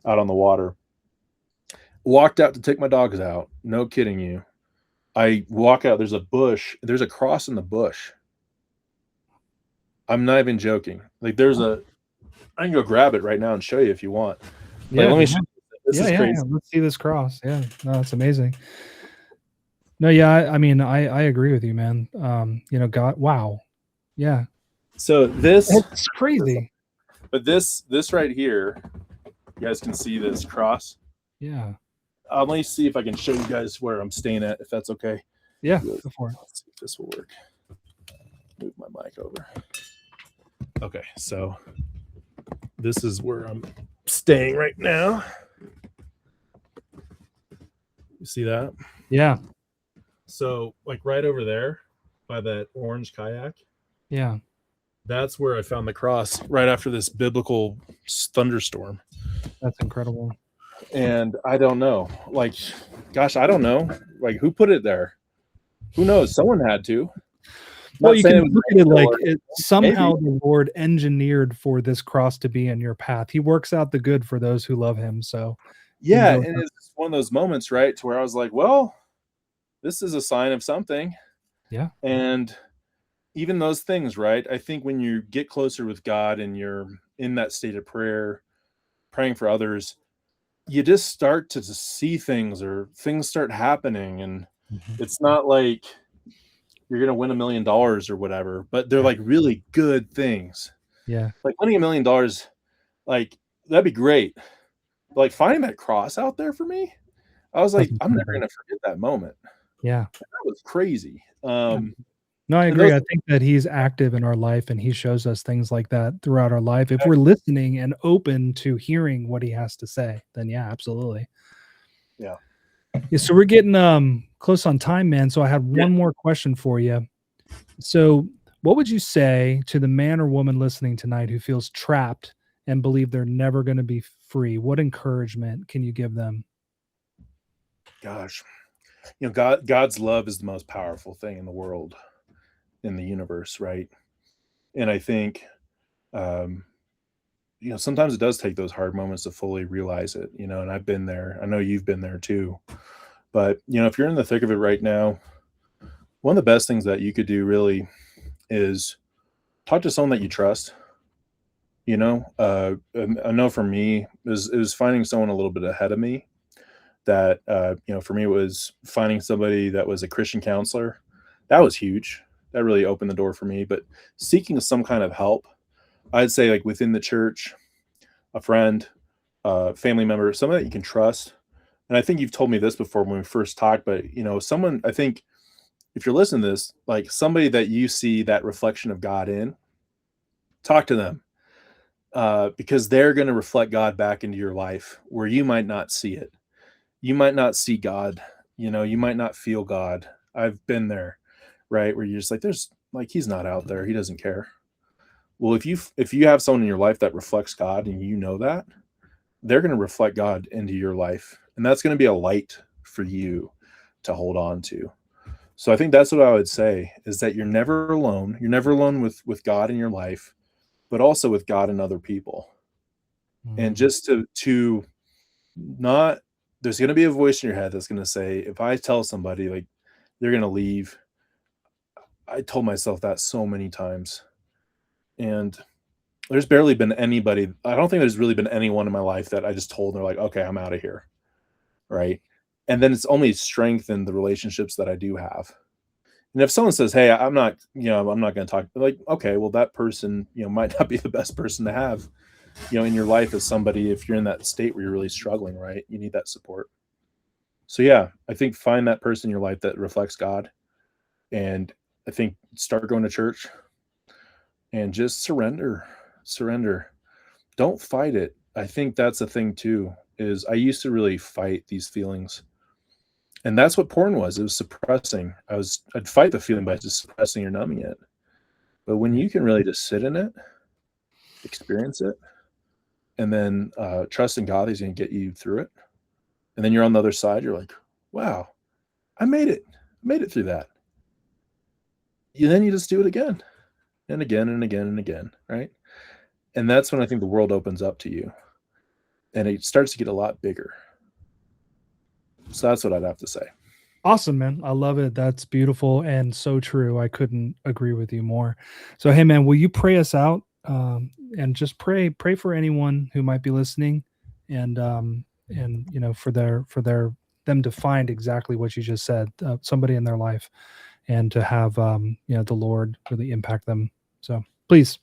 out on the water. Walked out to take my dogs out. No kidding you. I walk out, there's a bush, there's a cross in the bush. I'm not even joking. Like I can go grab it right now and show you if you want. Like, Yeah. let If me you show want. you. This Yeah. is Yeah. crazy. Yeah. Let's see this cross. Yeah. No, that's amazing. No, yeah. I mean, I agree with you, man. You know, God. Wow. Yeah. So It's crazy. but this right here, you guys can see this cross. Yeah. Let me see if I can show you guys where I'm staying at, if that's okay. Yeah. Go for it. Let's see if this will work. Move my mic over. Okay, so this is where I'm staying right now. You see that? Yeah. So, like right over there by that orange kayak, Yeah. that's where I found the cross right after this biblical thunderstorm. That's incredible. And I don't know. Like, gosh, I don't know. Like, who put it there? Who knows? Someone had to. Well, Not you saying it can was look at it like maybe. somehow the Lord engineered for this cross to be in your path. He works out the good for those who love him. So things Yeah, are and it's one of those moments, right, to where I was like, well, this is a sign of something. yeah. And even those things, right? I think when you get closer with God and you're in that state of prayer, praying for others, you just start to see things, or things start happening. And Mhm. it's not like you're going to win $1 million or whatever, but they're Yeah. like really good things. Yeah. Like winning $1 million, like that'd be great. But like finding that cross out there for me, I was That's like, I'm never incredible. going to forget that moment. Yeah. That was crazy. Yeah. No, I And agree. those, I think that he's active in our life and he shows us things like that throughout our life. If we're listening and open to hearing what he has to say, then yeah, absolutely. yeah, Yeah, so we're getting close on time, man. So I had yeah. one more question for you. So what would you say to the man or woman listening tonight who feels trapped and believe they're never going to be free? What encouragement can you give them? Gosh, God's love is the most powerful thing in the world, in the universe, right? And I think, um, sometimes it does take those hard moments to fully realize it. And I've been there. I know you've been there too. But if you're in the thick of it right now, one of the best things that you could do really is talk to someone that you trust. And I know for me, it was finding someone a little bit ahead of me. That for me, it was finding somebody that was a Christian counselor. That was huge. That really opened the door for me. But seeking some kind of help, I'd say, like within the church, a friend, family member, someone that you can trust. And I think you've told me this before when we first talked, but someone, I think, if you're listening to this, like somebody that you see that reflection of God in, talk to them, because they're going to reflect God back into your life where you might not see it. You might not see God, you might not feel God. I've been there, right? Where you're just like, there's like, he's not out there. He doesn't care. Well, if you have someone in your life that reflects God, and that, they're going to reflect God into your life. And that's going to be a light for you to hold on to. So I think that's what I would say, is that you're never alone. You're never alone with God in your life, but also with God and other people. And just to not, there's going to be a voice in your head that's going to say, if I tell somebody like they're going to leave, I told myself that so many times. And there's barely been anybody, I don't think there's really been anyone in my life that I just told and they're like, okay, I'm out of here. Right. And then it's only strengthened the relationships that I do have. And if someone says, hey, I'm not going to talk, like, okay, well, that person, might not be the best person to have, in your life as somebody, if you're in that state where you're really struggling, right? You need that support. So yeah, I think find that person in your life that reflects God. And I think start going to church and just surrender. Don't fight it. I think that's a thing too, is I used to really fight these feelings. And that's what porn was. It was suppressing. I'd fight the feeling by just suppressing or numbing it. But when you can really just sit in it, experience it, and then trust in God, He's going to get you through it. And then you're on the other side. You're like, wow, I made it. I made it through that. Then you just do it again and again and again and again, right? And that's when I think the world opens up to you. And it starts to get a lot bigger. So that's what I'd have to say. Awesome, man. I love it. That's beautiful and so true. I couldn't agree with you more. So, hey, man, will you pray us out and just pray for anyone who might be listening, and for them to find exactly what you just said, somebody in their life, and to have the Lord really impact them. So, please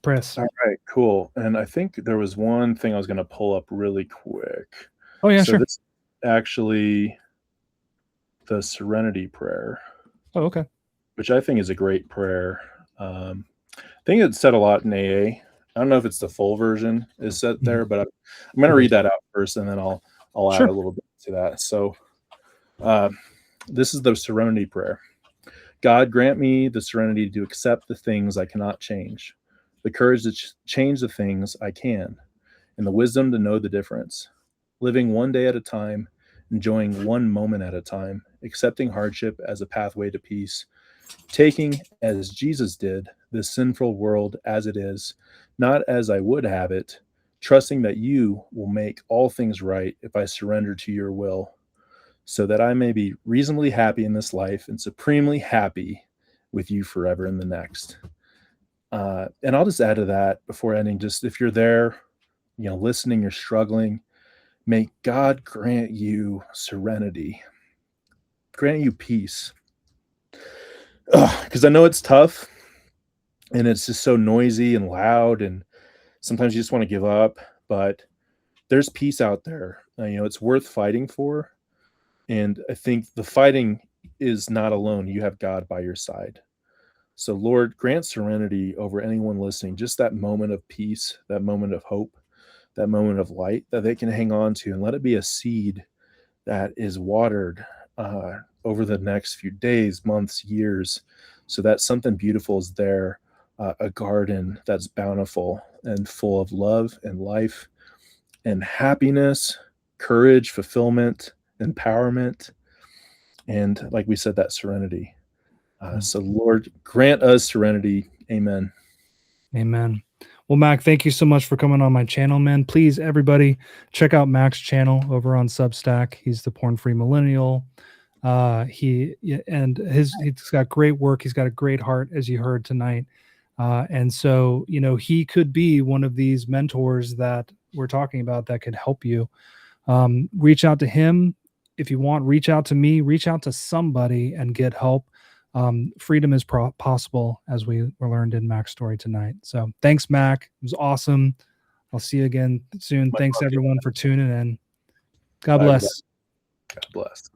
pray us. All right, cool. And I think there was one thing I was going to pull up really quick. Oh yeah, sure. This actually the Serenity Prayer. Oh, okay. Which I think is a great prayer. I think it's said a lot in AA. I don't know if it's the full version is set there, but I'm going to read that out first, and then I'll add a little bit to that. So this is the Serenity Prayer. God, grant me the serenity to accept the things I cannot change, the courage to change the things I can, and the wisdom to know the difference. Living one day at a time, enjoying one moment at a time, accepting hardship as a pathway to peace, taking, as Jesus did, this sinful world as it is, not as I would have it, trusting that you will make all things right if I surrender to your will, so that I may be reasonably happy in this life and supremely happy with you forever in the next. And I'll just add to that before ending, just if you're there, listening, you're struggling, may God grant you serenity, grant you peace. Because I know it's tough and it's just so noisy and loud, and sometimes you just want to give up, but there's peace out there. It's worth fighting for. And I think the fighting is not alone. You have God by your side. So Lord, grant serenity over anyone listening, just that moment of peace, that moment of hope, that moment of light that they can hang on to, and let it be a seed that is watered over the next few days, months, years, so that something beautiful is there, a garden that's bountiful and full of love and life and happiness, courage, fulfillment, empowerment, and like we said, that serenity. So Lord, grant us serenity. Amen. Amen. Well, Mac, thank you so much for coming on my channel, man. Please, everybody, check out Mac's channel over on Substack. He's the Porn-Free Millennial. He's got great work. He's got a great heart, as you heard tonight. And so, he could be one of these mentors that we're talking about that could help you. Reach out to him. If you want, reach out to me, reach out to somebody and get help. Freedom is possible, as we learned in Mac's story tonight. So thanks, Mac. It was awesome. I'll see you again soon. Thanks, everyone, for tuning in. God bless. God bless.